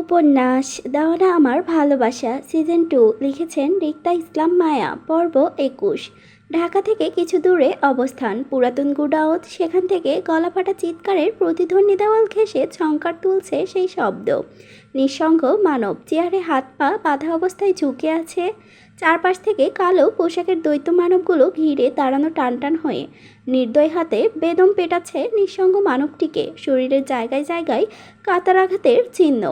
উপন্যাস দেওয়ানা আমার ভালোবাসা সিজন 2 লিখেছেন রিক্তা ইসলাম মায়া পর্ব 21। ঢাকা থেকে কিছু দূরে অবস্থান পুরাতন গুডাউন, সেখান থেকে গলাফাটা চিৎকারের প্রতিধ্বনি দেওয়াল ঘেঁষে ঝংকার তুলছে সেই শব্দ। নিঃসঙ্গ মানব চেয়ারে হাত পা বাঁধা অবস্থায় ঝুঁকে আছে, চারপাশ থেকে কালো পোশাকের দ্বৈত মানবগুলো ঘিরে দাঁড়ানো টানটান হয়ে নির্দয় হাতে বেদম পেটাচ্ছে নিঃসঙ্গ মানবটিকে। শরীরের জায়গায় জায়গায় কাতার আঘাতের চিহ্ন,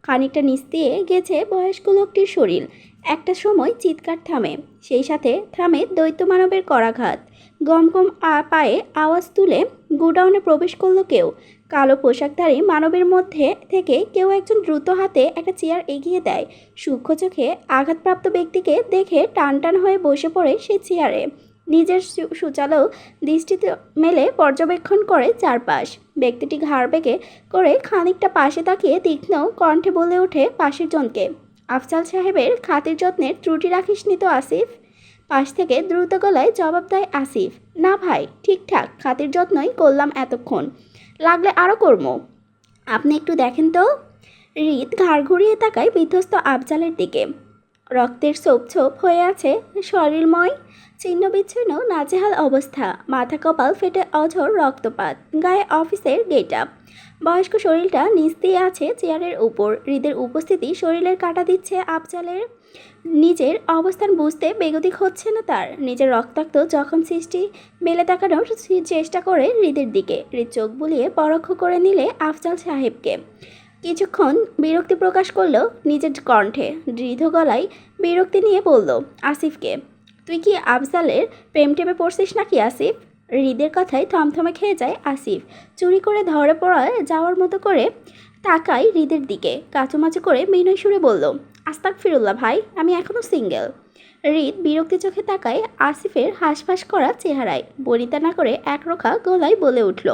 খানিকটা নিচ দিয়ে গেছে বয়স্ক লোকটির শরীর। একটা সময় চিৎকার থামে, সেই সাথে থামে দ্বৈত মানবের করাঘাত। গম গম পায়ে আওয়াজ তুলে গোডাউনে প্রবেশ করলো কেউ। কালো পোশাকধারী মানবের মধ্যে থেকে কেউ একজন দ্রুত হাতে একটা চেয়ার এগিয়ে দেয়। সূক্ষ্ম চোখে আঘাতপ্রাপ্ত ব্যক্তিকে দেখে টান টান হয়ে বসে পড়ে সেই চেয়ারে। নিজের সুচালো দৃষ্টিতে মেলে পর্যবেক্ষণ করে চারপাশ। ব্যক্তিটি ঘাড় বেঁকে করে খানিকটা পাশে তাকিয়ে তীক্ষ্ণ কণ্ঠে বলে ওঠে পাশের জনকে, আফজাল সাহেবের খাতির যত্নের ত্রুটি রাখিসনি তো আসিফ? পাশ থেকে দ্রুত গলায় জবাব দেয় আসিফ, না ভাই, ঠিকঠাক খাতির যত্নই করলাম এতক্ষণ, লাগলে আরও করবো। আপনি একটু দেখেন তো। হৃদ ঘাড় ঘুরিয়ে তাকায় বিধ্বস্ত আফজালের দিকে। রক্তের ছোপ ছোপ হয়ে আছে শরীরময়, ছিন্ন বিচ্ছিন্ন নাজেহাল অবস্থা, মাথা কপাল ফেটে অঝোর রক্তপাত, গায়ে অফিসের গেট আপ। বয়স্ক শরীরটা নিচ দিয়ে আছে চেয়ারের উপর। হৃদের উপস্থিতি শরীরের কাটা দিচ্ছে আফজালের। নিজের অবস্থান বুঝতে বেগতিক হচ্ছে না তার। নিজের রক্তাক্ত জখম সৃষ্টি মেলে তাকানোর চেষ্টা করে হৃদের দিকে। হৃদ চোখ বুলিয়ে পরোক্ষ করে নিলে আফজাল সাহেবকে। কিছুক্ষণ বিরক্তি প্রকাশ করলো নিজের কণ্ঠে, দৃঢ় গলায় বিরক্তি নিয়ে বলল আসিফকে, তুই কি আফজালের প্রেম টেপে পড়ছিস নাকি আসিফ? হৃদের কথায় থমথমে খেয়ে যায় আসিফ। চুরি করে ধরে পড়া যাওয়ার মতো করে তাকায় হৃদের দিকে, কাচুমাচু করে বিনয় সুরে বলল, আস্তাগফিরুল্লাহ ভাই, আমি এখনও সিঙ্গেল। হৃদ বিরক্তি চোখে তাকায় আসিফের হাঁসফাঁস করা চেহারায়, বনিতা না করে একরোখা গলায় বলে উঠল,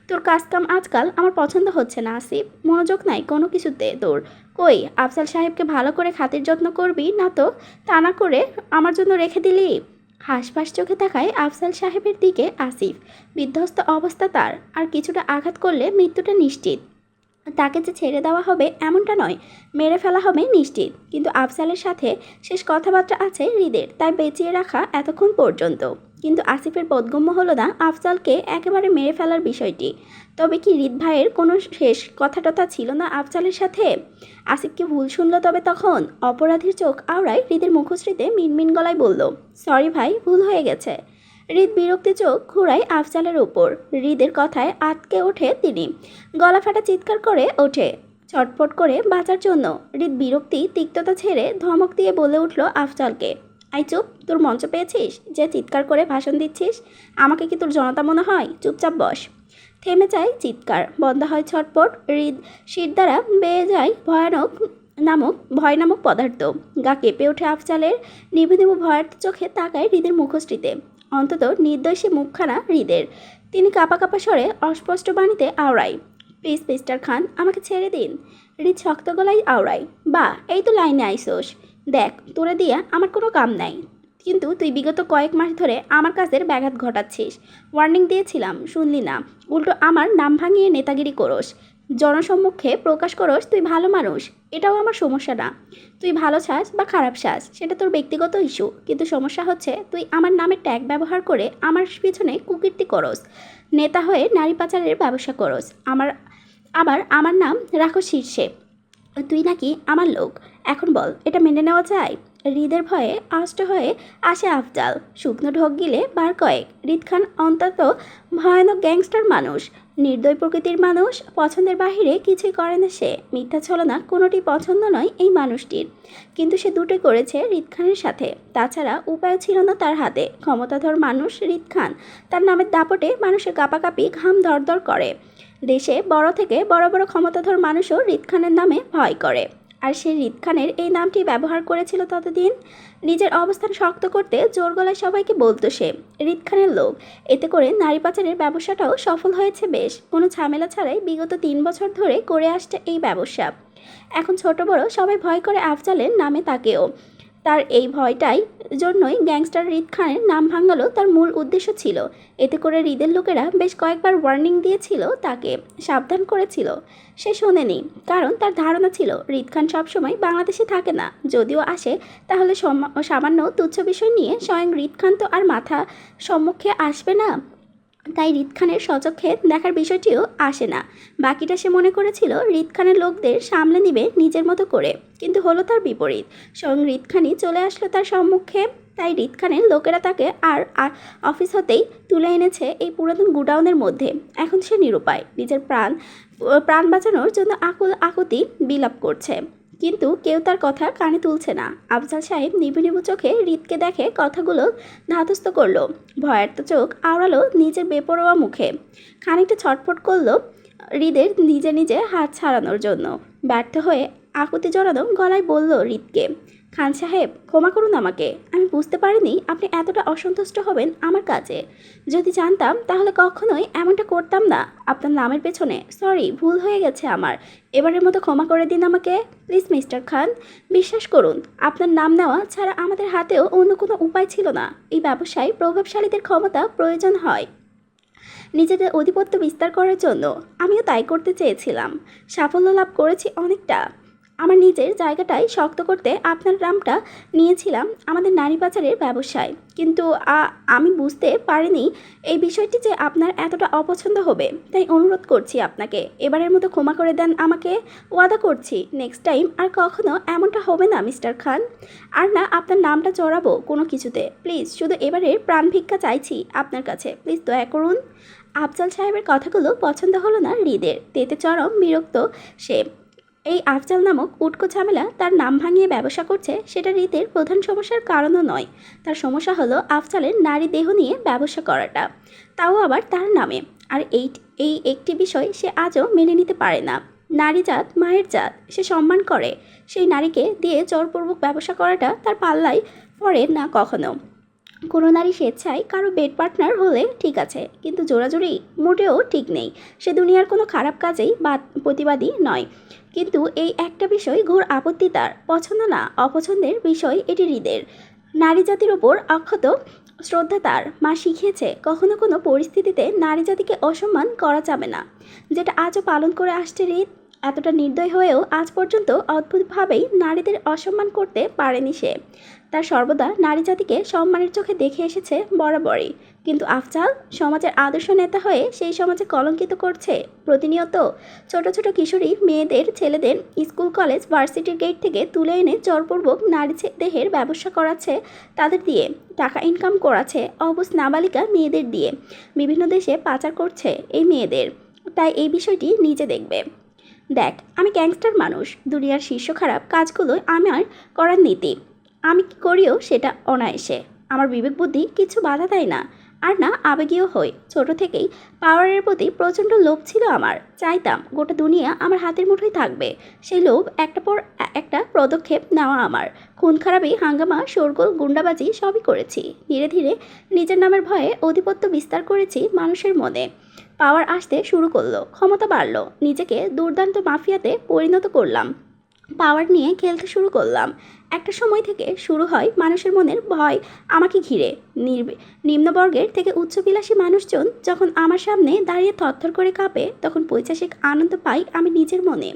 তোর কাজকাম আজকাল আমার পছন্দ হচ্ছে না আসিফ, মনোযোগ নাই কোনো কিছুতে তোর। কই আফজাল সাহেবকে ভালো করে খাতির যত্ন করবি না তো তা না করে আমার জন্য রেখে দিলি? হাঁসফাঁস চোখে তাকায় আফজাল সাহেবের দিকে আসিফ। বিধ্বস্ত অবস্থা তার, আর কিছুটা আঘাত করলে মৃত্যুটা নিশ্চিত। তাকে যে ছেড়ে দেওয়া হবে এমনটা নয়, মেরে ফেলা হবে নিশ্চিত। কিন্তু আফজালের সাথে শেষ কথাবার্তা আছে হৃদের, তাই বেঁচিয়ে রাখা এতক্ষণ পর্যন্ত। কিন্তু আসিফের বোধগম্য হলো না আফজালকে একেবারে মেরে ফেলার বিষয়টি। তবে কি হৃদ ভাইয়ের কোনো শেষ কথাটথা ছিল না আফজালের সাথে? আসিফ কি ভুল শুনল তবে তখন? অপরাধীর চোখ আওড়ায় হৃদের মুখশ্রীতে মিনমিন গলায় বলল, সরি ভাই, ভুল হয়ে গেছে। হৃদ বিরক্তি চোখ ঘুরায় আফজালের উপর। হৃদের কথায় আটকে ওঠে তিনি, গলা ফাটা চিৎকার করে ওঠে ছটফট করে বাঁচার জন্য। হৃদ বিরক্তি তিক্ততা ছেড়ে ধমক দিয়ে বলে উঠল আফজালকে, আই চুপ, তোর মঞ্চ পেয়েছিস যে চিৎকার করে ভাষণ দিচ্ছিস? আমাকে কি তোর জনতা মনে হয়? চুপচাপ বস। থেমে যায় চিৎকার, বন্ধ হয় ছটফট। হৃদ শির দ্বারা বেয়ে যায় ভয় নামক পদার্থ। গা কেঁপে ওঠে আফজালের। নিভু নিভু ভয়ার্থ চোখে তাকায় হৃদের মুখশ্রীতে, অন্তত নির্দোষী মুখখানা হৃদের। তিনি কাঁপা কাঁপা স্বরে অস্পষ্ট বাণীতে আওড়ায়, প্লিজ মিস্টার খান, আমাকে ছেড়ে দিন। হৃদ শক্ত গলায় আওড়ায়, বা এই তো লাইনে আইসোস। দেখ, তোরে দিয়া আমার কোনো কাম নাই, কিন্তু তুই বিগত কয়েক মাস ধরে আমার কাজের ব্যাঘাত ঘটাচ্ছিস। ওয়ার্নিং দিয়েছিলাম, শুনলি না, উল্টো আমার নাম ভাঙিয়ে নেতাগিরি করস, জনসম্মুখে প্রকাশ করস তুই ভালো মানুষ। এটাও আমার সমস্যা না, তুই ভালো চাস বা খারাপ চাস সেটা তোর ব্যক্তিগত ইস্যু, কিন্তু সমস্যা হচ্ছে তুই আমার নামে ট্যাগ ব্যবহার করে আমার পিছনে কুকীর্তি করস, নেতা হয়ে নারী পাচারের ব্যবসা করস, আবার আমার নাম রাখো শীর্ষে। তুই নাকি আমার লোক। এখন বল, এটা মেনে নেওয়া যায়? হৃদের ভয়ে আষ্ট হয়ে আসে আফজাল। শুকনো ঢোক গিলে বার কয়েক। হৃদ খান অন্তত ভয়ানক গ্যাংস্টার মানুষ, নির্দয় প্রকৃতির মানুষ, পছন্দের বাহিরে কিছুই করে না সে। মিথ্যা ছলনা কোনোটি পছন্দ নয় এই মানুষটির, কিন্তু সে দুটোই করেছে হৃদ খানের সাথে। তাছাড়া উপায় ছিল না তার হাতে। ক্ষমতাধর মানুষ হৃদ খান, তার নামের দাপটে মানুষের কাঁপাকাঁপি ঘাম দরদর করে। দেশে বড় থেকে বড় বড় ক্ষমতাধর মানুষও হৃদ খানের নামে ভয় করে, আর সে হৃদ খানের এই নামটি ব্যবহার করেছিল ততদিন। নিজের অবস্থান শক্ত করতে জোর গলায় সবাইকে বলতো সে হৃদ খানের লোক। এতে করে নারী পাচারের ব্যবসাটাও সফল হয়েছে বেশ, কোনো ঝামেলা ছাড়াই বিগত 3 বছর ধরে করে আসছে এই ব্যবসা। এখন ছোট বড় সবাই ভয় করে আফজালের নামে তাকেও। তার এই ভয়টাই জন্যই গ্যাংস্টার হৃদ খানের নাম ভাঙালো তার মূল উদ্দেশ্য ছিল। এতে করে হৃদের লোকেরা বেশ কয়েকবার ওয়ার্নিং দিয়েছিল, তাকে সাবধান করেছিল। সে শোনেনি, কারণ তার ধারণা ছিল হৃদ খান সবসময় বাংলাদেশে থাকে না, যদিও আসে তাহলে সামান্য তুচ্ছ বিষয় নিয়ে স্বয়ং হৃদ খান তো আর মাথা সম্মুখে আসবে না। তাই হৃদ খানের স্বচক্ষে দেখার বিষয়টিও আসে না। বাকিটা সে মনে করেছিল হৃদ খানের লোকদের সামলে নিবে নিজের মতো করে, কিন্তু হলো তার বিপরীত। স্বয়ং হৃদ খানই চলে আসলো তার সম্মুখে। তাই হৃদ খানের লোকেরা তাকে আর অফিস হতেই তুলে এনেছে এই পুরাতন গুডাউনের মধ্যে। এখন সে নিরুপায়, নিজের প্রাণ বাঁচানোর জন্য আকুল আকুতি বিলাপ করছে, কিন্তু কেউ তার কথা কানে তুলছে না। আফজাল সাহেব নিবু নিবু চোখে হৃদকে দেখে কথাগুলো ধাতস্থ করলো। ভয়ার্ত চোখ আওড়ালো নিজের বেপরোয়া মুখে। খানিকটা ছটফট করলো হৃদের নিজে নিজে হাত ছাড়ানোর জন্য। ব্যর্থ হয়ে আকুতি জড়ানো গলায় বলল হৃদকে, খান সাহেব ক্ষমা করুন আমাকে, আমি বুঝতে পারিনি আপনি এতটা অসন্তুষ্ট হবেন আমার কাছে। যদি জানতাম তাহলে কখনোই এমনটা করতাম না। আপনার নামের পেছনে সরি, ভুল হয়ে গেছে আমার, এবারের মতো ক্ষমা করে দিন আমাকে প্লিজ মিস্টার খান। বিশ্বাস করুন, আপনার নাম নেওয়া ছাড়া আমাদের হাতেও অন্য কোনো উপায় ছিল না। এই ব্যবসায় প্রভাবশালীদের ক্ষমতা প্রয়োজন হয় নিজেদের আধিপত্য বিস্তার করার জন্য। আমিও তাই করতে চেয়েছিলাম, সাফল্য লাভ করেছি অনেকটা। আমার নিজের জায়গাটাই শক্ত করতে আপনার নামটা নিয়েছিলাম আমাদের নারী পাচারের ব্যবসায়, কিন্তু আমি বুঝতে পারিনি এই বিষয়টি যে আপনার এতটা অপছন্দ হবে। তাই অনুরোধ করছি আপনাকে, এবারের মতো ক্ষমা করে দেন আমাকে। ওয়াদা করছি নেক্সট টাইম আর কখনো এমনটা হবে না মিস্টার খান। আর না আপনার নামটা চড়াবো কোনো কিছুতে। প্লিজ শুধু এবারের প্রাণ ভিক্ষা চাইছি আপনার কাছে, প্লিজ দয়া করুন। আফজাল সাহেবের কথাগুলো পছন্দ হলো না হৃদের। তেতে চরম বিরক্ত সে। এই আফজাল নামক উটকো ঝামেলা তার নাম ভাঙিয়ে ব্যবসা করছে, সেটা হৃদের প্রধান সমস্যার কারণও নয়। তার সমস্যা হলো আফজালের নারী দেহ নিয়ে ব্যবসা করাটা, তাও আবার তার নামে। আর এই একটি বিষয় সে আজও মেনে নিতে পারে না। নারী জাত মায়ের জাত, সে সম্মান করে। সেই নারীকে দিয়ে জোরপূর্বক ব্যবসা করাটা তার পাল্লায় পড়ে না কখনো। কোনো নারী স্বেচ্ছায় কারো বেড পার্টনার হলে ঠিক আছে, কিন্তু জোরাজুরি মোটেও ঠিক নেই। সে দুনিয়ার কোনো খারাপ কাজেই প্রতিবাদী নয়, কিন্তু এই একটা বিষয় ঘোর আপত্তি তার। পছন্দ না অপছন্দের বিষয় এটি হৃদের। নারী জাতির ওপর অক্ষত শ্রদ্ধা তার। মা শিখিয়েছে কখনো কোনো পরিস্থিতিতে নারী জাতিকে অসম্মান করা যাবে না, যেটা আজও পালন করে আসছে হৃদ। এতটা নির্দয় হয়েও আজ পর্যন্ত অদ্ভুতভাবেই নারীদের অসম্মান করতে পারেনি সে। তার সর্বদা নারী জাতিকে সম্মানের চোখে দেখে এসেছে বরাবরই, কিন্তু আফজাল সমাজের আদর্শ নেতা হয়ে সেই সমাজে কলঙ্কিত করছে প্রতিনিয়ত। ছোট ছোট কিশোরী মেয়েদের ছেলেদের স্কুল কলেজ ভার্সিটির গেট থেকে তুলে এনে জোরপূর্বক নারী দেহের ব্যবসা করাচ্ছে, তাদের দিয়ে টাকা ইনকাম করাচ্ছে। অবুঝ নাবালিকা মেয়েদের দিয়ে বিভিন্ন দেশে পাচার করছে এই মেয়েদের। তাই এই বিষয়টি নিজে দেখবে। দেখ, আমি গ্যাংস্টার মানুষ, দুনিয়ার শীর্ষ খারাপ কাজগুলো আমার করার নীতি। আমি কি করিও সেটা অনায়াসে। আমার বিবেক বুদ্ধি কিছু বাধা দেয় না, আর না আবেগীয় হই। ছোট থেকেই পাওয়ারের প্রতি প্রচণ্ড লোভ ছিল আমার। চাইতাম গোটা দুনিয়া আমার হাতের মুঠোয় থাকবে। সেই লোভ একটা পর একটা পদক্ষেপ নেওয়া আমার। খুন খারাপি, হাঙ্গামা, শোরগোল, গুন্ডাবাজি সবই করেছি। ধীরে ধীরে নিজের নামের ভয়ে আধিপত্য বিস্তার করেছি মানুষের মনে। পাওয়ার আসতে শুরু করলো, ক্ষমতা বাড়লো, নিজেকে দুর্দান্ত মাফিয়াতে পরিণত করলাম। পাওয়ার নিয়ে খেলতে শুরু করলাম। একটা সময় থেকে শুরু হয় মানুষের মনের ভয় আমাকে ঘিরে। নিম্নবর্গের থেকে উচ্চবিলাসী মানুষজন যখন আমার সামনে দাঁড়িয়ে থরথর করে কাঁপে, তখন পৈশাচিক আনন্দ পাই আমি নিজের মনে।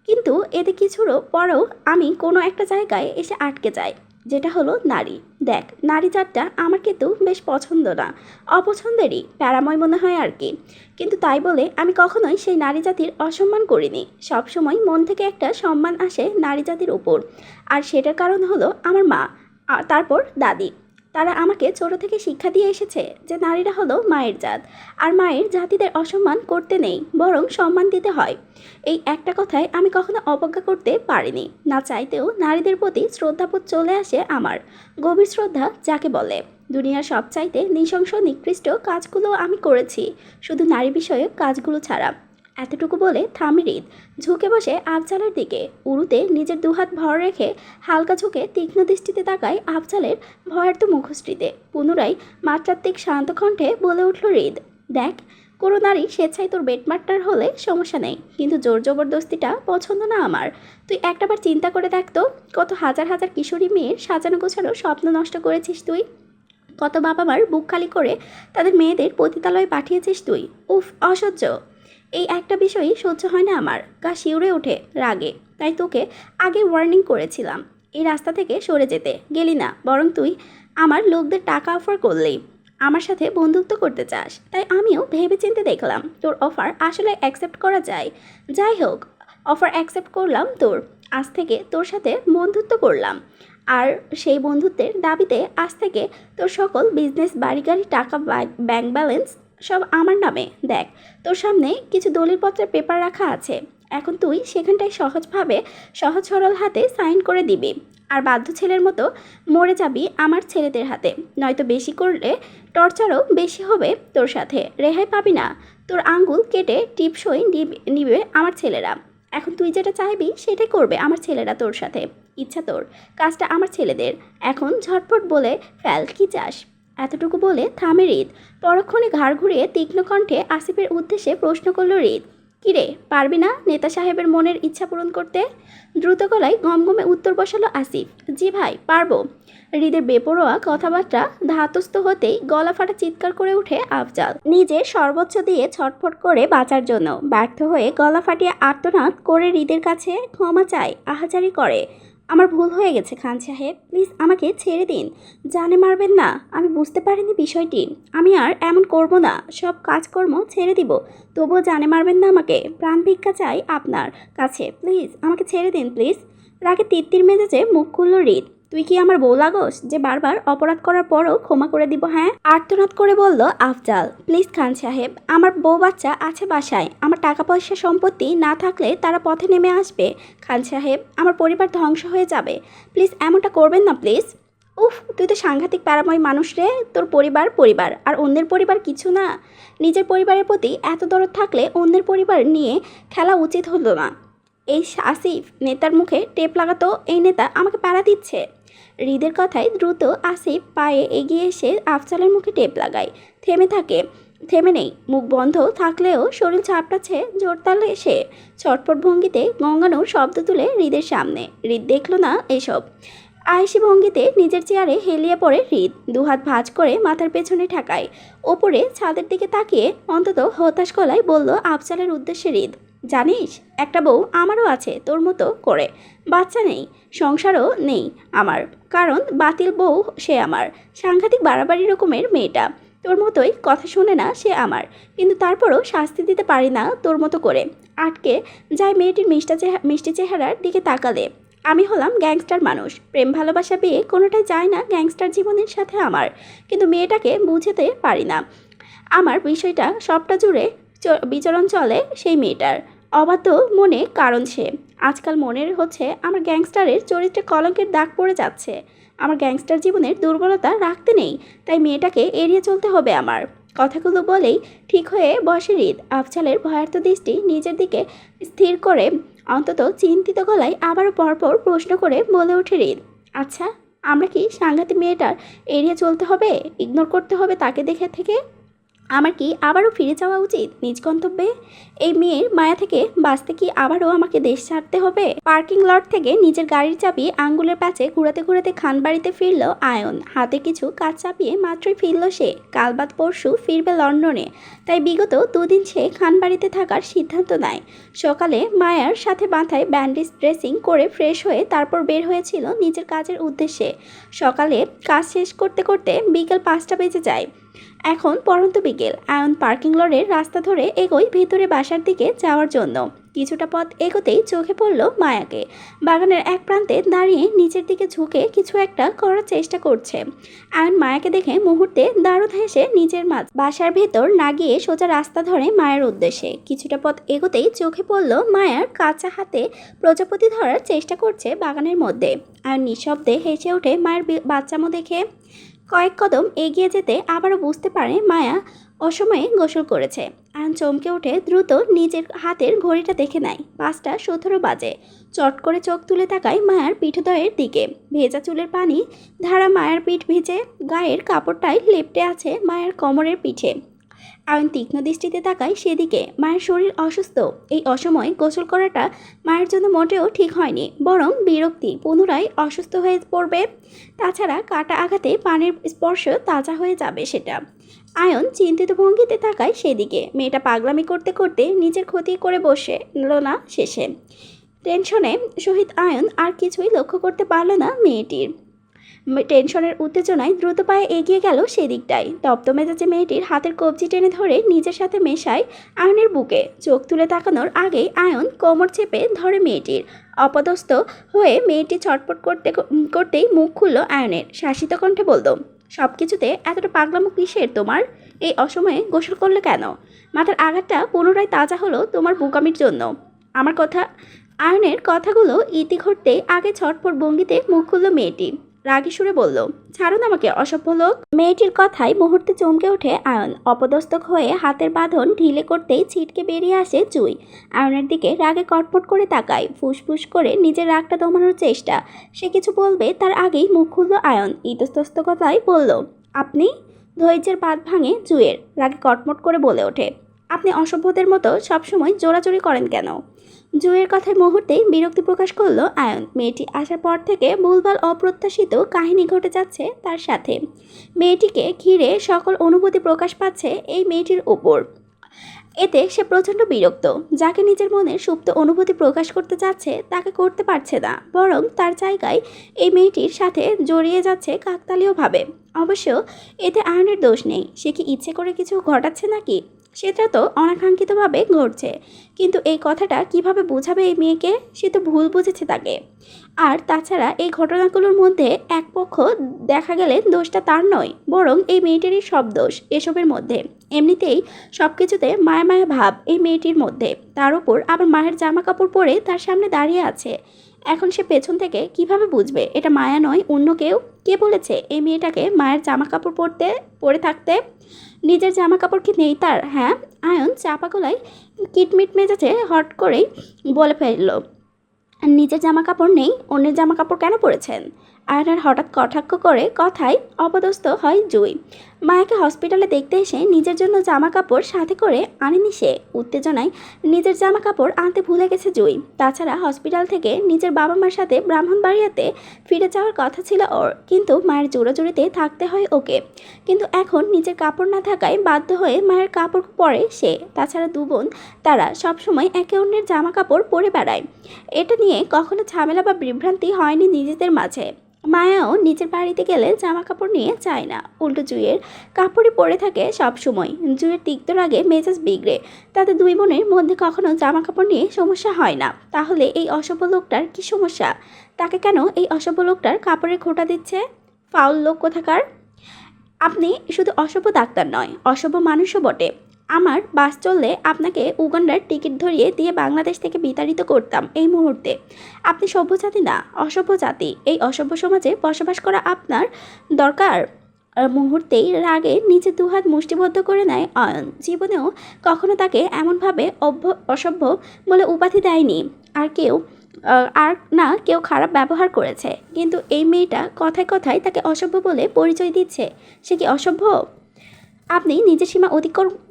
কিন্তু এতে কিছুরও পরেও আমি কোনো একটা জায়গায় এসে আটকে যাই, যেটা হলো নারী। দেখ, নারী জাতটা আমার কিন্তু বেশ পছন্দ না, অপছন্দেরই, প্যারাময় মনে হয় আর কি। কিন্তু তাই বলে আমি কখনোই সেই নারী জাতির অসম্মান করিনি। সবসময় মন থেকে একটা সম্মান আসে নারী জাতির উপর, আর সেটার কারণ হলো আমার মা, আর তারপর দাদি। তারা আমাকে ছোট থেকে শিক্ষা দিয়ে এসেছে যে নারীরা হলো মায়ের জাত, আর মায়ের জাতিদের অসম্মান করতে নেই, বরং সম্মান দিতে হয়। এই একটা কথায় আমি কখনো অবজ্ঞা করতে পারিনি। না চাইতেও নারীদের প্রতি শ্রদ্ধাবোধ চলে আসে আমার। গভীর শ্রদ্ধা যাকে বলে। দুনিয়ার সবচাইতে নৃশংস নিকৃষ্ট কাজগুলো আমি করেছি, শুধু নারী বিষয়ক কাজগুলো ছাড়া। এতটুকু বলে থামি হৃদ। ঝুঁকে বসে আফজালের দিকে। উরুতে নিজের দুহাত ভর রেখে হালকা ঝুঁকে তীক্ষ্ণ দৃষ্টিতে তাকায় আফজালের ভয়ার্ত মুখশ্রীতে। পুনরায় মাত্রাত্মিক শান্ত কণ্ঠে বলে উঠল হৃদ, দেখ, কোনো নারী স্বেচ্ছায় তোর বেডমার্টার হলে সমস্যা নেই, কিন্তু জোর জবরদস্তিটা পছন্দ না আমার। তুই একটাবার চিন্তা করে দেখ তো, কত হাজার হাজার কিশোরী মেয়ের সাজানো গোছানো স্বপ্ন নষ্ট করেছিস তুই। কত বাবা মার বুক খালি করে তাদের মেয়েদের পতিতালয়ে পাঠিয়েছিস তুই। উফ, অসহ্য। এই একটা বিষয়ই সহ্য হয় না আমার, গা শিউরে ওঠে রাগে। তাই তোকে আগে ওয়ার্নিং করেছিলাম এই রাস্তা থেকে সরে যেতে, গেলি না, বরং তুই আমার লোকদের টাকা অফার করলি, আমার সাথে বন্ধুত্ব করতে চাস। তাই আমিও ভেবেচিন্তে দেখলাম তোর অফার আসলে অ্যাকসেপ্ট করা যায়। যাই হোক, অফার অ্যাকসেপ্ট করলাম তোর, আজ থেকে তোর সাথে বন্ধুত্ব করলাম। আর সেই বন্ধুত্বের দাবিতে আজ থেকে তোর সকল বিজনেস, বাড়ি গাড়ি, টাকা, ব্যাংক ব্যালেন্স সব আমার নামে। দেখ, তোর সামনে কিছু দলিলপত্রের পেপার রাখা আছে, এখন তুই সেখানটায় সহজভাবে সহজ সরল হাতে সাইন করে দিবি। আর বাধ্য ছেলের মতো মরে যাবি আমার ছেলেদের হাতে, নয়তো বেশি করলে টর্চারও বেশি হবে তোর সাথে, রেহাই পাবি না। তোর আঙ্গুল কেটে টিপসই নিবে আমার ছেলেরা। এখন তুই যেটা চাইবি সেটাই করবে আমার ছেলেরা তোর সাথে। ইচ্ছা তোর, কাজটা আমার ছেলেদের। এখন ঝটপট বলে ফেল কি চাস। এতটুকু বলে থামে হৃদ। পরক্ষণে ঘাড় ঘুরিয়ে তীক্ষ্ণ কণ্ঠে আসিফের উদ্দেশ্যে প্রশ্ন করল হৃদ, কিরে, পারবি না নেতা সাহেবের মনের ইচ্ছা পূরণ করতে? দ্রুত গলায় গমগমে উত্তর বসালো আসিফ, জি ভাই, পারবো। হৃদের বেপরোয়া কথাবার্তা ধাতস্থ হতেই গলা ফাটা চিৎকার করে উঠে আফজাল। নিজের সর্বোচ্চ দিয়ে ছটফট করে বাঁচার জন্য ব্যর্থ হয়ে গলা ফাটিয়ে আর্তনাদ করে হৃদের কাছে ক্ষমা চায়, আহাজারি করে। আমার ভুল হয়ে গেছে খান সাহেব, প্লিজ আমাকে ছেড়ে দিন। জানে মারবেন না, আমি বুঝতে পারিনি বিষয়টি। আমি আর এমন করব না, সব কাজকর্ম ছেড়ে দিব, তবুও জানে মারবেন না আমাকে। প্রাণ ভিক্ষা চাই আপনার কাছে, প্লিজ আমাকে ছেড়ে দিন প্লিজ। রাগে তিত্তির মেজাজে মুখ খুলল হৃদ, তুই কি আমার বউ লাগোস যে বারবার অপরাধ করার পরও ক্ষমা করে দিব? হ্যাঁ, আর্তনাদ করে বলল আফজাল। প্লিজ খান সাহেব, আমার বউ বাচ্চা আছে বাসায়, আমার টাকা পয়সা সম্পত্তি না থাকলে তারা পথে নেমে আসবে। খান সাহেব, আমার পরিবার ধ্বংস হয়ে যাবে, প্লিজ এমনটা করবেন না প্লিজ। উফ, তুই তো সাংঘাতিক প্যারাময় মানুষ রে। তোর পরিবার পরিবার আর অন্যের পরিবার কিছু না। নিজের পরিবারের প্রতি এত দরদ থাকলে অন্যের পরিবার নিয়ে খেলা উচিত হলো না। এই আসিফ নেতার মুখে টেপ লাগাতো, এই নেতা আমাকে প্যারা দিচ্ছে। হৃদের কথায় দ্রুত আসিফ পায়ে এগিয়ে এসে আফজালের মুখে টেপ লাগায়। থেমে নেই, মুখ বন্ধ থাকলেও শরীর ঝাপটাচ্ছে জোরতালে এসে। ছটফট ভঙ্গিতে গঙ্গানোর শব্দ তুলে হৃদের সামনে। হৃদ দেখল না এসব। আয়েসি ভঙ্গিতে নিজের চেয়ারে হেলিয়ে পড়ে হৃদ, দুহাত ভাঁজ করে মাথার পেছনে ঠেকায়। ওপরে ছাদের দিকে তাকিয়ে অন্তত হতাশ গলায় বলল আফজালের উদ্দেশ্যে হৃদ, জানিস, একটা বউ আমারও আছে তোর মতো করে, বাচ্চা নেই, সংসারও নেই আমার, কারণ বাতিল বউ সে আমার। সাংঘাতিক বাড়াবাড়ি রকমের মেয়েটা, তোর মতোই কথা শোনে না সে আমার, কিন্তু তারপরও শাস্তি দিতে পারি না তোর মতো করে। আটকে যায় মেয়েটির মিষ্টি চেহারার দিকে তাকালে। আমি হলাম গ্যাংস্টার মানুষ, প্রেম ভালোবাসা বিয়ে কোনোটাই যায় না গ্যাংস্টার জীবনের সাথে আমার, কিন্তু মেয়েটাকে বুঝতে পারি না। আমার বিষয়টা সবটা জুড়ে বিচরণ চলে সেই মেয়েটার অবাধ্য মনে, কারণ সে আজকাল মনের হচ্ছে আমার গ্যাংস্টারের চরিত্রে কলঙ্কের দাগ পড়ে যাচ্ছে। আমার গ্যাংস্টার জীবনের দুর্বলতা রাখতে নেই, তাই মেয়েটাকে এড়িয়ে চলতে হবে আমার। কথাগুলো বলেই ঠিক হয়ে বসে হৃদ। আফজালের ভয়ার্থ দৃষ্টি নিজের দিকে স্থির করে অন্তত চিন্তিত গলায় আবারও পরপর প্রশ্ন করে বলে ওঠে হৃদ, আচ্ছা, আমরা কি সাংঘাতিক মেয়েটার এড়িয়ে চলতে হবে, ইগনোর করতে হবে তাকে দেখে থেকে? আমার কি আবারও ফিরে যাওয়া উচিত নিজ গন্তব্যে? এই মেয়ের মায়া থেকে বাঁচতে কি আবারও আমাকে দেশ ছাড়তে হবে? পার্কিং লট থেকে নিজের গাড়ির চাবি আঙ্গুলের প্যাচে ঘুরাতে ঘুরাতে খানবাড়িতে ফিরল আয়ন। হাতে কিছু কাজ চাপিয়ে মাত্রই ফিরল সে। কাল বাদ পরশু ফিরবে লন্ডনে, তাই বিগত দুদিন সে খানবাড়িতে থাকার সিদ্ধান্ত নেয়। সকালে মায়ার সাথে মাথায় ব্যান্ডেজ ড্রেসিং করে ফ্রেশ হয়ে তারপর বের হয়েছিল নিজের কাজের উদ্দেশ্যে। সকালে কাজ শেষ করতে করতে বিকেল 5টা বেজে যায়। এখন পরন্ত বিকেল। আয়ন পার্কিং লটের রাস্তা ধরে এগোয় ভেতরে বাসার দিকে যাওয়ার জন্য। কিছুটা পথ এগোতেই চোখে পড়ল মায়াকে। বাগানের এক প্রান্তে দাঁড়িয়ে নিচের দিকে ঝুঁকে কিছু একটা করার চেষ্টা করছে। আয়ন মায়াকে দেখে মুহূর্তে দারুণ হেসে নিজের বাসার ভেতর না গিয়ে সোজা রাস্তা ধরে মায়ের উদ্দেশ্যে। কিছুটা পথ এগোতেই চোখে পড়ল মায়ার কাঁচা হাতে প্রজাপতি ধরার চেষ্টা করছে বাগানের মধ্যে। আয়ন নিঃশব্দে হেসে ওঠে মায়ের বাচ্চামো দেখে। কয়েক কদম এগিয়ে যেতে আবারও বুঝতে পারে মায়া অসময়ে গোসল করেছে। আয়ন চমকে উঠে দ্রুত নিজের হাতের ঘড়িটা দেখে নেয়। 5টা 17 বাজে। চট করে চোখ তুলে তাকায় মায়ার পিঠোদয়ের দিকে। ভেজা চুলের পানি ধারা মায়ের পিঠ ভিজে, গায়ের কাপড়টাই লেপ্টে আছে মায়ের কোমরের পিঠে। আয়ন তীক্ষ্ণ দৃষ্টিতে তাকায় সেদিকে। মায়ের শরীর অসুস্থ, এই অসময়ে গোসল করাটা মায়ের জন্য মোটেও ঠিক হয়নি, বরং বিরক্তি পুনরায় অসুস্থ হয়ে পড়বে। তাছাড়া কাটা আঘাতে পানির স্পর্শ তাজা হয়ে যাবে সেটা। আয়ন চিন্তিত ভঙ্গিতে তাকায় সেদিকে। মেয়েটা পাগলামি করতে করতে নিজের ক্ষতি করে বসে নিল না শেষে। টেনশনে সহিত আয়ন আর কিছুই লক্ষ্য করতে পারল না মেয়েটির। টেনশনের উত্তেজনায় দ্রুত পায়ে এগিয়ে গেল সেদিকটায়। তপ্ত মেজাজে মেয়েটির হাতের কবজি টেনে ধরে নিজের সাথে মেশায় আয়নের বুকে। চোখ তুলে তাকানোর আগেই আয়ন কোমর চেপে ধরে মেয়েটির। অপদস্থ হয়ে মেয়েটি ছটপট করতেই মুখ খুলল আয়নের। শাসিত কণ্ঠে বলল, সব কিছুতে এতটা পাগলামো কিসের তোমার? এই অসময়ে গোসল করলে কেন? মাথার আঘাতটা পুনরায় তাজা হলো তোমার বোকামির জন্য। আমার কথা আয়নের কথাগুলো ইতি ঘটতে আগে ছটফট ভঙ্গিতে মুখ খুলল মেয়েটি। রাগী সুরে বলল, ছাড়ুন আমাকে অসভ্য লোক। মেয়েটির কথায় মুহূর্তে চমকে ওঠে আয়ন। অপদস্থক হয়ে হাতের বাঁধন ঢিলে করতেই ছিটকে বেরিয়ে আসে জুই। আয়নের দিকে রাগে কটমট করে তাকায়, ফুসফুস করে নিজের রাগটা দমানোর চেষ্টা। সে কিছু বলবে তার আগেই মুখ খুলল আয়ন। ইতস্তত কথায় বলল, আপনি? ধৈর্যের বাঁধ ভাঙে জুয়ের। রাগে কটমট করে বলে ওঠে, আপনি অসভ্যদের মতো সবসময় জোরাজোরি করেন কেন? জুয়ের কথায় মুহূর্তেই বিরক্তি প্রকাশ করলো আয়ন। মেয়েটি আসার পর থেকে ভুলভাল অপ্রত্যাশিত কাহিনী ঘটে যাচ্ছে তার সাথে। মেয়েটিকে ঘিরে সকল অনুভূতি প্রকাশ পাচ্ছে এই মেয়েটির উপর। এতে সে প্রচণ্ড বিরক্ত। যাকে নিজের মনের সুপ্ত অনুভূতি প্রকাশ করতে চাচ্ছে তাকে করতে পারছে না, বরং তার জায়গায় এই মেয়েটির সাথে জড়িয়ে যাচ্ছে কাকতালীয়ভাবে। অবশ্য এতে আয়নের দোষ নেই। সে কি ইচ্ছে করে কিছু ঘটাচ্ছে নাকি? সেটা তো অনাকাঙ্ক্ষিতভাবে ঘটছে। কিন্তু এই কথাটা কিভাবে বোঝাবে এই মেয়েকে? সে তো ভুল বুঝেছে তাকে। আর তাছাড়া এই ঘটনাগুলোর মধ্যে এক পক্ষ দেখা গেলে দোষটা তার নয়, বরং এই মেয়েটিরই সব দোষ এসবের মধ্যে। এমনিতেই সব কিছুতে মায়া মায়া ভাব এই মেয়েটির মধ্যে। তার উপর আবার মায়ের জামা কাপড় পরে তার সামনে দাঁড়িয়ে আছে। এখন সে পেছন থেকে কিভাবে বুঝবে এটা মায়া নয় অন্য কেউ? কে বলেছে এই মেয়েটাকে মায়ের জামা কাপড় পরে থাকতে? নিজের জামা কাপড় কি নেই তার? হ্যাঁ। আয়ন চাপা গলায় কিটমিট মেজাজে হট করেই বলে ফেলল, নিজের জামা কাপড় নেই, অন্যের জামা কাপড় কেন পরেছেন? আয়নার হঠাৎ কটাক্ষ করে কথায় অপদস্থ হয় জুই। মায়াকে হসপিটালে দেখতে এসে নিজের জন্য জামা কাপড় সাথে করে আনেনি সে। উত্তেজনায় নিজের জামা কাপড় আনতে ভুলে গেছে জুই। তাছাড়া হসপিটাল থেকে নিজের বাবা মার সাথে ব্রাহ্মণবাড়িয়াতে ফিরে যাওয়ার কথা ছিল ওর, কিন্তু মায়ের জোড়াজুড়িতে থাকতে হয় ওকে। কিন্তু এখন নিজের কাপড় না থাকায় বাধ্য হয়ে মায়ের কাপড় পরে সে। তাছাড়া দু বোন তারা সবসময় একে অন্যের জামা কাপড় পরে বেড়ায়। এটা নিয়ে কখনো ঝামেলা বা বিভ্রান্তি হয়নি নিজেদের মাঝে। মায়াও নিজের বাড়িতে গেলে জামা কাপড় নিয়ে যায় না, উল্টো জুইয়ের কাপড়ই পরে থাকে সব সময়। জুইয়ের তিক্ত রাগে মেজাজ বিগড়ে। তাদের দুই বোনের মধ্যে কখনো জামা কাপড় নিয়ে সমস্যা হয় না, তাহলে এই অসভ্য লোকটার কি সমস্যা? তাকে কেন এই অসভ্য লোকটার কাপড়ের খোঁটা দিচ্ছে? ফাউল লোক কোথাকার! আপনি শুধু অসভ্য ডাক্তার নয়, অসভ্য মানুষও বটে। আমার বাস চললে আপনাকে উগান্ডার টিকিট ধরিয়ে দিয়ে বাংলাদেশ থেকে বিতাড়িত করতাম এই মুহূর্তে। আপনি সভ্য জাতি না, অসভ্য জাতি। এই অসভ্য সমাজে বসবাস করা আপনার দরকার? মুহূর্তেই রাগে নিচে দুহাত মুষ্টিবদ্ধ করে নেয় অয়ন। জীবনেও কখনো তাকে এমনভাবে অসভ্য বলে উপাধি দেয়নি আর না কেউ খারাপ ব্যবহার করেছে, কিন্তু এই মেয়েটা কথায় কথায় তাকে অসভ্য বলে পরিচয় দিচ্ছে। সে কি অসভ্য? আপনি নিজের সীমা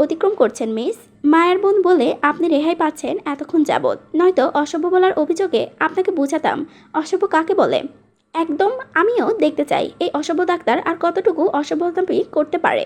অতিক্রম করছেন মিস। মায়ের বোন বলে আপনি রেহাই পাচ্ছেন এতক্ষণ যাবৎ, নয়তো অসভ্য বলার অভিযোগে আপনাকে বুঝাতাম অসভ্য কাকে বলে। একদম। আমিও দেখতে চাই এই অসভ্য ডাক্তার আর কতটুকু অসভ্যতামি করতে পারে।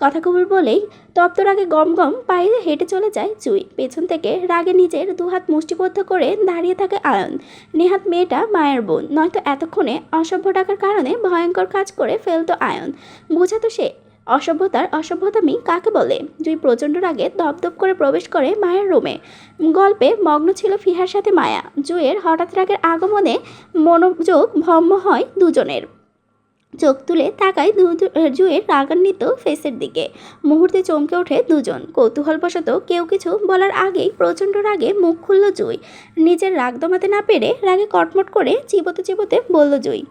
কথাগুলো বলেই তপ্ত রাগে গম গম পায়ে হেঁটে চলে যায় জুই। পেছন থেকে রাগে নিজের দুহাত মুষ্টিবদ্ধ করে দাঁড়িয়ে থাকে আয়ন। নেহাত মেয়েটা মায়ের বোন, নয়তো এতক্ষণে অসভ্য ডাকার কারণে ভয়ঙ্কর কাজ করে ফেলতো আয়ন। বোঝাতো সে অসভ্যতার অসভ্যতামি কাকে বলে। জুই প্রচণ্ড রাগে দপদপ করে প্রবেশ করে মায়ের রুমে। গল্পে মগ্ন ছিল ফিহার সাথে মায়া। জুইয়ের হঠাৎ রাগের আগমনে মনোযোগ ভম্ম হয় দুজনের। চোখ তুলে তাকায় জুয়ের রাগান্বিত ফেসের দিকে। মুহূর্তে চমকে ওঠে দুজন। কৌতূহলবশত কেউ কিছু বলার আগেই প্রচণ্ড রাগে মুখ খুলল জুই। নিজের রাগ দমাতে না পেরে রাগে কটমট করে চিবোতে চিবোতে বলল জুই,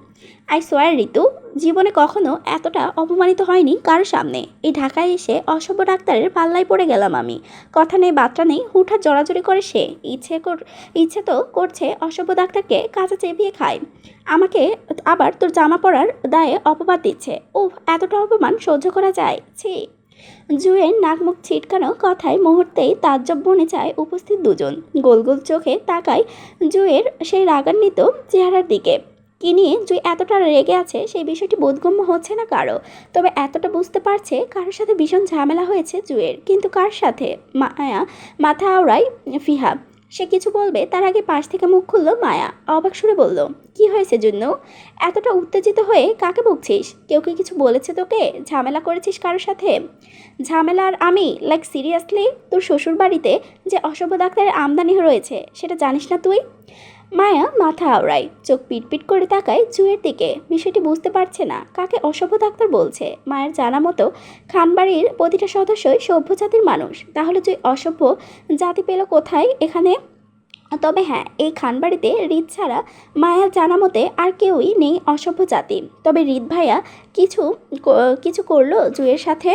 আই সোয়ার ঋতু, জীবনে কখনো এতটা অপমানিত হয়নি কারো সামনে। এই ঢাকায় এসে অসভ্য ডাক্তারের পাল্লায় পড়ে গেলাম আমি। কথা নেই বার্তা নেই হুঠাৎ জড়াজড়ি করে সে। ইচ্ছে তো করছে অসভ্য ডাক্তারকে কাঁচা চেপিয়ে খায়। আমাকে আবার তোর জামা পরার দায়ে অপবাদ দিচ্ছে। ও এতটা অপমান সহ্য করা যায়? ছি। জুয়ের নাক মুখ ছিটকানো কথায় মুহূর্তেই তাজ্জব বনে যায় উপস্থিত দুজন। গোল গোল চোখে তাকায় জুয়ের সেই রাগান্বিত চেহারার দিকে। কি নিয়ে জুই এতটা রেগে আছে সেই বিষয়টি বোধগম্য হচ্ছে না কারো, তবে এতটা বুঝতে পারছে কারোর সাথে ভীষণ ঝামেলা হয়েছে জুয়ের। কিন্তু কার সাথে? মায়া মাথা আওড়ায় ফিহা। সে কিছু বলবে তার আগে পাশ থেকে মুখ খুলল মায়া। অবাক সুরে বলল, কি হয়েছে জুন্নু? এতটা উত্তেজিত হয়ে কাকে বকছিস? কেউ কি কিছু বলেছে তোকে? ঝামেলা করেছিস কারোর সাথে? ঝামেলা? আর আমি? Like seriously? তোর শ্বশুর বাড়িতে যে অসভ্য ডাক্তারের আমদানি রয়েছে সেটা জানিস না তুই? মায়া মাথা আওড়ায়, চোখ পিটপিট করে তাকায় জুয়ের দিকে। বিষয়টি বুঝতে পারছে না কাকে অসভ্য ডাক্তার বলছে। মায়ের জানা মতো খানবাড়ির প্রতিটা সদস্যই সভ্য জাতির মানুষ। তাহলে জুই অসভ্য জাতি পেল কোথায় এখানে? তবে হ্যাঁ, এই খানবাড়িতে হৃদ ছাড়া মায়ার জানা মতে আর কেউই নেই অসভ্য জাতি। তবে হৃদ ভাইয়া কিছু কিছু করলো জুয়ের সাথে?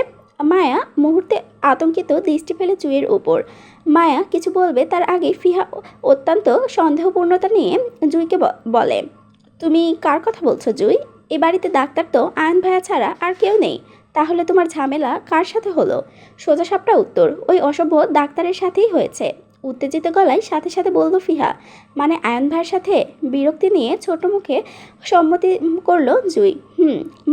মায়া মুহূর্তে আতঙ্কিত দৃষ্টি ফেলে জুয়ের উপর। মায়া কিছু বলবে তার আগে ফিহা অত্যন্ত সন্দেহপূর্ণতা নিয়ে জুইকে বলে, তুমি কার কথা বলছো জুই? এ বাড়িতে ডাক্তার তো আয়ন ভাইয়া ছাড়া আর কেউ নেই। তাহলে তোমার ঝামেলা কার সাথে হলো? সোজা সাপটা উত্তর, ওই অসভ্য ডাক্তারের সাথেই হয়েছে। উত্তেজিত গলায় সাথে সাথে বলল ফিহা। মানে আয়ন ভাইয়ের সাথে? বিরক্তি নিয়ে ছোট মুখে সম্মতি করলো জুই।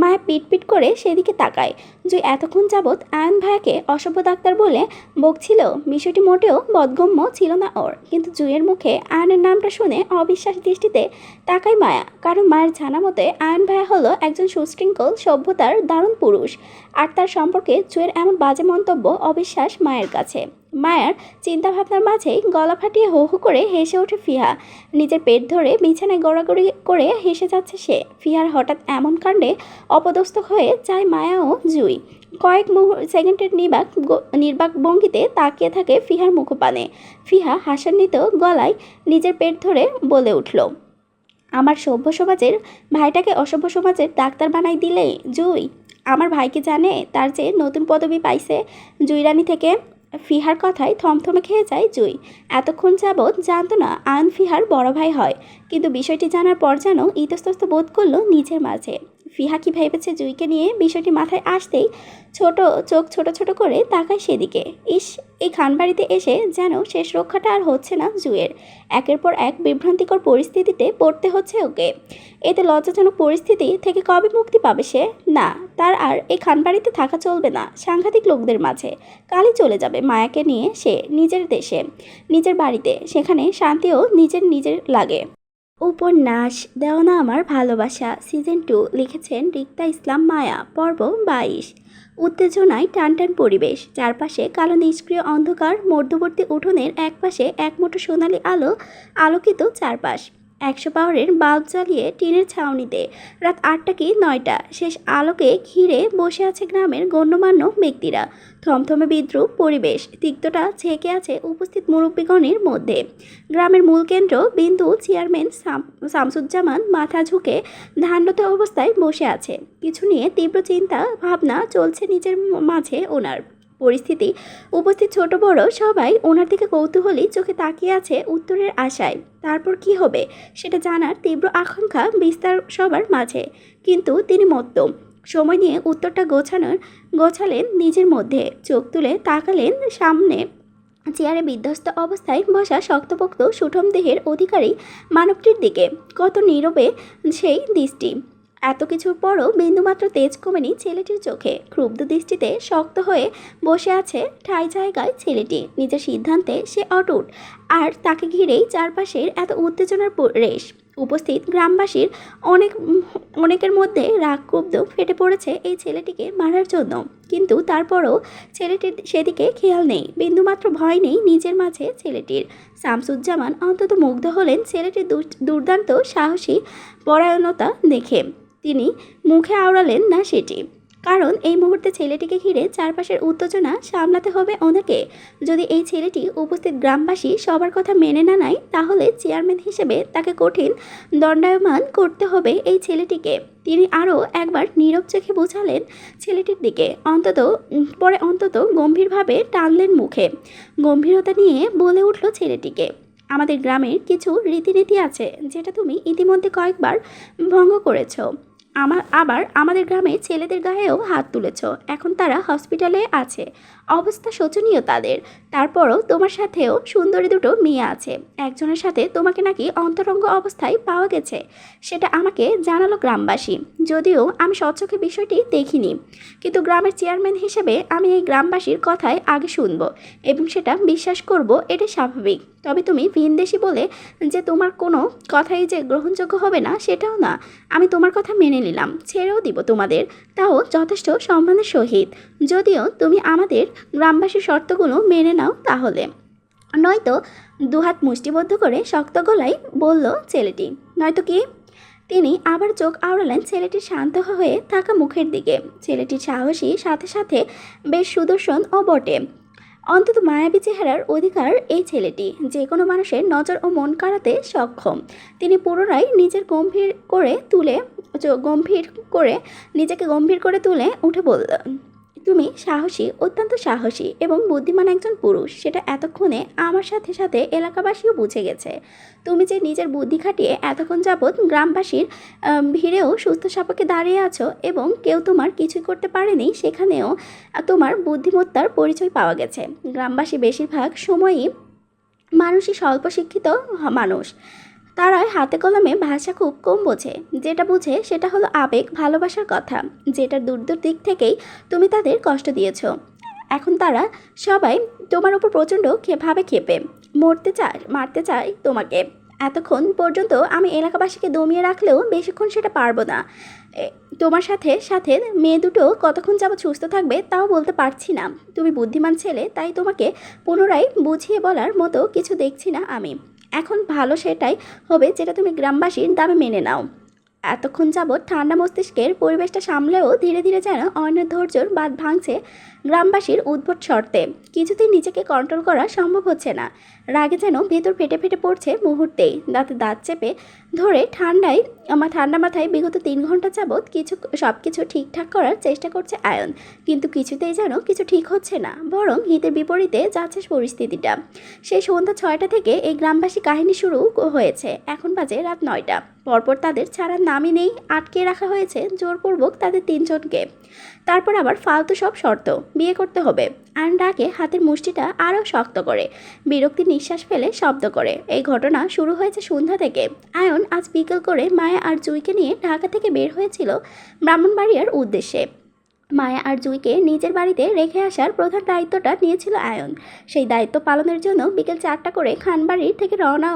মায়া পিট করে সেদিকে তাকায়। জুই এতক্ষণ যাবৎ আয়ন ভাইয়াকে অসভ্য ডাক্তার বলে বকছিল, বিষয়টি মোটেও বোধগম্য ছিল না ওর। কিন্তু জুইয়ের মুখে আয়নের নামটা শুনে অবিশ্বাস দৃষ্টিতে তাকায় মায়া। কারণ মায়ের জানা মতে আয়ন ভাইয়া হলো একজন সুশৃঙ্খল সভ্যতার দারুণ পুরুষ। আর তার সম্পর্কে জুয়ের এমন বাজে মন্তব্য অবিশ্বাস মায়ের কাছে। মায়ার চিন্তাভাবনার মাঝেই গলা ফাটিয়ে হো হো করে হেসে ওঠে ফিহা। নিজের পেট ধরে বিছানায় গড়াগড়ি করে হেসে যাচ্ছে সে। ফিহার হঠাৎ এমন কাণ্ডে অপদস্থ হয়ে যায় মায়া ও জুই। কয়েক সেকেন্ডের নির্বাক ভঙ্গিতে তাকিয়ে থাকে ফিহার মুখপানে। ফিহা হাসান্বিত গলায় নিজের পেট ধরে বলে উঠল, আমার সভ্য সমাজের ভাইটাকে অসভ্য সমাজের ডাক্তার বানাই দিলে জুই? আমার ভাইকে জানে তার যে নতুন পদবি পাইছে জুইরানি থেকে? ফিহার কথায় থমথমে খেয়ে যায় জুই। এতক্ষণ যাবৎ জানতো না আয়ন ফিহার বড় ভাই হয়, কিন্তু বিষয়টি জানার পর যেন ইতস্তত বোধ করলো নিজের মাঝে। ফিহা কি ভেবেছে জুইকে নিয়ে? বিষয়টি মাথায় আসতেই চোখ ছোট ছোট করে তাকায় সেদিকে। ইস, এই খানবাড়িতে এসে যেন শেষ রক্ষাটা আর হচ্ছে না জুয়ের। একের পর এক বিভ্রান্তিকর পরিস্থিতিতে পড়তে হচ্ছে ওকে। এতে লজ্জাজনক পরিস্থিতি থেকে কবে মুক্তি পাবে সে? না, তার আর এই খানবাড়িতে থাকা চলবে না সাংঘাতিক লোকদের মাঝে। কালই চলে যাবে মায়াকে নিয়ে সে নিজের দেশে, নিজের বাড়িতে। সেখানে শান্তিও নিজের লাগে। উপন্যাস দেওয়া আমার ভালোবাসা সিজন 2 লিখেছেন রিক্তা ইসলাম মায়া। পর্ব 22। উত্তেজনায় টানটান পরিবেশ। চারপাশে কালো নিষ্ক্রিয় অন্ধকার। মধ্যবর্তী উঠোনের একপাশে একমুঠো সোনালি আলো আলোকিত চারপাশ। 100 পাওয়ারের বাল্ব জ্বালিয়ে টিনের ছাউনিতে রাত 8টা কি 9টা। শেষ আলোকে ঘিরে বসে আছে গ্রামের গণ্যমান্য ব্যক্তিরা। থমথমে বিদ্রুপ পরিবেশ। তিক্তটা ছেকে আছে উপস্থিত মুরব্বীগণের মধ্যে। গ্রামের মূল কেন্দ্র বিন্দু চেয়ারম্যান শামসুজ্জামান মাথা ঝুঁকে ধ্যানরত অবস্থায় বসে আছে। কিছু নিয়ে তীব্র চিন্তা ভাবনা চলছে নিজের মাঝে ওনার। পরিস্থিতি উপস্থিত ছোট বড় সবাই ওনার দিকে কৌতূহলী চোখে তাকিয়ে আছে উত্তরের আশায়। তারপর কি হবে সেটা জানার তীব্র আকাঙ্ক্ষা বিস্তার সবার মাঝে। কিন্তু তিনি মত্ত। সময় নিয়ে উত্তরটা গোছালেন নিজের মধ্যে। চোখ তুলে তাকালেন সামনে চেয়ারে বিধ্বস্ত অবস্থায় বসা শক্তপোক্ত সুঠম দেহের অধিকারী মানবটির দিকে। কত নীরবে সেই দৃষ্টি। এত কিছুর পরও বিন্দুমাত্র তেজ কমেনি ছেলেটির চোখে। ক্ষুব্ধ দৃষ্টিতে শক্ত হয়ে বসে আছে ঠাই জায়গায় ছেলেটি। নিজের সিদ্ধান্তে সে অটুট। আর তাকে ঘিরেই চারপাশের এত উত্তেজনার রেশ। উপস্থিত গ্রামবাসীর অনেকের মধ্যে রাগ ক্ষুব্ধ ফেটে পড়েছে এই ছেলেটিকে মারার জন্য। কিন্তু তারপরও ছেলেটির সেদিকে খেয়াল নেই। বিন্দুমাত্র ভয় নেই নিজের মাঝে ছেলেটির। শামসুজ্জামান অন্তত মুগ্ধ হলেন ছেলেটির দুর্দান্ত সাহসী পরায়ণতা দেখে। তিনি মুখে আওড়ালেন না সেটি। কারণ এই মুহূর্তে ছেলেটিকে ঘিরে চারপাশের উত্তেজনা সামলাতে হবে ওনাকে। যদি এই ছেলেটি উপস্থিত গ্রামবাসী সবার কথা মেনে না নেয় তাহলে চেয়ারম্যান হিসেবে তাকে কঠিন দণ্ডায়মান করতে হবে এই ছেলেটিকে। তিনি আরও একবার নীরব চোখে বোঝালেন ছেলেটির দিকে। অন্তত গম্ভীরভাবে টানলেন মুখে। গম্ভীরতা নিয়ে বলে উঠল ছেলেটিকে, আমাদের গ্রামের কিছু রীতিনীতি আছে যেটা তুমি ইতিমধ্যে কয়েকবার ভঙ্গ করেছ। আবার আমাদের গ্রামের ছেলেদের গায়েও হাত তুলেছ। এখন তারা হসপিটালে আছে, অবস্থা শোচনীয় তাদের। তারপরও তোমার সাথেও সুন্দরী দুটো মেয়ে আছে। একজনের সাথে তোমাকে নাকি অন্তরঙ্গ অবস্থায় পাওয়া গেছে, সেটা আমাকে জানালো গ্রামবাসী। যদিও আমি স্বচক্ষে বিষয়টি দেখিনি, কিন্তু গ্রামের চেয়ারম্যান হিসেবে আমি এই গ্রামবাসীর কথায় আগে শুনব এবং সেটা বিশ্বাস করব, এটা স্বাভাবিক। তবে তুমি ভিনদেশি বলে যে তোমার কোনো কথাই যে গ্রহণযোগ্য হবে না সেটাও না। আমি তোমার কথা মেনে নিলাম, ছেড়েও দিব তোমাদের, তাও যথেষ্ট সম্মানের সহিত, যদিও তুমি আমাদের গ্রামবাসীর শর্তগুলো মেনে নাও তাহলে। নয়তো দুহাত মুষ্টিবদ্ধ করে শক্ত গলায় বলল ছেলেটি। নয়তো কি? তিনি আবার চোখ আওড়ালেন ছেলেটির শান্ত হয়ে থাকা মুখের দিকে। ছেলেটির সাহসী, সাথে সাথে বেশ সুদর্শন ও বটে। অন্তত মায়াবী চেহারার অধিকার এই ছেলেটি, যে কোনো মানুষের নজর ও মন কাড়াতে সক্ষম। তিনি পুনরায় গম্ভীর করে নিজেকে গম্ভীর করে তুলে উঠে বললেন, তুমি সাহসী, অত্যন্ত সাহসী এবং বুদ্ধিমান একজন পুরুষ, সেটা এতক্ষণে আমার সাথে সাথে এলাকাবাসীও বুঝে গেছে। তুমি যে নিজের বুদ্ধি খাটিয়ে এতক্ষণ যাবৎ গ্রামবাসীর ভিড়েও সুস্থ সাপেক্ষে দাঁড়িয়ে আছো এবং কেউ তোমার কিছুই করতে পারেনি, সেখানেও তোমার বুদ্ধিমত্তার পরিচয় পাওয়া গেছে। গ্রামবাসী বেশিরভাগ সময়ই মানুষই স্বল্প শিক্ষিত মানুষ। তারা হাতে কলমে ভাষা খুব কম বোঝে। যেটা বুঝে সেটা হলো আবেগ, ভালোবাসার কথা, যেটার দূর দূর দিক থেকেই তুমি তাদের কষ্ট দিয়েছ। এখন তারা সবাই তোমার উপর প্রচণ্ড ভাবে ক্ষেপে মারতে চায় তোমাকে। এতক্ষণ পর্যন্ত আমি এলাকাবাসীকে দমিয়ে রাখলেও বেশিক্ষণ সেটা পারবো না। তোমার সাথে সাথে মেয়ে দুটো কতক্ষণ যাবত সুস্থ থাকবে তাও বলতে পারছি না। তুমি বুদ্ধিমান ছেলে, তাই তোমাকে পুনরায় বুঝিয়ে বলার মতো কিছু দেখছি না আমি। এখন ভালো সেটাই হবে যেটা তুমি গ্রামবাসীর দামে মেনে নাও। এতক্ষণ যাবৎ ঠান্ডা মস্তিষ্কের পরিবেশটা সামলেও ধীরে ধীরে যেন অন্যের ধৈর্যর বাঁধ ভাঙছে গ্রামবাসীর উদ্ভট শর্তে। কিছুতেই নিজেকে কন্ট্রোল করা সম্ভব হচ্ছে না। রাগে যেন ভেতর ফেটে ফেটে পড়ছে মুহূর্তেই। দাঁতে দাঁত চেপে ধরে ঠান্ডা মাথায় বিগত 3 ঘন্টা যাবৎ সব কিছু ঠিকঠাক করার চেষ্টা করছে আয়ন, কিন্তু কিছুতেই যেন কিছু ঠিক হচ্ছে না, বরং হিতের বিপরীতে যাচ্ছে পরিস্থিতিটা। সেই সন্ধ্যা 6টা থেকে এই গ্রামবাসী কাহিনী শুরু হয়েছে। এখন বাজে রাত 9টা। পরপর তাদের ছাড়ার নামই নেই, আটকে রাখা হয়েছে জোরপূর্বক তাদের 3 জনকে। তারপর আবার ফালতু সব শর্ত, বিয়ে করতে হবে। আয়ন ডাকে হাতের মুষ্টিটা আরও শক্ত করে, বিরক্তির নিঃশ্বাস ফেলে শব্দ করে। এই ঘটনা শুরু হয়েছে সন্ধ্যা থেকে। আয়ন আজ বিকেল করে মায়া আর জুইকে নিয়ে ঢাকা থেকে বের হয়েছিল ব্রাহ্মণবাড়িয়ার উদ্দেশ্যে। মায়া আর জুইকে নিজের বাড়িতে রেখে আসার প্রধান দায়িত্বটা নিয়েছিল আয়ন। সেই দায়িত্ব পালনের জন্য বিকেল 4টা করে খানবাড়ির থেকে রওনা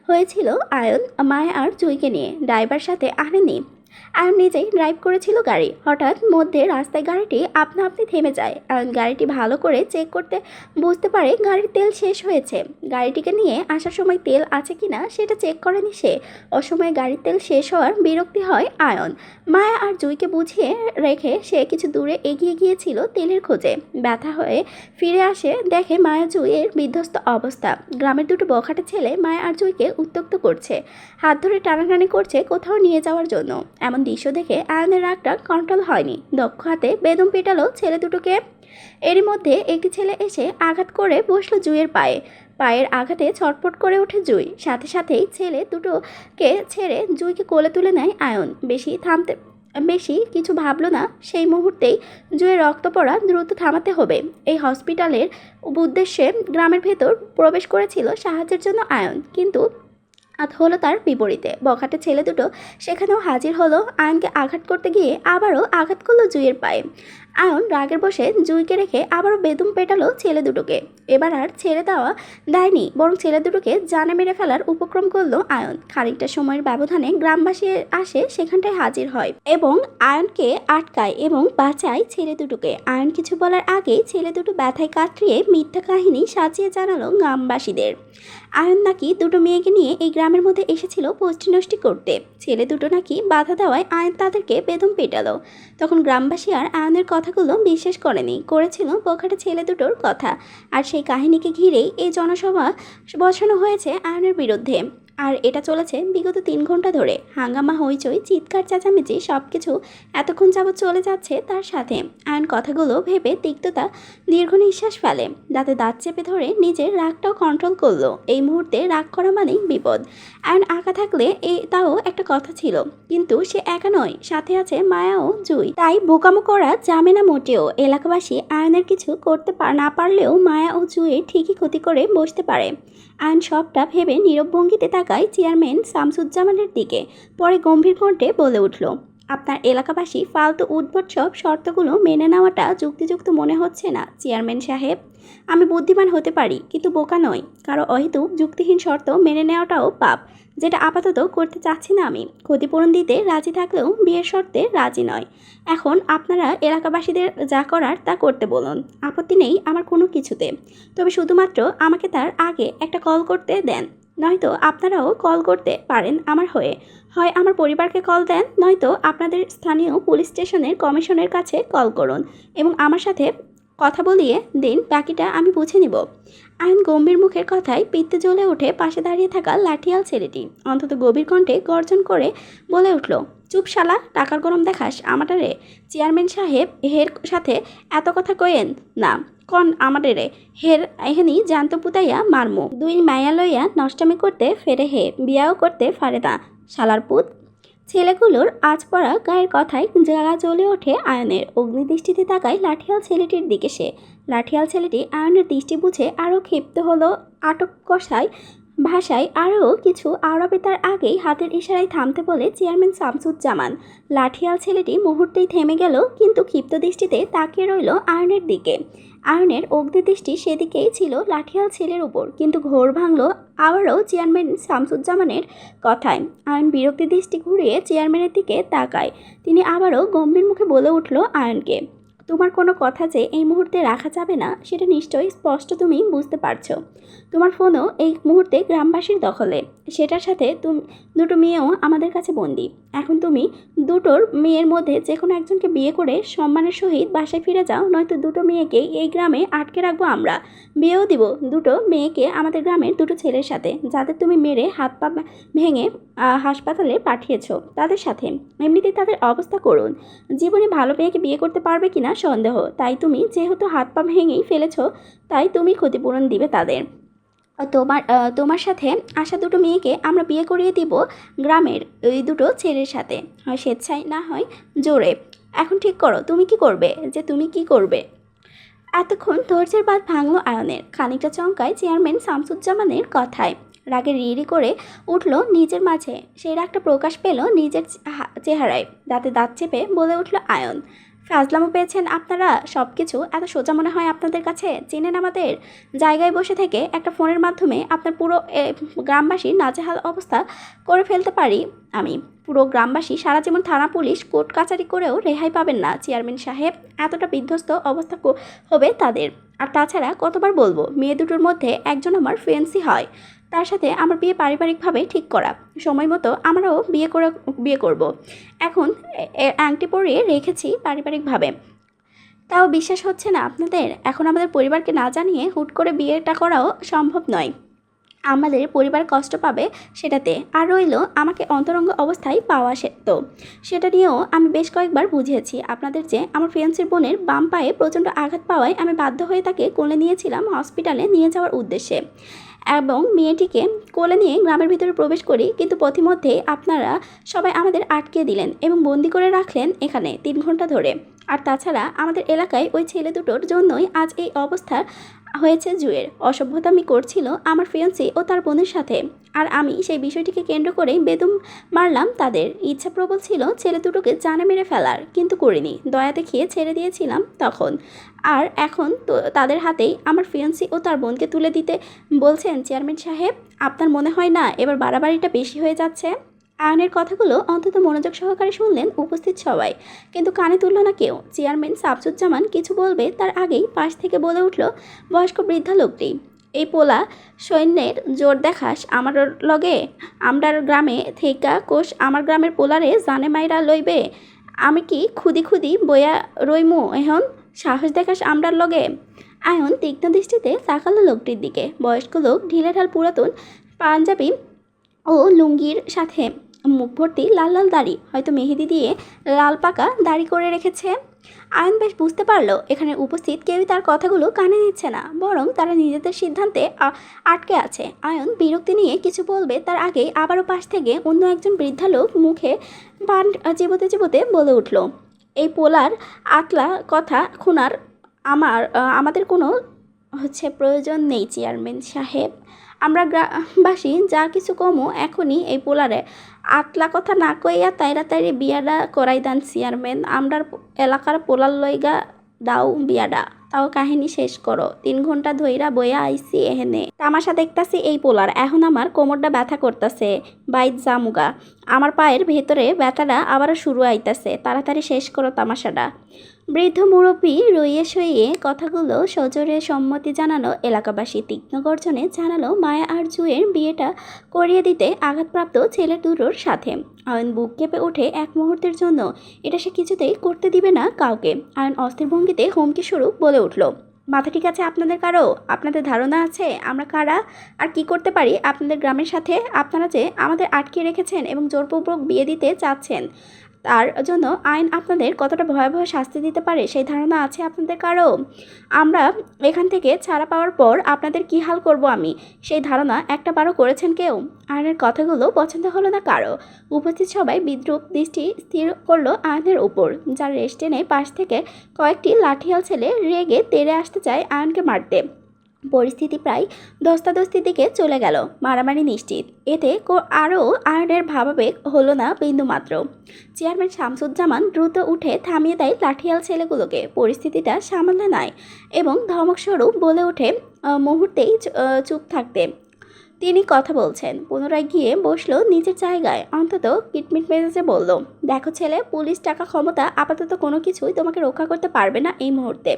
হয়েছিল আয়ন মায়া আর জুইকে নিয়ে। ড্রাইভার সাথে আনেনি, আয়ন নিজেই ড্রাইভ করেছিল গাড়ি। হঠাৎ মধ্যে রাস্তায় গাড়িটি আপনা আপনি থেমে যায়। আয়ন গাড়িটি ভালো করে চেক করতে বুঝতে পারে গাড়ির তেল শেষ হয়েছে। গাড়িটিকে নিয়ে আসার সময় তেল আছে কিনা সেটা চেক করেনি সে। অসময়ে গাড়ির তেল শেষ হওয়ার বিরক্তি হয় আয়ন। মায়া আর জুইকে বুঝিয়ে রেখে সে কিছু দূরে এগিয়ে গিয়েছিল তেলের খোঁজে। ব্যথা হয়ে ফিরে আসে, দেখে মায়া জুইয়ের বিধ্বস্ত অবস্থা। গ্রামের দুটো বখাটে ছেলে মায়া আর জুইকে উত্ত্যক্ত করছে, হাত ধরে টানাটানি করছে কোথাও নিয়ে যাওয়ার জন্য। এমন দৃশ্য দেখে আয়নের রাগটা কন্ট্রোল হয়নি। দক্ষ হাতে বেদম পেটালো ছেলে দুটোকে। এরই মধ্যে একটি ছেলে এসে আঘাত করে বসলো জুইয়ের পায়ে। পায়ের আঘাতে ছটফট করে ওঠে জুই। সাথে সাথেই ছেলে দুটোকে ছেড়ে জুইকে কোলে তুলে নেয় আয়ন। বেশি কিছু ভাবলো না। সেই মুহূর্তেই জুয়ের রক্ত পড়া দ্রুত থামাতে হবে। এই হসপিটালের উদ্দেশ্যে গ্রামের ভেতর প্রবেশ করেছিল সাহায্যের জন্য আয়ন, কিন্তু হলো তার বিপরীতে। বখাটে ছেলে দুটো সেখানেও হাজির হলো। আয়নকে আঘাত করতে গিয়ে আবারও আঘাত করলো জুইয়ের পায়ে। আয়ন রাগের বসে জুইকে রেখে আবারও বেদম পেটালো ছেলে দুটোকে। এবার আর ছেড়ে দেওয়া দেয়নি, বরং ছেলে দুটোকে জানে মেরে ফেলার উপক্রম করলো আয়ন। খানিকটা সময়ের ব্যবধানে গ্রামবাসী আসে সেখানটায় হাজির হয় এবং আয়নকে আটকায় এবং বাঁচায় ছেলে দুটোকে। আয়ন কিছু বলার আগেই ছেলে দুটো ব্যথায় কাতরিয়ে মিথ্যা কাহিনী সাজিয়ে জানালো গ্রামবাসীদের। আয়ন নাকি দুটো মেয়েকে নিয়ে এই গ্রামের মধ্যে এসেছিল পোস্টি নষ্টি করতে। ছেলে দুটো নাকি বাধা দেওয়ায় আয়ন তাদেরকে বেদম পেটালো। তখন গ্রামবাসী আর আয়নের কথাগুলো বিশ্বাস করেছিল বখাটে ছেলে দুটোর কথা। আর সেই কাহিনীকে ঘিরেই এই জনসভা বসানো হয়েছে আয়নের বিরুদ্ধে। আর এটা চলেছে বিগত 3 ঘন্টা ধরে। হাঙ্গামা, হইচই, চিৎকার, চেঁচামেচি সব কিছু এতক্ষণ যাবৎ চলে যাচ্ছে তার সাথে। আয়ন কথাগুলো ভেবে তিক্ততা দীর্ঘ নিঃশ্বাস ফেলে, দাঁতে দাঁত চেপে ধরে নিজের রাগটাও কন্ট্রোল করলো। এই মুহূর্তে রাগ করা মানেই বিপদ। আয়ন একা থাকলে তাও একটা কথা ছিল, কিন্তু সে একা নয়, সাথে আছে মায়া ও জুই। তাই বোকামো করা যাবে না মোটেও। এলাকাবাসী আয়নের কিছু করতে না পারলেও মায়া ও জুই ঠিকই ক্ষতি করে বসতে পারে। আয়ন সবটা ভেবে নীরব ভঙ্গিতে তাকায় চেয়ারম্যান শামসুজ্জামানের দিকে। পরে গম্ভীর কণ্ঠে বলে উঠল, আপনার এলাকাবাসী ফালতু উদ্ভট সব শর্তগুলো মেনে নেওয়াটা যুক্তিযুক্ত মনে হচ্ছে না চেয়ারম্যান সাহেব। আমি বুদ্ধিমান হতে পারি, কিন্তু বোকা নই। কারো অহেতুক যুক্তিহীন শর্ত মেনে নেওয়াটাও পাপ, যেটা আপাতত করতে চাচ্ছি না আমি। ক্ষতিপূরণ দিতে রাজি থাকলেও বিয়ের শর্তে রাজি নয়। এখন আপনারা এলাকাবাসীদের যা করার তা করতে বলুন, আপত্তি নেই আমার কোনো কিছুতে। তবে শুধুমাত্র আমাকে তার আগে একটা কল করতে দেন, নয়তো আপনারাও কল করতে পারেন আমার হয়ে। হয় আমার পরিবারকে কল দেন, নয়তো আপনাদের স্থানীয় পুলিশ স্টেশনের কমিশনের কাছে কল করুন এবং আমার সাথে কথা বলিয়ে দিন, বাকিটা আমি বুঝে নিব। আয়ন গম্ভীর মুখের কথায় পিত্তে জ্বলে উঠে পাশে দাঁড়িয়ে থাকা লাঠিয়াল ছেলেটি অন্তত গভীর কণ্ঠে গর্জন করে বলে উঠল, চুপ শালা, টাকার গরম দেখাস আমাটারে। চেয়ারম্যান সাহেব হের সাথে এত কথা কয়েন না, কন আমাদের হের এখানি জান্ত পুতাইয়া মারমু। দুই মায়া লইয়া নষ্টামি করতে ফেরে হে, বিয়াও করতে পারে না শালার পুত। ছেলেগুলোর আজ পড়া গায়ের কথায় জায়গা জ্বলে ওঠে আয়নের। অগ্নিদৃষ্টিতে তাকায় লাঠিয়াল ছেলেটির দিকে সে। লাঠিয়াল ছেলেটি আয়নের দৃষ্টি বুঝে আরও ক্ষিপ্ত হলো। আটক কষায় ভাষায় আরও কিছু আওড়াবে তার আগেই হাতের ইশারায় থামতে বলে চেয়ারম্যান শামসুজ্জামান। লাঠিয়াল ছেলেটি মুহূর্তেই থেমে গেল, কিন্তু ক্ষিপ্ত দৃষ্টিতে তাকিয়ে রইল আয়নের দিকে। আয়নের অগ্নিদৃষ্টি সেদিকেই ছিল লাঠিয়াল ছেলের উপর, কিন্তু ঘোর ভাঙল আবারও চেয়ারম্যান শামসুজ্জামানের কথায়। আয়ন বিরক্তি দৃষ্টি ঘুরিয়ে চেয়ারম্যানের দিকে তাকায়। তিনি আবারও গম্ভীর মুখে বলে উঠল আয়নকে, তোমার কোনো কথা যে এই মুহূর্তে রাখা যাবে না সেটা নিশ্চয়ই স্পষ্ট তুমি বুঝতে পারছো। তোমার ফোনও এই মুহূর্তে গ্রামবাসীর দখলে, সেটার সাথে দুটো মেয়েও আমাদের কাছে বন্দি। এখন তুমি দুটোর মেয়ের মধ্যে যে কোনো একজনকে বিয়ে করে সম্মানের সহিত বাসায় ফিরে যাও, নয়তো দুটো মেয়েকে এই গ্রামে আটকে রাখবো আমরা। বিয়েও দিব দুটো মেয়েকে আমাদের গ্রামের দুটো ছেলের সাথে, যাদের তুমি মেরে হাত পা ভেঙে হাসপাতালে পাঠিয়েছো তাদের সাথে। এমনিতেই তাদের অবস্থা করুন, জীবনে ভালো মেয়েকে বিয়ে করতে পারবে কিনা সন্দেহ। তাই তুমি যেহেতু হাত পা ভেঙেই ফেলেছ, তাই তুমি ক্ষতিপূরণ দিবে তাদের। তোমার সাথে আসা দুটো মেয়েকে আমরা বিয়ে করিয়ে দিব গ্রামের ওই দুটো ছেলের সাথে, হয় স্বেচ্ছায় না হয় জোরে। এখন ঠিক করো তুমি কি করবে, যে তুমি কি করবে। এতক্ষণ ধৈর্যের বাঁধ ভাঙল আয়নের। খানিকটা চমকায় চেয়ারম্যান শামসুজ্জামানের কথায়। রাগে রিড়ি করে উঠল নিজের মাঝে। সেই রাগটা প্রকাশ পেল নিজের চেহারায়। দাঁতে দাঁত চেপে বলে উঠল আয়ন, ফাজলামো পেয়েছেন আপনারা। সব কিছু এত সোজা মনে হয় আপনাদের কাছে। চেনেন আমাদের। জায়গায় বসে থেকে একটা ফোনের মাধ্যমে আপনার পুরো গ্রামবাসীর নাজেহাল অবস্থা করে ফেলতে পারি আমি। পুরো গ্রামবাসী সারা জীবন থানা পুলিশ কোর্ট কাচারি করেও রেহাই পাবেন না চেয়ারম্যান সাহেব। এতটা বিধ্বস্ত অবস্থা হবে তাদের। আর তাছাড়া কতবার বলবো, মেয়ে দুটোর মধ্যে একজন আমার ফ্রেন্ডসই হয়, তার সাথে আমার বিয়ে পারিবারিকভাবে ঠিক করা। সময় মতো আমরাও বিয়ে করব। এখন আংটি পরিয়ে রেখেছি পারিবারিকভাবে, তাও বিশ্বাস হচ্ছে না আপনাদের। এখন আমাদের পরিবারকে না জানিয়ে হুট করে বিয়েটা করাও সম্ভব নয়। আমাদের পরিবার কষ্ট পাবে সেটাতে। আর রইল আমাকে অন্তরঙ্গ অবস্থায় পাওয়া তো সেটা নিয়েও আমি বেশ কয়েকবার বুঝিয়েছি আপনাদের যে আমার ফিয়ান্সির বোনের বাম পায়ে প্রচণ্ড আঘাত পাওয়ায় আমি বাধ্য হয়ে তাকে কোলে নিয়েছিলাম হসপিটালে নিয়ে যাওয়ার উদ্দেশ্যে, এবং মেয়েটিকে কোলে নিয়ে গ্রামের ভিতরে প্রবেশ করি। কিন্তু পথিমধ্যে আপনারা সবাই আমাদের আটকে দিলেন এবং বন্দি করে রাখলেন এখানে 3 ঘন্টা ধরে। আর তাছাড়া আমাদের এলাকায় ওই ছেলে দুটোর জন্যই আজ এই অবস্থা হয়েছে জুয়ের। অসভ্যতামি করছিল আমার ফিয়ান্সি ও তার বোনের সাথে, আর আমি সেই বিষয়টিকে কেন্দ্র করেই বেদম মারলাম তাদের। ইচ্ছা প্রবল ছিল ছেলে দুটোকে জানে মেরে ফেলার, কিন্তু করিনি। দয়া দেখিয়ে ছেড়ে দিয়েছিলাম তখন। আর এখন তো তাদের হাতেই আমার ফিয়ান্সি ও তার বোনকে তুলে দিতে বলছেন চেয়ারম্যান সাহেব। আপনার মনে হয় না এবার বাড়াবাড়িটা বেশি হয়ে যাচ্ছে? আয়নের কথাগুলো অন্তত মনোযোগ সহকারে শুনলেন উপস্থিত সবাই, কিন্তু কানে তুলল না কেউ। চেয়ারম্যান শামসুজ্জামান কিছু বলবে তার আগেই পাশ থেকে বলে উঠল বয়স্ক বৃদ্ধা লোকটি, এই পোলা সৈন্যের জোর দেখাস আমার লগে। আমরার গ্রামে থেকা কোষ আমার গ্রামের পোলারে জানে মাইরা লইবে। আমি কি খুদি বইয়া রইমু এখন? সাহস দেখাস আমরার লগে। আয়ন তীক্ষ্ণ দৃষ্টিতে তাকালো লোকটির দিকে। বয়স্ক লোক, ঢিলেঢাল পুরাতন পাঞ্জাবি ও লুঙ্গির সাথে মুখ ভর্তি লাল লাল দাড়ি, হয়তো মেহেদি দিয়ে লাল পাকা দাড়ি করে রেখেছে। আয়ন বেশ বুঝতে পারলো এখানে উপস্থিত কেউই তার কথাগুলো কানে নিচ্ছে না, বরং তারা নিজেদের সিদ্ধান্তে আটকে আছে। আয়ন বিরক্তি নিয়ে কিছু বলবে তার আগেই আবারও পাশ থেকে অন্য একজন বৃদ্ধা লোক মুখে পান চিবোতে চিবোতে বলে উঠল, এই পোলার আতলা কথা শোনার আমাদের কোনো প্রয়োজন নেই চেয়ারম্যান সাহেব। আমরা গ্রামবাসী যা কিছু কমও এখনই এই পোলারে আতলা কথা না কইয়া তাইড়াতাড়ি বিয়াডা করাই দেন চেয়ারম্যান। আমরার এলাকার পোলার লইগা দাও বিয়াডা, তাও কাহিনী শেষ করো। 3 ঘন্টা ধইরা বইয়া আইসি এহেনে তামাশা দেখতাছি এই পোলার, এখন আমার কোমরটা ব্যথা করতেছে, বাইত জামুগা। আমার পায়ের ভেতরে ব্যথাটা আবারও শুরু আইতাছে, তাড়াতাড়ি শেষ করো তামাশাটা। বৃদ্ধ মুরব্বী রইয়ে সইয়ে কথাগুলো সজোরে সম্মতি জানালো এলাকাবাসী। তীক্ষ্ণ গর্জনে জানালো মায়া আর জুয়ের বিয়েটা করিয়ে দিতে আঘাতপ্রাপ্ত ছেলে দুটোর সাথে। আয়ন বুক কেঁপে ওঠে এক মুহূর্তের জন্য, এটা সে কিছুতেই করতে দিবে না কাউকে। আয়ন অস্থির ভঙ্গিতে হুমকি স্বরূপ বলে উঠল, মাথা ঠিক আছে আপনাদের কারো? আপনাদের ধারণা আছে আমরা কারা আর কি করতে পারি আপনাদের গ্রামের সাথে? আপনারা যে আমাদের আটকে রেখেছেন এবং জোরপূর্বক বিয়ে দিতে চাচ্ছেন, তার জন্য আইন আপনাদের কতটা ভয়াবহ শাস্তি দিতে পারে সেই ধারণা আছে আপনাদের কারো? আমরা এখান থেকে ছাড়া পাওয়ার পর আপনাদের কী হাল করব আমি, সেই ধারণা একটা বারও করেছেন কেউ? আয়নের কথাগুলো পছন্দ হলো না কারো। উপস্থিত সবাই বিদ্রুপ দৃষ্টি স্থির করলো আয়নের উপর, যার রেস্ট টেনে পাশ থেকে কয়েকটি লাঠিয়াল ছেলে রেগে তেড়ে আসতে চায় আয়নকে মারতে। পরিস্থিতি প্রায় ধস্তাধস্তির দিকে চলে গেল, মারামারি নিশ্চিত। এতে আরও আয়নের ভাবাবেগ হলো না বিন্দুমাত্র। চেয়ারম্যান শামসুজ্জামান দ্রুত উঠে থামিয়ে দেয় লাঠিয়াল ছেলেগুলোকে, পরিস্থিতিটা সামালে নেয় এবং ধমকস্বরূপ বলে ওঠে মুহূর্তেই চুপ থাকতে। তিনি কথা বলছেন। পুনরায় গিয়ে বসলো নিজের জায়গায়, অন্তত কিটমিট মেজাজে বলল, দেখো ছেলে, পুলিশ টাকা ক্ষমতা আপাতত কোনো কিছুই তোমাকে রক্ষা করতে পারবে না এই মুহূর্তে।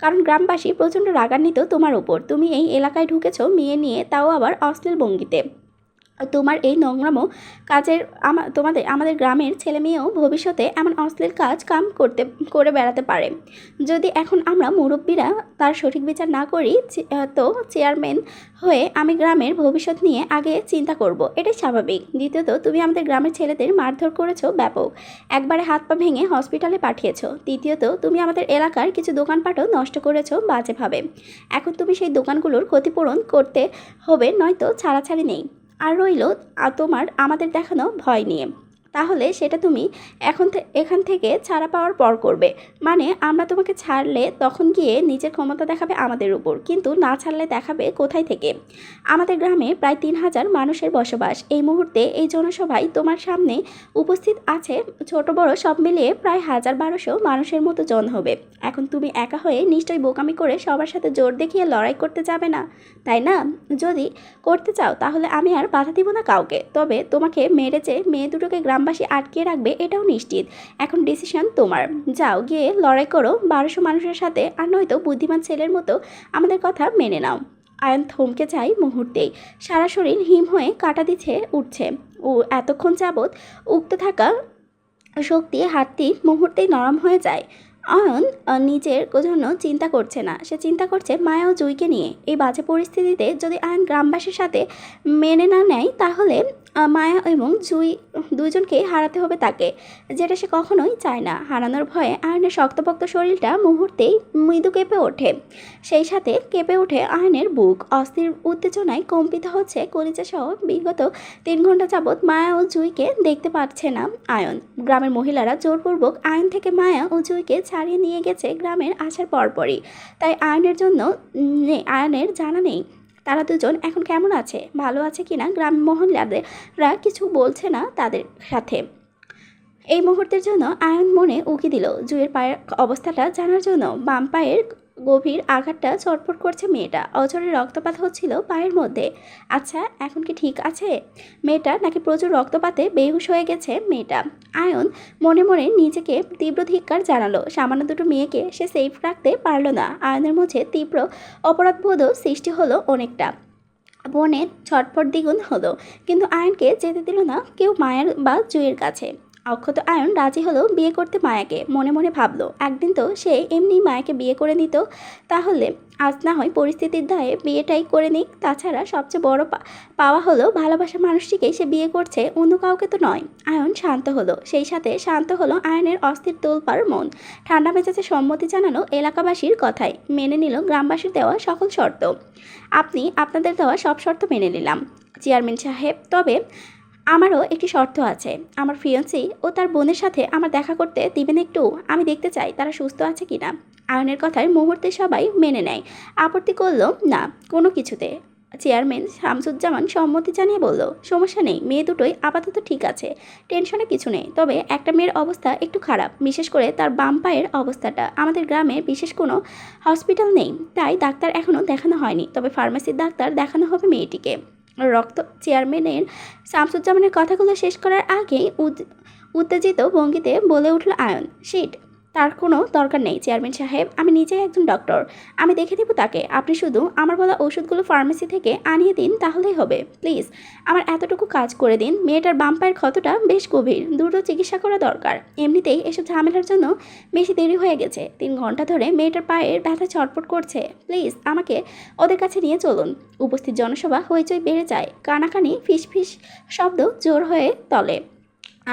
কারণ গ্রামবাসী প্রচণ্ড রাগান্বিত তোমার উপর। তুমি এই এলাকায় ঢুকেছো মেয়ে নিয়ে, তাও আবার অশ্লীল ভঙ্গিতে। তোমার এই নোংরামো কাজের আমাদের গ্রামের ছেলে মেয়েও ভবিষ্যতে এমন অশ্লীল কাম করে বেড়াতে পারে। যদি এখন আমরা মুরব্বীরা তার সঠিক বিচার না করি, তো চেয়ারম্যান হয়ে আমি গ্রামের ভবিষ্যৎ নিয়ে আগে চিন্তা করব, এটাই স্বাভাবিক। দ্বিতীয়ত, তুমি আমাদের গ্রামের ছেলেদের মারধর করেছো ব্যাপক, একবারে হাত পা ভেঙে হসপিটালে পাঠিয়েছো। তৃতীয়ত, তুমি আমাদের এলাকার কিছু দোকানপাটও নষ্ট করেছো বাজেভাবে। এখন তুমি সেই দোকানগুলোর ক্ষতিপূরণ করতে হবে, নয়তো ছাড়াছাড়ি নেই। আর রইল আমাদের দেখানো ভয় নিয়ে, তাহলে সেটা তুমি এখান থেকে ছাড়া পাওয়ার পর করবে। মানে আমরা তোমাকে ছাড়লে তখন গিয়ে নিজের ক্ষমতা দেখাবে আমাদের উপর, কিন্তু না ছাড়লে দেখাবে কোথায় থেকে? আমাদের গ্রামে প্রায় 3000 মানুষের বসবাস। এই মুহূর্তে এই জনসভায় তোমার সামনে উপস্থিত আছে ছোট বড় সব মিলিয়ে প্রায় 1000-1200 মানুষের মতো জন হবে। এখন তুমি একা হয়ে নিশ্চয়ই বোকামি করে সবার সাথে জোর দেখিয়ে লড়াই করতে যাবে না, তাই না? যদি করতে চাও তাহলে আমি আর বাধা দিব না কাউকে, তবে তোমাকে মেরে যে মেয়ে দুটোকে গ্রামবাসী আটকে রাখবে এটাও নিশ্চিত। এখন ডিসিশন তোমার, যাও গিয়ে লড়াই করো 1200 মানুষের সাথে, আর নয়তো বুদ্ধিমান ছেলের মতো আমাদের কথা মেনে নাও। আয়ন থমকে যায় মুহূর্তেই, সারা শরীর হিম হয়ে কাটা দিচ্ছে উঠছে। ও এতক্ষণ যাবৎ উক্ত থাকা শক্তি হাতটি মুহূর্তেই নরম হয়ে যায়। আয়ন নিজের জন্য চিন্তা করছে না, সে চিন্তা করছে মায়া ও জুইকে নিয়ে। এই বাজে পরিস্থিতিতে যদি আয়ন গ্রামবাসীর সাথে মেনে না নেয়, তাহলে মায়া এবং জুই দুইজনকে হারাতে হবে তাকে, যেটা সে কখনোই চায় না। হারানোর ভয়ে আয়নের শক্তপোক্ত শরীরটা মুহূর্তেই মৃদু কেঁপে ওঠে, সেই সাথে কেঁপে ওঠে আয়নের বুক। অস্থির উত্তেজনায় কম্পিত হচ্ছে কলিজা সহ। বিগত 3 ঘন্টা যাবৎ মায়া ও জুইকে দেখতে পাচ্ছে না আয়ন। গ্রামের মহিলারা জোরপূর্বক আয়ন থেকে মায়া ও জুইকে ছাড়িয়ে নিয়ে গেছে গ্রামের আসার পরপরই। তাই আয়নের জানা নেই তারা দুজন এখন কেমন আছে, ভালো আছে কিনা। গ্রাম মহিলারা কিছু বলছে না তাদের সাথে। এই মুহূর্তের জন্য আয়ন মনে উকি দিল জুয়ের পায়ের অবস্থাটা জানার জন্য। বাম পায়ের গভীর আঘাতটা ছটফট করছে মেয়েটা, অঝরে রক্তপাত হচ্ছিল পায়ের মধ্যে। আচ্ছা, এখন কি ঠিক আছে মেয়েটা, নাকি প্রচুর রক্তপাতে বেহুশ হয়ে গেছে মেয়েটা? আয়ন মনে মনে নিজেকে তীব্র ধিক্কার জানালো। সামান্য দুটো মেয়েকে সে সেফ রাখতে পারলো না। আয়নের মধ্যে তীব্র অপরাধবোধও সৃষ্টি হলো অনেকটা, মনে ছটফট দ্বিগুণ হলো। কিন্তু আয়নকে যেতে দিল না কেউ মায়ের বা জুয়ের কাছে। অক্ষত আয়ন রাজি হলো বিয়ে করতে মায়াকে। মনে মনে ভাবলো একদিন তো সে এমনি মায়াকে বিয়ে করে নিত, তাহলে আজ না হয় পরিস্থিতির দায়ে বিয়েটাই করে নিক। তাছাড়া সবচেয়ে বড় পাওয়া হলো ভালোবাসার মানুষটিকে সে বিয়ে করছে, অন্য কাউকে তো নয়। আয়ন শান্ত হলো, সেই সাথে শান্ত হলো আয়নের অস্থির তোলপাড় মন। ঠান্ডা মেজাজে সম্মতি জানালো এলাকাবাসীর কথায়, মেনে নিল গ্রামবাসীর দেওয়া সকল শর্ত। আপনাদের দেওয়া সব শর্ত মেনে নিলাম চেয়ারম্যান সাহেব, তবে আমারও একটি শর্ত আছে। আমার ফিয়ান্সি ও তার বোনের সাথে আমার দেখা করতে দিবেন একটু? আমি দেখতে চাই তারা সুস্থ আছে কিনা। আয়নের কথায় মুহূর্তে সবাই মেনে নেয়, আপত্তি করল না কোনো কিছুতে। চেয়ারম্যান শামসুজ্জামান সম্মতি জানিয়ে বলল, সমস্যা নেই, মেয়ে দুটোই আপাতত ঠিক আছে, টেনশনে কিছু নেই। তবে একটা মেয়ের অবস্থা একটু খারাপ, বিশেষ করে তার বাম পায়ের অবস্থাটা। আমাদের গ্রামে বিশেষ কোনো হসপিটাল নেই, তাই ডাক্তার এখনও দেখানো হয়নি, তবে ফার্মেসির ডাক্তার দেখানো হবে মেয়েটিকে। চেয়ারম্যানের শামসুজ্জামানের কথাগুলো শেষ করার আগেই উত্তেজিত ভঙ্গিতে বলে উঠল আয়ন, শিট, তার কোনো দরকার নেই চেয়ারম্যান সাহেব, আমি নিজেই একজন ডক্টর, আমি দেখে দেব তাকে। আপনি শুধু আমার বলা ওষুধগুলো ফার্মেসি থেকে আনিয়ে দিন, তাহলেই হবে। প্লিজ আমার এতটুকু কাজ করে দিন। মেয়েটার বাম পায়ের ক্ষতটা বেশ গভীর, দ্রুত চিকিৎসা করা দরকার। এমনিতেই এসব ঝামেলার জন্য বেশি দেরি হয়ে গেছে, 3 ঘন্টা ধরে মেয়েটার পায়ের ব্যথা ছটফট করছে। প্লিজ আমাকে ওদের কাছে নিয়ে চলুন। উপস্থিত জনসভা হইচই বেড়ে যায়, কানাকানি ফিসফিস শব্দ জোর হয়ে তলে।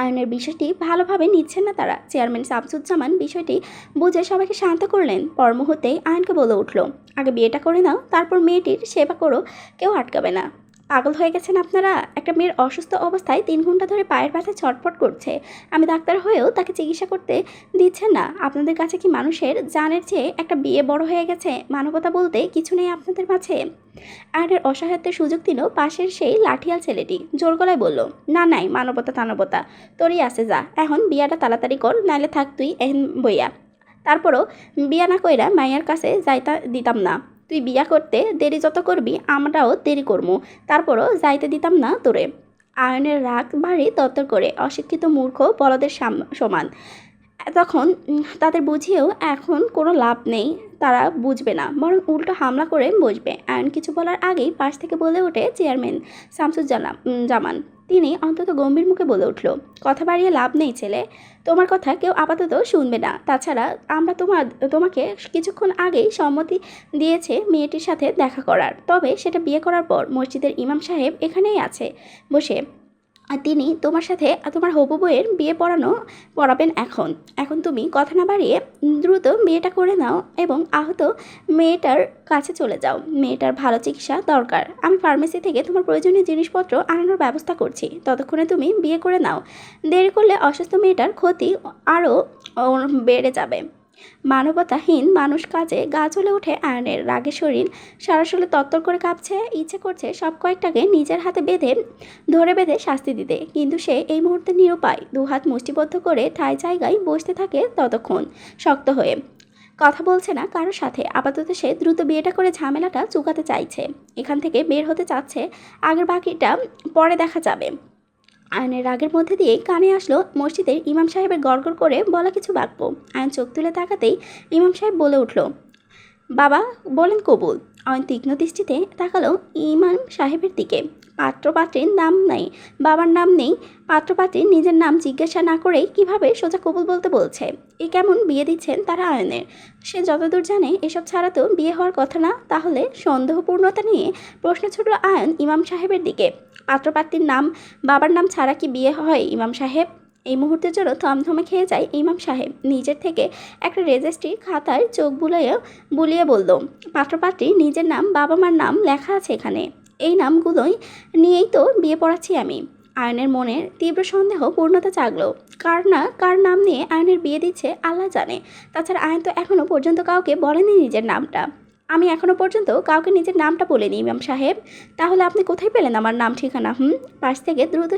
আয়নের বিষয়টি ভালোভাবে নিচ্ছেন না তারা। চেয়ারম্যান শামসুজ্জামান বিষয়টি বুঝে সবাইকে শান্ত করলেন। পর মুহূর্তেই আয়নকে বলে উঠল, আগে বিয়েটা করে নাও, তারপর মেয়েটির সেবা করো, কেউ আটকাবে না। পাগল হয়ে গেছেন আপনারা? একটা মেয়ের অসুস্থ অবস্থায় 3 ঘন্টা ধরে পায়ের ব্যথা ছটফট করছে, আমি ডাক্তার হয়েও তাকে চিকিৎসা করতে দিচ্ছেন না? আপনাদের কাছে কি মানুষের জানের চেয়ে একটা বিয়ে বড় হয়ে গেছে? মানবতা বলতে কিছু নেই আপনাদের মাঝে? আয়নের অসহায়ত্বের সুযোগ দিল পাশের সেই লাঠিয়াল ছেলেটি, জোর গলায় বলল, না নাই মানবতা তানবতা তোরই আছে, যা এখন বিয়াটা তাড়াতাড়ি কর, নাইলে থাক তুই এহেন বইয়া। তারপরও বিয়া না কইরা মাইয়ার কাছে যাইতা দিতাম না। তুই বিয়া করতে দেরি যত করবি আমরাও দেরি করবো, তারপরও যাইতে দিতাম না তোরে। আয়নের রাগ ভারী তত্তর করে, অশিক্ষিত মূর্খ বলদের সমান। তখন তাদের বুঝিয়েও এখন কোনো লাভ নেই, তারা বুঝবে না, বরং উল্টো হামলা করে বসবে। আয়ন কিছু বলার আগেই পাশ থেকে বলে ওঠে চেয়ারম্যান জামান। তিনি অন্তত গম্ভীর মুখে বলে উঠল, কথা বাড়িয়ে লাভ নেই ছেলে, তোমার কথা কেউ আপাতত শুনবে না। তাছাড়া আমরা তোমাকে কিছুক্ষণ আগেই সম্মতি দিয়েছে মেয়েটির সাথে দেখা করার, তবে সেটা বিয়ে করার পর। মসজিদের ইমাম সাহেব এখানেই আছে বসে, আর তিনি তোমার সাথে তোমার হবু বউয়ের বিয়ে পড়াবেন। এখন তুমি কথা না বাড়িয়ে দ্রুত বিয়েটা করে নাও এবং আহত মেয়েটার কাছে চলে যাও। মেয়েটার ভালো চিকিৎসা দরকার, আমি ফার্মেসি থেকে তোমার প্রয়োজনীয় জিনিসপত্র আনানোর ব্যবস্থা করছি, ততক্ষণে তুমি বিয়ে করে নাও। দেরি করলে অসুস্থ মেয়েটার ক্ষতি আরও বেড়ে যাবে। মানবতাহীন মানুষ কাজে গা জ্বলে ওঠে আয়নের। রাগে শরীর সারাশলে তত্তর করে কাঁপছে, ইচ্ছে করছে সব কয়েকটাকে নিজের হাতে বেঁধে শাস্তি দিতে, কিন্তু সে এই মুহূর্তে নিরুপায়। 2 হাত মুষ্টিবদ্ধ করে ঠায় জায়গায় বসতে থাকে ততক্ষণ শক্ত হয়ে, কথা বলছে না কারোর সাথে। আপাতত সে দ্রুত বিয়েটা করে ঝামেলাটা চুকাতে চাইছে, এখান থেকে বের হতে চাচ্ছে, আগের বাকিটা পরে দেখা যাবে। আয়নের রাগের মধ্যে দিয়ে কানে আসলো মসজিদের ইমাম সাহেবের গড়গড় করে বলা কিছু বাক্য। আয়ন চোখ তুলে তাকাতেই ইমাম সাহেব বলে উঠল, বাবা বলেন কবুল। আয়ন তীক্ষ্ণ দৃষ্টিতে তাকালো ইমাম সাহেবের দিকে। পাত্রপাত্রীর নাম নেই, বাবার নাম নেই, পাত্রপাত্রীর নিজের নাম জিজ্ঞাসা না করেই কিভাবে সোজা কবুল বলতে বলছে? এ কেমন বিয়ে দিচ্ছেন তারা আয়নের? সে যতদূর জানে এসব ছাড়া তো বিয়ে হওয়ার কথা না। তাহলে সন্দেহপূর্ণতা নিয়ে প্রশ্ন ছুটল আয়ন ইমাম সাহেবের দিকে, পাত্রপাত্রীর নাম বাবার নাম ছাড়া কি বিয়ে হয় ইমাম সাহেব? এই মুহূর্তের জন্য থমথমে খেয়ে যায় ইমাম সাহেব। নিজের থেকে একটা রেজিস্ট্রি খাতায় চোখ বুলিয়ে বলল, পাত্রপাত্রী নিজের নাম বাবা মার নাম লেখা আছে এখানে, এই নামগুলোই নিয়েই তো বিয়ে পড়াচ্ছি আমি। আয়নের মনের তীব্র সন্দেহ পূর্ণতা জাগলো। কার নাম নিয়ে আয়নের বিয়ে দিচ্ছে আল্লাহ জানে। তাছাড়া আয়ন তো এখনও পর্যন্ত কাউকে বলেনি নিজের নামটা। আমি এখনও পর্যন্ত কাউকে নিজের নামটা বলিনি ইমাম সাহেব। তাহলে আপনি কোথায় পেলেন আমার নাম ঠিকানা? পাশ থেকে দ্রুত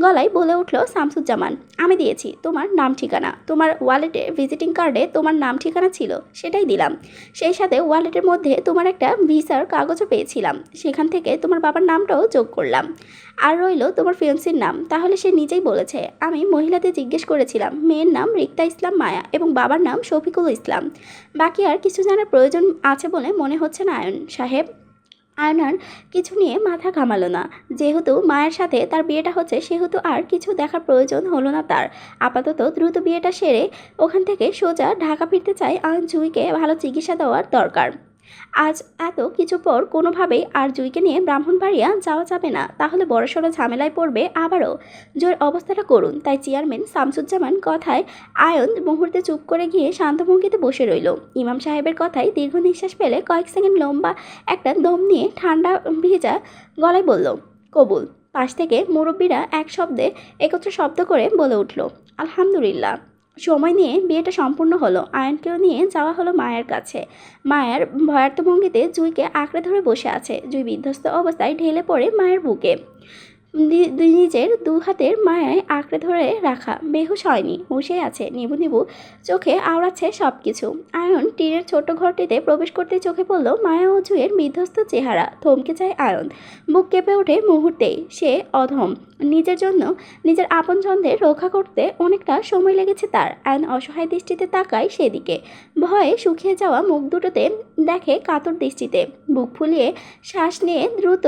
গলায় বলে উঠল শামসুজ্জামান, আমি দিয়েছি তোমার নাম ঠিকানা, তোমার ওয়ালেটে ভিজিটিং কার্ডে তোমার নাম ঠিকানা ছিল, সেটাই দিলাম। সেই সাথে ওয়ালেটের মধ্যে তোমার একটা ভিসার কাগজও পেয়েছিলাম, সেখান থেকে তোমার বাবার নামটাও যোগ করলাম। আর রইল তোমার ফিয়ান্সির নাম। তাহলে সে নিজেই বলেছে, আমি মহিলাদের জিজ্ঞেস করেছিলাম, মেয়ের নাম রিক্তা ইসলাম মায়া এবং বাবার নাম শফিকুল ইসলাম। বাকি আর কিছু জানার প্রয়োজন আছে বলে মনে হচ্ছে না আয়ন সাহেব। আয়ন আর কিছু নিয়ে মাথা ঘামালো না। যেহেতু মায়ের সাথে তার বিয়েটা হচ্ছে সেহেতু আর কিছু দেখার প্রয়োজন হলো না তার। আপাতত দ্রুত বিয়েটা সেরে ওখান থেকে সোজা ঢাকা ফিরতে চায় আয়ন। জুঁইকে ভালো চিকিৎসা দেওয়ার দরকার। আজ এত কিছু পর কোনোভাবেই আর জুঁইকে নিয়ে ব্রাহ্মণবাড়িয়া যাওয়া যাবে না, তাহলে বড়সড় ঝামেলায় পড়বে আবারও। জুঁইয়ের অবস্থাটা করুন, তাই চেয়ারম্যান শামসুজ্জামান কথায় আয়ন মুহূর্তে চুপ করে গিয়ে শান্ত ভঙ্গিতে বসে রইল। ইমাম সাহেবের কথায় দীর্ঘ নিঃশ্বাস ফেলে কয়েক সেকেন্ড লম্বা একটা দম নিয়ে ঠান্ডা ভেজা গলায় বলল, কবুল। পাশ থেকে মুরব্বীরা এক শব্দে একত্র শব্দ করে বলে উঠল, আলহামদুলিল্লাহ। সময় নিয়ে বিয়েটা সম্পূর্ণ হলো। আয়নকেও নিয়ে যাওয়া হলো মায়ের কাছে। মায়ের ভয়ার্থ ভঙ্গিতে জুঁইকে আঁকড়ে ধরে বসে আছে। জুঁই বিধ্বস্ত অবস্থায় ঢেলে পড়ে মায়ের বুকে। নিজের দু হাতের মায়ায় আঁকড়ে ধরে রাখা, বেহুশ হয়নি, হুঁশে আছে। নিবু নিবু চোখে আওড়াচ্ছে সব কিছু। আয়ন টিনের ছোট্ট ঘরটিতে প্রবেশ করতে চোখে পড়ল মায়া ও জুঁইয়ের বিধ্বস্ত চেহারা। থমকে যায় আয়ন, বুক কেঁপে ওঠে মুহূর্তেই। সে অধম। নিজের জন্য নিজের আপনজনদের রক্ষা করতে অনেকটা সময় লেগেছে তার। আয়ন অসহায় দৃষ্টিতে তাকায় সেদিকে। ভয়ে শুকিয়ে যাওয়া মুখ দুটোতে দেখে কাতর দৃষ্টিতে। বুক ফুলিয়ে শ্বাস নিয়ে দ্রুত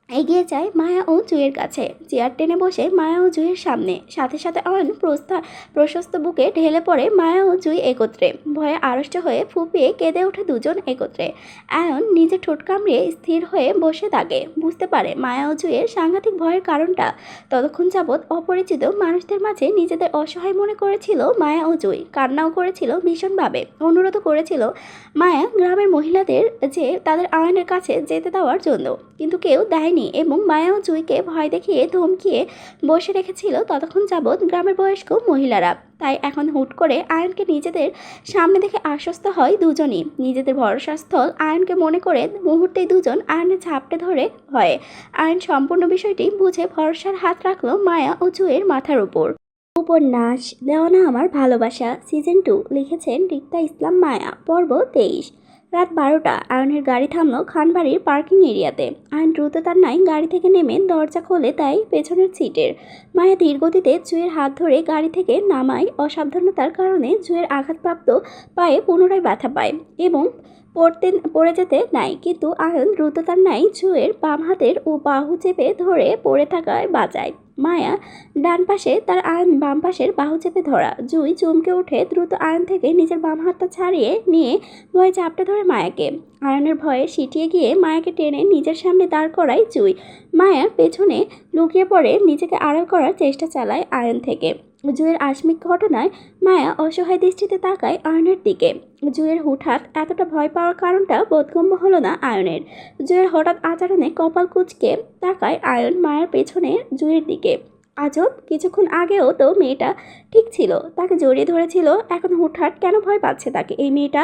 এগিয়ে যায় মায়া ও জুঁইয়ের কাছে। চেয়ার টেনে বসে মায়া ও জুঁইয়ের সামনে। সাথে সাথে আয়ন প্রশস্ত বুকে ঢেলে পড়ে মায়া ও জুঁই একত্রে। ভয়ে আড়ষ্ট হয়ে ফুপিয়ে কেঁদে ওঠে দুজন একত্রে। আয়ন নিজের ঠোঁট কামড়িয়ে স্থির হয়ে বসে থাকে। বুঝতে পারে মায়া ও জুঁইয়ের সাংঘাতিক ভয়ের কারণটা। ততক্ষণ যাবৎ অপরিচিত মানুষদের মাঝে নিজেদের অসহায় মনে করেছিল মায়া ও জুঁই। কান্নাও করেছিল ভীষণভাবে। অনুরোধ করেছিল মায়া গ্রামের মহিলাদের যে তাদের আয়নের কাছে যেতে দেওয়ার জন্য, কিন্তু কেউ দেয়নি। এবং মায়া ও জুঁইকে ভয় দেখিয়ে ধমকিয়ে বসে রেখেছিল ততক্ষণ যাবৎ গ্রামের বয়স্ক মহিলারা। তাই এখন হুট করে আয়নকে নিজেদের সামনে দেখে আশ্বস্ত হয় দুজনই। নিজেদের ভরসাস্থল আয়নকে মনে করে মুহূর্তেই দুজন আয়নের ঝাপটে ধরে ভয়ে। আয়ন সম্পূর্ণ বিষয়টি বুঝে ভরসার হাত রাখলো মায়া ও জুঁইয়ের মাথার উপর। উপন্যাস দেওয়ানা আমার ভালোবাসা সিজন 2 লিখেছেন রিক্তা ইসলাম মায়া। পর্ব 23। রাত 12টা। আয়নের গাড়ি থামলো খানবাড়ির পার্কিং এরিয়াতে। আয়ন দ্রুত তার নাই গাড়ি থেকে নেমে দরজা খোলে তাই পেছনের সিটের। মায়া ধীর গতিতে জুঁইয়ের হাত ধরে গাড়ি থেকে নামায়। অসাবধানতার কারণে জুঁইয়ের আঘাতপ্রাপ্ত পায়ে পুনরায় ব্যথা পায় এবং পড়ে যেতে নাই, কিন্তু আয়ন দ্রুত তার নাই জুঁইয়ের বাম হাতের ও বাহু চেপে ধরে পড়ে থাকায় বাঁচায়। মায়া ডান পাশে, তার আয়ন বাম পাশের বাহু চেপে ধরা। জুঁই চমকে উঠে দ্রুত আয়ন থেকে নিজের বাম হাতটা ছাড়িয়ে নিয়ে ভয়ে চাপটে ধরে মায়াকে। আয়নের ভয়ে সিটিয়ে গিয়ে মায়াকে টেনে নিজের সামনে দাঁড় করায় জুঁই। মায়ার পেছনে লুকিয়ে পড়ে নিজেকে আড়াল করার চেষ্টা চালায় আয়ন থেকে। জুঁইয়ের আকস্মিক ঘটনায় মায়া অসহায় দৃষ্টিতে তাকায় আয়নের দিকে। জুঁইয়ের হুটহাট এতটা ভয় পাওয়ার কারণটা বোধগম্য হলো না আয়নের। জুঁইয়ের হঠাৎ আচরণে কপাল কুঁচকে তাকায় আয়ন মায়ের পেছনে জুঁইয়ের দিকে। আজব, কিছুক্ষণ আগেও তো মেয়েটা ঠিক ছিল, তাকে জড়িয়ে ধরেছিল, এখন হুটহাট কেন ভয় পাচ্ছে তাকে এই মেয়েটা?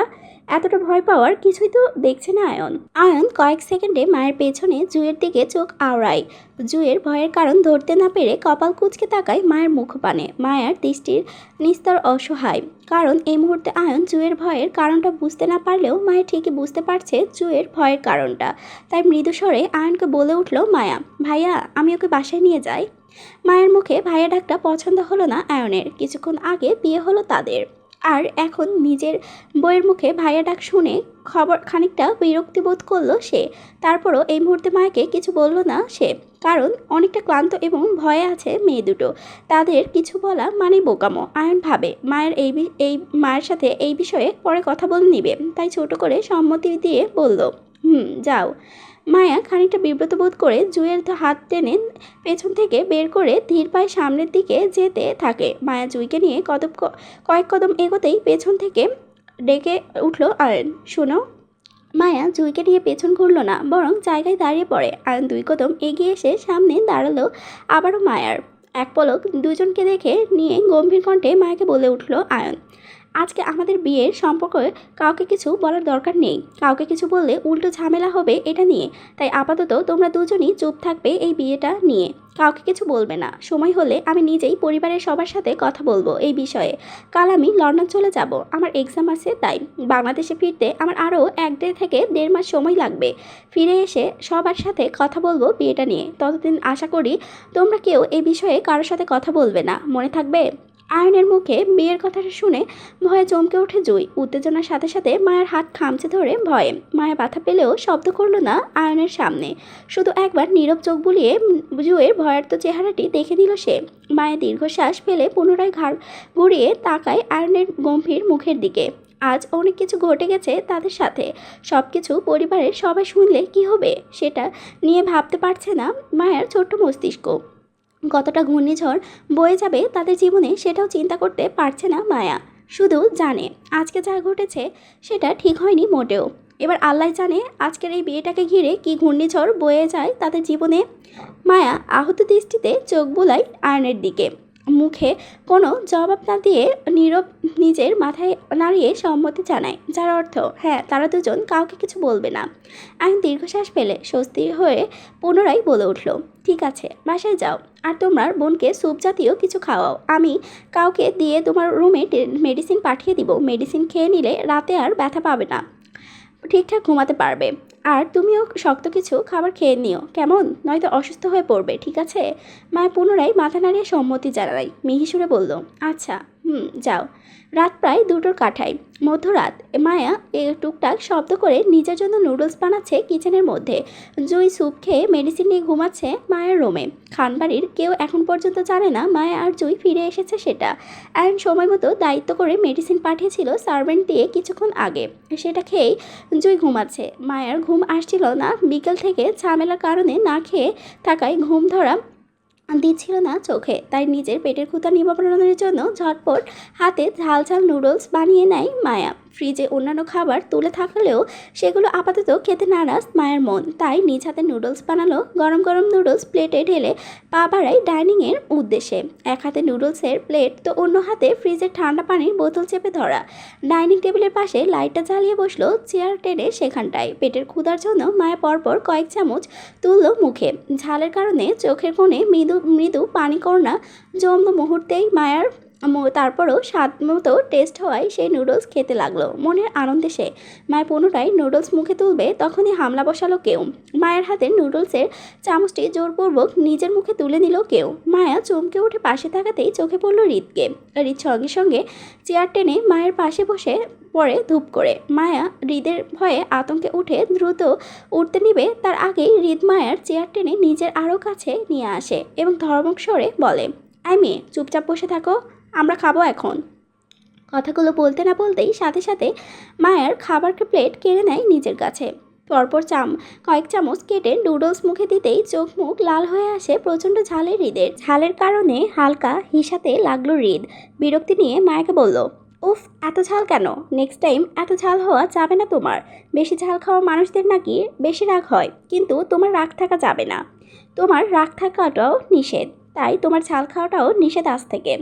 এতটা ভয় পাওয়ার কিছুই তো দেখছে না আয়ন। আয়ন কয়েক সেকেন্ডে মায়ের পেছনে জুঁইয়ের দিকে চোখ আওড়ায়। জুঁইয়ের ভয়ের কারণ ধরতে না পেরে কপাল কুঁচকে তাকায় মায়ের মুখপানে। মায়ার দৃষ্টির নিস্তর অসহায়, কারণ এই মুহূর্তে আয়ন জুঁইয়ের ভয়ের কারণটা বুঝতে না পারলেও মায়া ঠিকই বুঝতে পারছে জুঁইয়ের ভয়ের কারণটা। তাই মৃদু স্বরে আয়নকে বলে উঠল, মায়া, ভাইয়া, আমি ওকে বাসায় নিয়ে যাই। মায়ের মুখে ভাইয়া ডাকটা পছন্দ হলো না আয়নের। কিছুক্ষণ আগে বিয়ে হলো তাদের, আর এখন নিজের বইয়ের মুখে ভাইয়া ডাক শুনে খানিকটা বিরক্তি বোধ করলো সে। তারপরও এই মুহূর্তে মায়াকে কিছু বলল না সে, কারণ অনেকটা ক্লান্ত এবং ভয়ে আছে মেয়ে দুটো। তাদের কিছু বলা মানে বোকামো। আয়ন ভাবে মায়ের মায়ের সাথে এই বিষয়ে পরে কথা বলে নিবে, তাই ছোট করে সম্মতি দিয়ে বলল, যাও। মায়া খানিকটা বিব্রত বোধ করে জুঁইয়ের হাত টেনে পেছন থেকে বের করে ধীর পায়ে সামনের দিকে যেতে থাকে। মায়া জুঁইকে নিয়ে কয়েক কদম এগোতেই পেছন থেকে ডেকে উঠল আয়ন, শোনো। মায়া জুঁইকে নিয়ে পেছন ঘুরল না, বরং জায়গায় দাঁড়িয়ে পড়ে। আয়ন 2 কদম এগিয়ে এসে সামনে দাঁড়ালো আবারও মায়ার। এক পলক দুজনকে দেখে নিয়ে গম্ভীর কণ্ঠে মায়াকে বলে উঠল আয়ন, আজকে আমাদের বিয়ের সম্পর্কে কাউকে কিছু বলার দরকার নেই। কাউকে কিছু বললে উল্টো ঝামেলা হবে এটা নিয়ে। তাই আপাতত তোমরা দুজনই চুপ থাকবে এই বিয়েটা নিয়ে। কাউকে কিছু বলবে না। সময় হলে আমি নিজেই পরিবারের সবার সাথে কথা বলবো এই বিষয়ে। কাল আমি লন্ডন চলে যাব, আমার এক্সাম আছে, তাই বাংলাদেশে ফিরতে আমার আরও 1 থেকে 1.5 মাস সময় লাগবে। ফিরে এসে সবার সাথে কথা বলবো বিয়েটা নিয়ে। ততদিন আশা করি তোমরা কেউ এই বিষয়ে কারোর সাথে কথা বলবে না, মনে থাকবে। আয়নের মুখে বিয়ের কথাটা শুনে ভয়ে চমকে ওঠে জুই। উত্তেজনার সাথে সাথে মায়ের হাত খামচে ধরে ভয়ে। মায়া ব্যথা পেলেও শব্দ করল না আয়নের সামনে। শুধু একবার নীরব চোখ বুলিয়ে জুয়ের ভয়ার্ত চেহারাটি দেখে নিল সে। মায়ের দীর্ঘশ্বাস ফেলে পুনরায় ঘাড় ঘুরিয়ে তাকায় আয়নের গম্ভীর মুখের দিকে। আজ অনেক কিছু ঘটে গেছে তাদের সাথে। সব কিছু পরিবারের সবাই শুনলে কি হবে সেটা নিয়ে ভাবতে পারছে না মায়ের ছোট্ট মস্তিষ্ক। কতটা ঘূর্ণিঝড় বয়ে যাবে তাদের জীবনে সেটাও চিন্তা করতে পারছে না মায়া। শুধু জানে আজকে যা ঘটেছে সেটা ঠিক হয়নি মোটেও। এবার আল্লাহ জানে আজকের এই বিয়েটাকে ঘিরে কি ঘূর্ণিঝড় বয়ে যায় তাদের জীবনে। মায়া আহত দৃষ্টিতে চোখ বুলায় আয়নের দিকে। মুখে কোনো জবাব না দিয়ে নীরব নিজের মাথায় নাড়িয়ে সম্মতি জানায়, যার অর্থ হ্যাঁ তারা দুজন কাউকে কিছু বলবে না। আইন দীর্ঘশ্বাস ফেলে স্বস্তি হয়ে পুনরায় বলে উঠল, ঠিক আছে বাসায় যাও, আর তোমার বোনকে স্যুপ জাতীয় কিছু খাওয়াও। আমি কাউকে দিয়ে তোমার রুমে মেডিসিন পাঠিয়ে দিব। মেডিসিন খেয়ে নিলে রাতে আর ব্যথা পাবে না, ঠিকঠাক ঘুমাতে পারবে। আর তুমিও শক্ত কিছু খাবার খেয়ে নিও কেমন, নয়তো অসুস্থ হয়ে পড়বে, ঠিক আছে? মায়া পুনরায় মাথা নাড়িয়ে সম্মতি জানায়। মিহিসুরে বলল, আচ্ছা যাও। রাত প্রায় 2টোর কাঠায়, মধ্যরাত। মায়া টুকটাক শব্দ করে নিজের জন্য নুডলস বানাচ্ছে কিচেনের মধ্যে। জুই স্যুপ খেয়ে মেডিসিন নিয়ে ঘুমাচ্ছে মায়ের রুমে। খানবাড়ির কেউ এখন পর্যন্ত জানে না মায়া আর জুই ফিরে এসেছে সেটা। অ্যান্ড সময় মতো দায়িত্ব করে মেডিসিন পাঠিয়েছিল সার্ভেন্ট দিয়ে কিছুক্ষণ আগে। সেটা খেয়েই জুই ঘুমাচ্ছে। মায়ার ঘুম আসছিল না। বিকেল থেকে ঝামেলার কারণে না খেয়ে থাকায় ঘুম ধরা দিচ্ছিল না চোখে। তাই নিজের পেটের ক্ষুধা নিবারণের জন্য ঝটপট হাতে ঝাল ঝাল নুডলস বানিয়ে নেয় মায়া। ফ্রিজে অন্যান্য খাবার তুলে থাকলেও সেগুলো আপাতত খেতে নারাজ মায়ের মন। তাই নিজ হাতে নুডলস বানালো। গরম গরম নুডলস প্লেটে ঢেলে পা বাড়ায় ডাইনিংয়ের উদ্দেশ্যে। এক হাতে নুডলসের প্লেট তো অন্য হাতে ফ্রিজের ঠান্ডা পানির বোতল চেপে ধরা। ডাইনিং টেবিলের পাশে লাইটটা জ্বালিয়ে বসলো চেয়ার টেনে সেখানটায়। পেটের ক্ষুধার জন্য মায়া পরপর কয়েক চামচ তুলল মুখে। ঝালের কারণে চোখের কোণে মৃদু মৃদু পানিকণা জমল মুহূর্তেই মায়ার। তারপরও স্বাদ মতো টেস্ট হওয়ায় সেই নুডলস খেতে লাগলো মনের আনন্দে সে। মায়ের পুনরায় নুডলস মুখে তুলবে তখনই হামলা বসালো কেউ। মায়ের হাতে নুডলসের চামচটি জোরপূর্বক নিজের মুখে তুলে নিল কেউ। মায়া চমকে উঠে পাশে থাকাতেই চোখে পড়ল হৃদকে। হৃদ সঙ্গে সঙ্গে চেয়ার টেনে মায়ের পাশে বসে পড়ে ধূপ করে। মায়া হৃদের ভয়ে আতঙ্কে উঠে দ্রুত উঠতে নিবে তার আগেই হৃদ মায়ার চেয়ার টেনে নিজের আরও কাছে নিয়ে আসে এবং ধমক স্বরে বলে, আই মেয়ে চুপচাপ বসে থাকো, আমরা খাবো এখন। কথাগুলো বলতে না বলতেই সাথে সাথে মায়ার খাবার প্লেট কেড়ে নেয় নিজের কাছে। পরপর কয়েক চামচ কেটে নুডলস মুখে দিতেই চোখ মুখ লাল হয়ে আসে প্রচণ্ড ঝালের হৃদের। ঝালের কারণে হালকা হিসাতে লাগলো হৃদ। বিরক্তি নিয়ে মায়াকে বলল, উফ এত ঝাল কেন? নেক্সট টাইম এত ঝাল হওয়া যাবে না তোমার। বেশি ঝাল খাওয়া মানুষদের নাকি বেশি রাগ হয়, কিন্তু তোমার রাগ থাকা যাবে না। তোমার রাগ থাকাটাও নিষেধ, তাই তোমার ঝাল খাওয়াটাও নিষেধ আজ থেকে।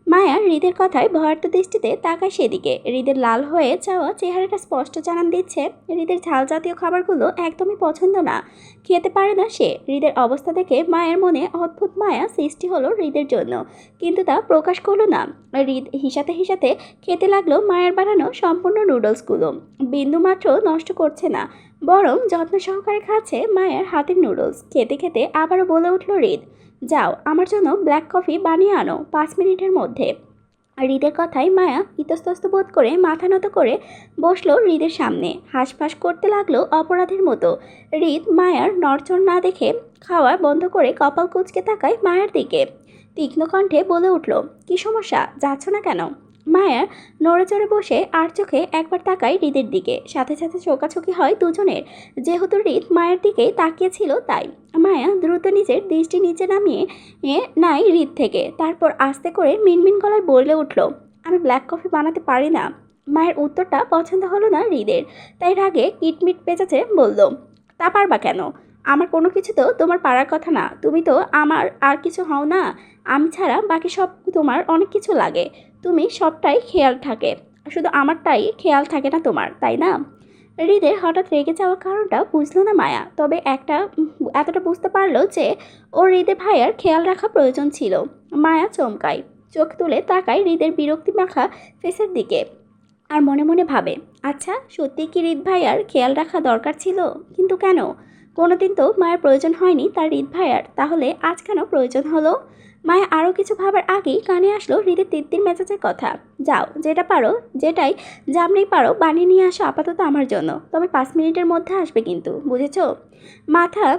মায়া হৃদের কথায় ভয়ার্ত দৃষ্টিতে তাকায় সেদিকে। হৃদের লাল হয়ে যাওয়া চেহারাটা স্পষ্ট জানান দিচ্ছে হৃদের ঝাল জাতীয় খাবারগুলো একদমই পছন্দ না, খেতে পারে না সে। হৃদের অবস্থা দেখে মায়ের মনে অদ্ভুত মায়া সৃষ্টি হলো হৃদের জন্য, কিন্তু তা প্রকাশ করলো না। হৃদ হিসাতে হিসাতে খেতে লাগলো মায়ের বানানো সম্পূর্ণ নুডলসগুলো। বিন্দুমাত্র নষ্ট করছে না, বরং যত্ন সহকারে খাচ্ছে মায়ের হাতের নুডলস। খেতে খেতে আবারও বলে উঠল হৃদ, যাও আমার জন্য ব্ল্যাক কফি বানিয়ে আনো 5 মিনিটের মধ্যে। হৃদের কথায় মায়া ইতস্তত বোধ করে মাথা নত করে বসলো হৃদের সামনে। হাঁসফাঁস করতে লাগলো অপরাধের মতো। হৃদ মায়ার নড়চড় না দেখে খাওয়া বন্ধ করে কপাল কুঁচকে তাকায় মায়ের দিকে। তীক্ষ্ণ কণ্ঠে বলে উঠল, কি সমস্যা, যাচ্ছ না কেন? মায়া নড়ে চড়ে বসে আর চোখে একবার তাকায় হৃদের দিকে। সাথে সাথে চোখাচোখি হয় দুজনের। যেহেতু হৃদ মায়ের দিকেই তাকিয়েছিল তাই মায়া দ্রুত নিজের দৃষ্টি নিচে নামিয়ে নাই হৃদ থেকে। তারপর আস্তে করে মিনমিন গলায় বলে উঠল, আমি ব্ল্যাক কফি বানাতে পারি না। মায়ের উত্তরটা পছন্দ হলো না হৃদের, তাই রাগে কিটমিট পেঁচাচ্ছে বলল, তা পারবা কেন? আমার কোনো কিছু তো তোমার পারার কথা না। তুমি তো আমার আর কিছু হও না। আমি ছাড়া বাকি সব তোমার অনেক কিছু লাগে, তুমি সবটাই খেয়াল থাকে, শুধু আমারটাই খেয়াল থাকে না তোমার, তাই না? হৃদের হঠাৎ রেগে যাওয়ার কারণটা বুঝলো না মায়া, তবে এতটা বুঝতে পারলো যে ওর হৃদে ভাইয়ার খেয়াল রাখা প্রয়োজন ছিল। মায়া চমকায়, চোখ তুলে তাকায় হৃদের বিরক্তি মাখা ফেসের দিকে আর মনে মনে ভাবে, আচ্ছা সত্যি কি হৃদ ভাইয়ার খেয়াল রাখা দরকার ছিল? কিন্তু কেন? কোনোদিন তো মায়ের প্রয়োজন হয়নি তার হৃদ ভাইয়ার, তাহলে আজ কেন প্রয়োজন হলো? মায়া আরও কিছু ভাবার আগেই কানে আসলো হৃদের তিত্তির মেজাজের কথা। যাও, যেটা পারো, যেটাই যেমনি পারো বানিয়ে নিয়ে আসো আপাতত আমার জন্য, তবে 5 মিনিটের মধ্যে আসবে কিন্তু, বুঝেছো?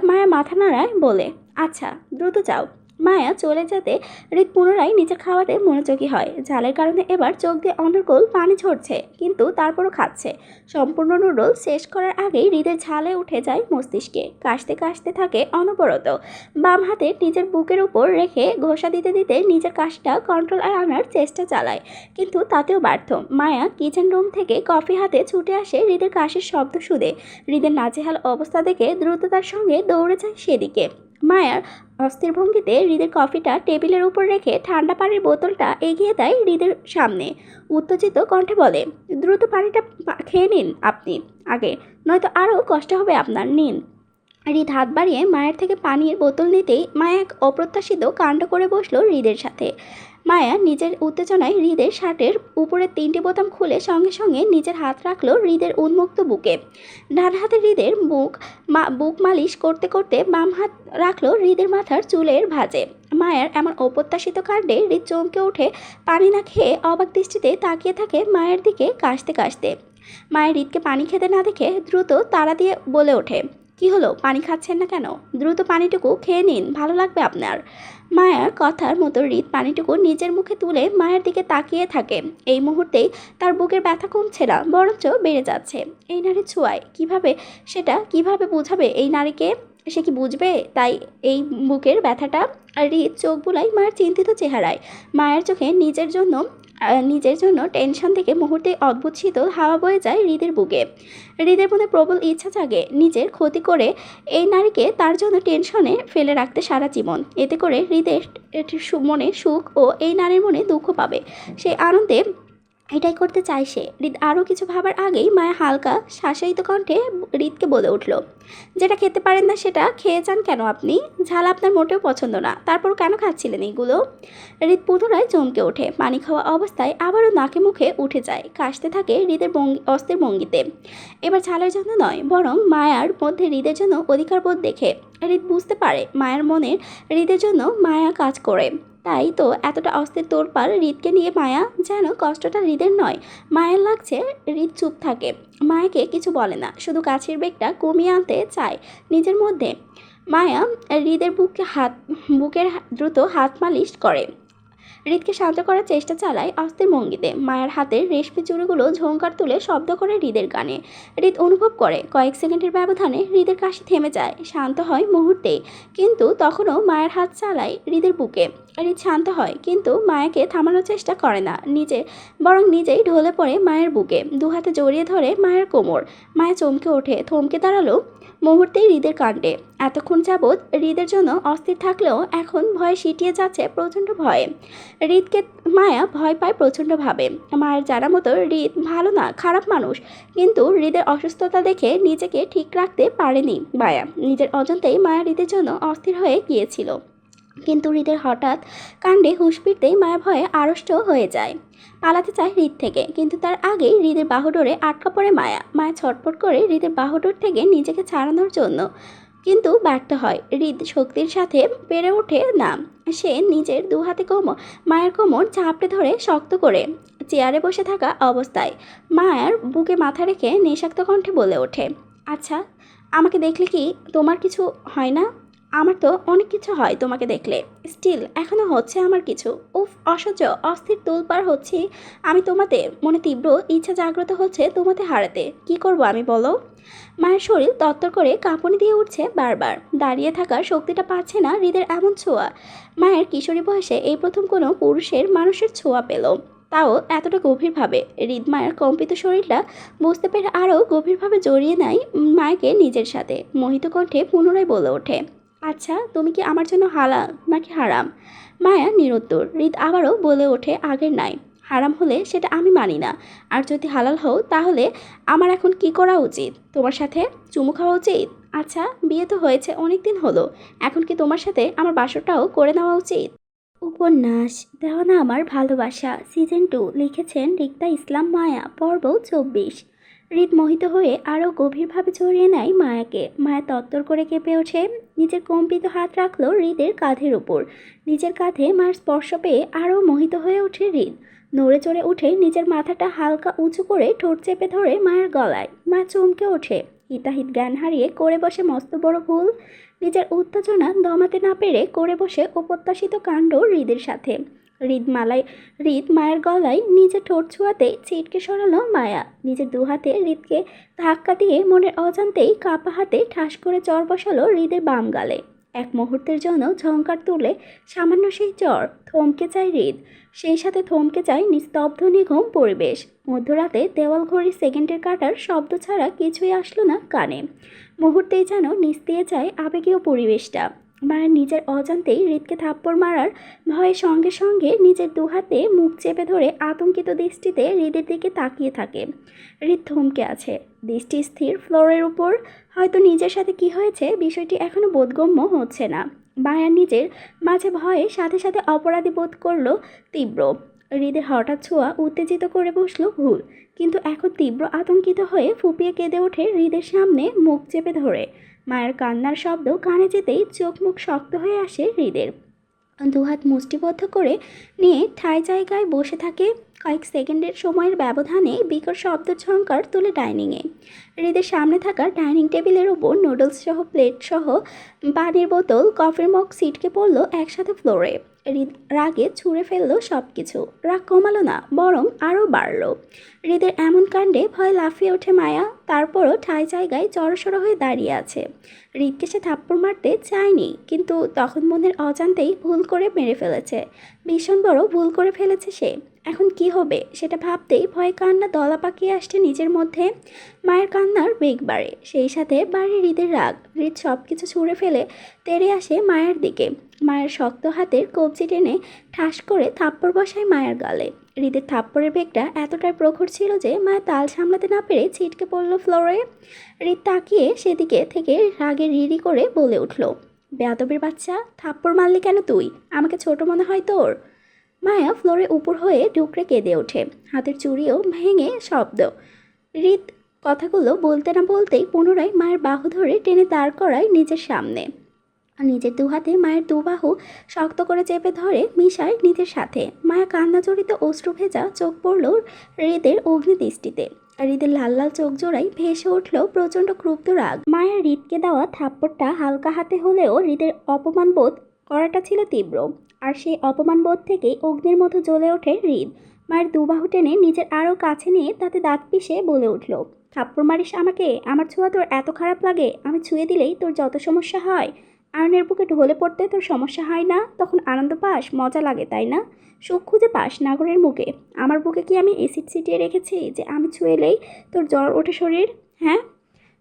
মায়া মাথা নাড়ায় বলে, আচ্ছা দ্রুত যাও। মায়া চলে যেতে হৃদ পুনরায় নিজের খাওয়াতে মনোযোগী হয়। ঝালের কারণে এবার চোখ দিয়ে অনর্গল পানি ঝরছে, কিন্তু তারপরও খাচ্ছে। সম্পূর্ণ নুডল শেষ করার আগেই হৃদের ঝালে উঠে যায় মস্তিষ্কে, কাশতে কাশতে থাকে অনবরত। বাম হাতে নিজের বুকের উপর রেখে ঘষা দিতে দিতে নিজের কাশটা কন্ট্রোল আনার চেষ্টা চালায়, কিন্তু তাতেও ব্যর্থ। মায়া কিচেন রুম থেকে কফি হাতে ছুটে আসে হৃদের কাশির শব্দ শুনে। হৃদের নাজেহাল অবস্থা দেখে দ্রুততার সঙ্গে দৌড়ে যায় সেদিকে। মায়ার অস্থির ভঙ্গিতে হৃদের কফিটা টেবিলের উপর রেখে ঠান্ডা পানির বোতলটা এগিয়ে দেয় হৃদের সামনে। উত্তেজিত কণ্ঠে বলে, দ্রুত পানিটা খেয়ে নিন আপনি আগে, নয়তো আরও কষ্ট হবে আপনার, নিন। হৃদ হাত বাড়িয়ে মায়ের থেকে পানির বোতল নিতেই মায়া এক অপ্রত্যাশিত কাণ্ড করে বসলো হৃদের সাথে। মায়া নিজের উত্তেজনায় হৃদের শার্টের উপরে 3টি বোতাম খুলে সঙ্গে সঙ্গে নিজের হাত রাখলো হৃদের উন্মুক্ত বুকে। ডান হাতে হৃদের বুক মালিশ করতে করতে বাম হাত রাখলো হৃদের মাথার চুলের ভাঁজে। মায়ের এমন অপ্রত্যাশিত কাণ্ডে হৃদ চমকে উঠে পানি না খেয়ে অবাক দৃষ্টিতে তাকিয়ে থাকে মায়ের দিকে কাশতে কাশতে। মায়ের হৃদকে পানি খেতে না দেখে দ্রুত তাড়া দিয়ে বলে ওঠে, কি হলো, পানি খাচ্ছেন না কেন? দ্রুত পানিটুকু খেয়ে নিন, ভালো লাগবে আপনার। মায়ার কথার মতো হৃদ পানিটুকু নিজের মুখে তুলে মায়ের দিকে তাকিয়ে থাকে। এই মুহূর্তেই তার বুকের ব্যথা কমছে না, বরঞ্চ বেড়ে যাচ্ছে। এই নারীর ছোঁয়ায় কিভাবে বোঝাবে এই নারীকে? সে কি বুঝবে তাই এই বুকের ব্যথাটা? আর হৃদ চোখ বুলাই মায়ের চিন্তিত চেহারায়। মায়ের চোখে নিজের জন্য টেনশন থেকে মুহূর্তে অদ্ভুত শীতল হাওয়া বয়ে যায় হৃদের বুকে। হৃদের মনে প্রবল ইচ্ছা জাগে নিজের ক্ষতি করে এই নারীকে তার জন্য টেনশনে ফেলে রাখতে সারা জীবন। এতে করে হৃদের মনে সুখ ও এই নারীর মনে দুঃখ পাবে। সেই আনন্দে এটাই করতে চায় সে। হৃদ আরও কিছু ভাবার আগেই মায়া হালকা শাসায়িত কণ্ঠে হৃদকে বলে উঠল, যেটা খেতে পারেন না সেটা খেয়ে যান কেন আপনি? ঝাল আপনার মোটেও পছন্দ না, তারপর কেন খাচ্ছিলেন এইগুলো? হৃদ পুনরায় চমকে ওঠে, পানি খাওয়া অবস্থায় আবারও নাকে মুখে উঠে যায়। কাশতে থাকে হৃদের অস্থির ভঙ্গিতে। এবার ঝালের জন্য নয়, বরং মায়ার মধ্যে হৃদের জন্য অধিকারবোধ দেখে হৃদ বুঝতে পারে মায়ের মনের হৃদের জন্য মায়া কাজ করে। তাই তো এতটা অস্থির তোলপাড় হৃদকে নিয়ে। মায়া যেন কষ্টটা হৃদের নয়, মায়ের লাগছে। হৃদ চুপ থাকে, মায়াকে কিছু বলে না, শুধু কাছের বেগটা কমিয়ে আনতে চায় নিজের মধ্যে। মায়া হৃদের বুকের দ্রুত হাত মালিশ করে, হৃদকে শান্ত করার চেষ্টা চালায় অস্থির ভঙ্গিতে। মায়ের হাতের রেশমি চুড়িগুলো ঝংকার তুলে শব্দ করে হৃদের কানে। হৃদ অনুভব করে কয়েক সেকেন্ডের ব্যবধানে হৃদের কাশি থেমে যায়, শান্ত হয় মুহূর্তেই। কিন্তু তখনও মায়ের হাত চালায় হৃদের বুকে। হৃদ শান্ত হয়, কিন্তু মায়াকে থামানোর চেষ্টা করে না, বরং নিজেই ঢলে পড়ে মায়ের বুকে, দুহাতে জড়িয়ে ধরে মায়ের কোমর। মায়া চমকে ওঠে, থমকে দাঁড়ালো মুহূর্তেই হৃদের কাণ্ডে। এতক্ষণ যাবৎ হৃদের জন্য অস্থির থাকলেও এখন ভয়ে সিটিয়ে যাচ্ছে প্রচণ্ড ভয়ে। হৃদকে মায়া ভয় পায় প্রচণ্ডভাবে। মায়ের জানা মতো হৃদ ভালো না, খারাপ মানুষ, কিন্তু হৃদের অসুস্থতা দেখে নিজেকে ঠিক রাখতে পারেনি মায়া। নিজের অজান্তেই মায়া হৃদের জন্য অস্থির হয়ে গিয়েছিল। কিন্তু হৃদের হঠাৎ কাণ্ডে হুঁশ ফিরতেই মায়া ভয়ে আড়ষ্ট হয়ে যায়, পালাতে চায় হৃদ থেকে। কিন্তু তার আগেই হৃদের বাহুডোরে আটকা পড়ে মায়া। মায়া ছটফট করে হৃদের বাহুডোর থেকে নিজেকে ছাড়ানোর জন্য, কিন্তু ব্যর্থ হয়। হৃদ শক্তির সাথে পেরে ওঠে না। সে নিজের দুহাতে মায়ের কোমর ঝাপড়ে ধরে শক্ত করে চেয়ারে বসে থাকা অবস্থায় মায়ের বুকে মাথা রেখে নেশাক্ত কণ্ঠে বলে ওঠে, আচ্ছা, আমাকে দেখলে কি তোমার কিছু হয় না? আমার তো অনেক কিছু হয় তোমাকে দেখলে, স্টিল এখনও হচ্ছে আমার কিছু। উফ, অসহ্য অস্থির তোলপাড় হচ্ছি আমি তোমাতে, মনে তীব্র ইচ্ছা জাগ্রত হচ্ছে তোমাতে হারাতে। কি করব আমি বলো? মায়ের শরীর তত্তর করে কাঁপুনি দিয়ে উঠছে বারবার। দাঁড়িয়ে থাকার শক্তিটা পাচ্ছে না হৃদের এমন ছোঁয়া। মায়ের কিশোরী বয়সে এই প্রথম কোনো মানুষের ছোঁয়া পেল, তাও এতটা গভীরভাবে। হৃদ মায়ের কম্পিত শরীরটা বুঝতে পেরে আরও গভীরভাবে জড়িয়ে নেয় মায়েকে নিজের সাথে। মোহিত কণ্ঠে পুনরায় বলে ওঠে, আচ্ছা, তুমি কি আমার জন্য হালাল নাকি হারাম? মায়া নিরুত্তর। হৃদ আবারও বলে ওঠে আগের নাই, হারাম হলে সেটা আমি মানি না, আর যদি হালাল হও তাহলে আমার এখন কি করা উচিত? তোমার সাথে চুমু খাওয়া উচিত? আচ্ছা, বিয়ে তো হয়েছে অনেক দিন হলো, এখন কি তোমার সাথে আমার বাসরটাও করে নেওয়া উচিত? উপন্যাস দেওয়ানা আমার ভালোবাসা, সিজন 2, লিখেছেন রিক্তা ইসলাম মায়া, পর্ব 24। হৃদ মোহিত হয়ে আরও গভীরভাবে জড়িয়ে নেয় মায়াকে। মায়া তত্তর করে কেঁপে ওঠে, নিজের কম্পিত হাত রাখলো হৃদের কাঁধের উপর। নিজের কাঁধে মায়ের স্পর্শ পেয়ে আরও মোহিত হয়ে ওঠে হৃদ। নড়ে চড়ে উঠে নিজের মাথাটা হালকা উঁচু করে ঠোঁট চেপে ধরে মায়ের গলায়। মা চমকে ওঠে, হিতাহিত জ্ঞান হারিয়ে করে বসে মস্ত বড় ভুল। নিজের উত্তেজনা দমাতে না পেরে করে বসে অপ্রত্যাশিত কাণ্ড হৃদের সাথে। হৃদ মায়ের গলায় নিজের ঠোঁট ছোঁয়াতেই ছিটকে সরালো মায়া। নিজের দুহাতে হৃদকে ধাক্কা দিয়ে মনের অজান্তেই কাপা হাতে ঠাস করে চর বসালো হৃদের বাম গালে। এক মুহূর্তের জন্য ঝংকার তুলে সামান্য সেই চর থমকে যায় হৃদ। সেই সাথে থমকে যায় নিস্তব্ধ নিঘুম পরিবেশ। মধ্যরাতে দেওয়াল ঘড়ির সেকেন্ডের কাটার শব্দ ছাড়া কিছুই আসলো না কানে। মুহূর্তেই যেন নিস্তিয়ে যায় আবেগীয় পরিবেশটা। মায়ের নিজের অজান্তেই হৃদকে থাপ্পড় মারার ভয়ে সঙ্গে সঙ্গে নিজের দুহাতে মুখ চেপে ধরে আতঙ্কিত দৃষ্টিতে হৃদের দিকে তাকিয়ে থাকে। হৃদ থমকে আছে, দৃষ্টি স্থির ফ্লোরের উপর। হয়তো নিজের সাথে কি হয়েছে বিষয়টি এখনো বোধগম্য হচ্ছে না। মায়া নিজের মাঝে ভয়ে সাথে সাথে অপরাধী বোধ করলো তীব্র। হৃদের হঠাৎ ছোঁয়া উত্তেজিত করে বসলো ভুল, কিন্তু এখন তীব্র আতঙ্কিত হয়ে ফুপিয়ে কেঁদে ওঠে হৃদের সামনে মুখ চেপে ধরে। মায়ের কান্নার শব্দ কানে যেতেই চোখ মুখ শক্ত হয়ে আসে হৃদের। দুহাত মুষ্টিবদ্ধ করে নিয়ে ঠাই জায়গায় বসে থাকে। কয়েক সেকেন্ডের সময়ের ব্যবধানে বিকট শব্দ ঝংকার তুলে ডাইনিংয়ে। হৃদের সামনে থাকা ডাইনিং টেবিলের ওপর নুডলস সহ প্লেট সহ পানির বোতল, কফির মগ ছিটকে পড়লো একসাথে ফ্লোরে। হৃদ রাগে ছুঁড়ে ফেললো সব কিছু। রাগ কমালো না, বরং আরও বাড়লো। হৃদের এমন কাণ্ডে ভয় লাফিয়ে ওঠে মায়া, তারপরও ঠাই জায়গায় জড়সড় হয়ে দাঁড়িয়ে আছে। হৃদকে সে থাপ্পড় মারতে চায়নি, কিন্তু তখন মনের অজান্তেই ভুল করে মেরে ফেলেছে। ভীষণ বড় ভুল করে ফেলেছে সে। এখন কি হবে সেটা ভাবতেই ভয়ে কান্না দলা পাকিয়ে আসছে নিজের মধ্যে। মায়ের কান্নার বেগ বাড়ে, সেই সাথে বাড়ে হৃদের রাগ। হৃদ সব কিছু ছুঁড়ে ফেলে তেড়ে আসে মায়ের দিকে। মায়ের শক্ত হাতের কবজি টেনে ঠাস করে থাপ্পড় বসায় মায়ের গালে। হৃদের থাপ্পড়ের বেগটা এতটাই প্রখর ছিল যে মায়ের তাল সামলাতে না পেরে ছিটকে পড়ল ফ্লোরে। হৃদ তাকিয়ে সেদিকে থেকে রাগে রিরি করে বলে উঠল, বেয়াদবের বাচ্চা, থাপ্পড় মারলি কেন তুই? আমাকে ছোট মনে হয় তোর? মায়া ফ্লোরে উপর হয়ে ডুকরে কেঁদে ওঠে, হাতের চুড়িও ভেঙে শব্দ। হৃদ কথাগুলো বলতে না বলতেই পুনরায় মায়ের বাহু ধরে টেনে দাঁড় করায় নিজের সামনে। নিজের দুহাতে মায়ের দুবাহু শক্ত করে চেপে ধরে মিশায় নিজের সাথে। মায়া কান্না জড়িত অশ্রু ভেজা চোখ পড়ল হৃদের অগ্নিদৃষ্টিতে। হৃদের লাল লাল চোখ জোড়ায় ভেসে উঠল প্রচণ্ড ক্রুব্ধ রাগ। মায়ের হৃদকে দেওয়া থাপ্পড়টা হালকা হাতে হলেও হৃদের অপমান বোধ করাটা ছিল তীব্র। আর সেই অপমান বোধ থেকেই অগ্নির মতো জ্বলে ওঠে হৃদ। মায়ের দুবাহু টেনে নিজের আরও কাছে নিয়ে তাতে দাঁত পিষে বলে উঠল, থাপ্পড় মারিস আমাকে? আমার ছোঁয়া তোর এত খারাপ লাগে? আমি ছুঁয়ে দিলেই তোর যত সমস্যা হয়? আয়নের বুকে ঢলে পড়তে তোর সমস্যা হয় না? তখন আনন্দ পাস, মজা লাগে, তাই না? সুখ খুঁজে পাস নাগরের মুখে। আমার বুকে কি আমি এসিড ছিটিয়ে রেখেছি যে আমি ছুঁয়েলেই তোর জ্বর ওঠে শরীর? হ্যাঁ?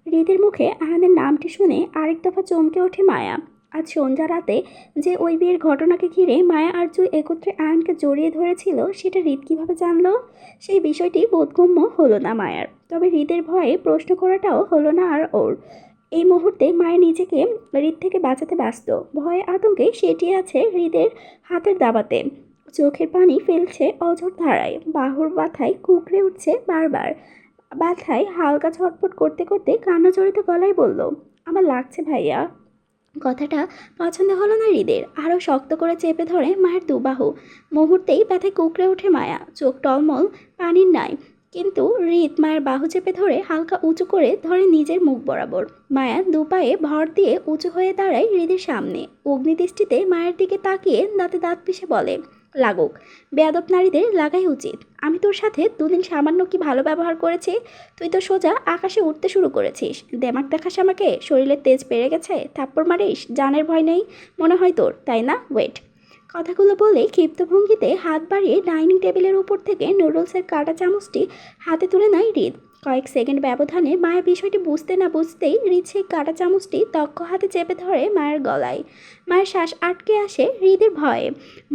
হৃদের মুখে আয়নের নামটি শুনে আরেক দফা চমকে ওঠে মায়া। আজ সন্ধ্যা রাতে যে ওই বিয়ের ঘটনাকে ঘিরে মায়া আর জুই একত্রে আয়নকে জড়িয়ে ধরেছিল, সেটা হৃদ কীভাবে জানলো? সেই বিষয়টি বোধগম্য হলো না মায়ার। তবে হৃদের ভয়ে প্রশ্ন করাটাও হলো না আর ওর। এই মুহূর্তে মায়ের নিজেকে হৃদ থেকে বাঁচাতে ব্যস্ত। ভয়ে আতঙ্কে সেটিয়ে আছে হৃদের হাতের দাবাতে। চোখের পানি ফেলছে অঝোর ধারায়, বাহুর ব্যথায় কুঁকড়ে উঠছে বারবার। ব্যথায় হালকা ছটফট করতে করতে কান্না জড়িত গলায় বলল, আমার লাগছে ভাইয়া। কথাটা পছন্দ হলো না হৃদের। আরও শক্ত করে চেপে ধরে মায়ের দুবাহু। মুহূর্তেই ব্যথায় কুঁকড়ে ওঠে মায়া, চোখ টলমল পানির নাই। কিন্তু হৃদ মায়ের বাহু চেপে ধরে হালকা উঁচু করে ধরে নিজের মুখ বরাবর। মায়া দুপায়ে ভর দিয়ে উঁচু হয়ে দাঁড়ায় হৃদের সামনে। অগ্নিদৃষ্টিতে মায়ের দিকে তাকিয়ে দাঁতে দাঁত পিষে বলে, লাগুক, বেয়াদব নারীদের লাগাই উচিত। আমি তোর সাথে দুদিন সামান্য কি ভালো ব্যবহার করেছি? তুই তো সোজা আকাশে উঠতে শুরু করেছিস। দেমাক দেখাস আমাকে? শরীরের তেজ বেড়ে গেছে, থাপ্পড় মারিস, জানের ভয় নেই মনে হয় তোর, তাই না? ওয়েট। কথাগুলো বলে ক্ষিপ্ত ভঙ্গিতে হাত বাড়িয়ে ডাইনিং টেবিলের উপর থেকে নুডলসের কাঁটা চামচটি হাতে তুলে নেয় হৃদ। কয়েক সেকেন্ড ব্যবধানে মায়া বিষয়টি বুঝতে না বুঝতেই হৃদ সেই কাঁটা চামচটি দক্ষ হাতে চেপে ধরে মায়ের গলায়। মায়ের শ্বাস আটকে আসে হৃদের ভয়ে।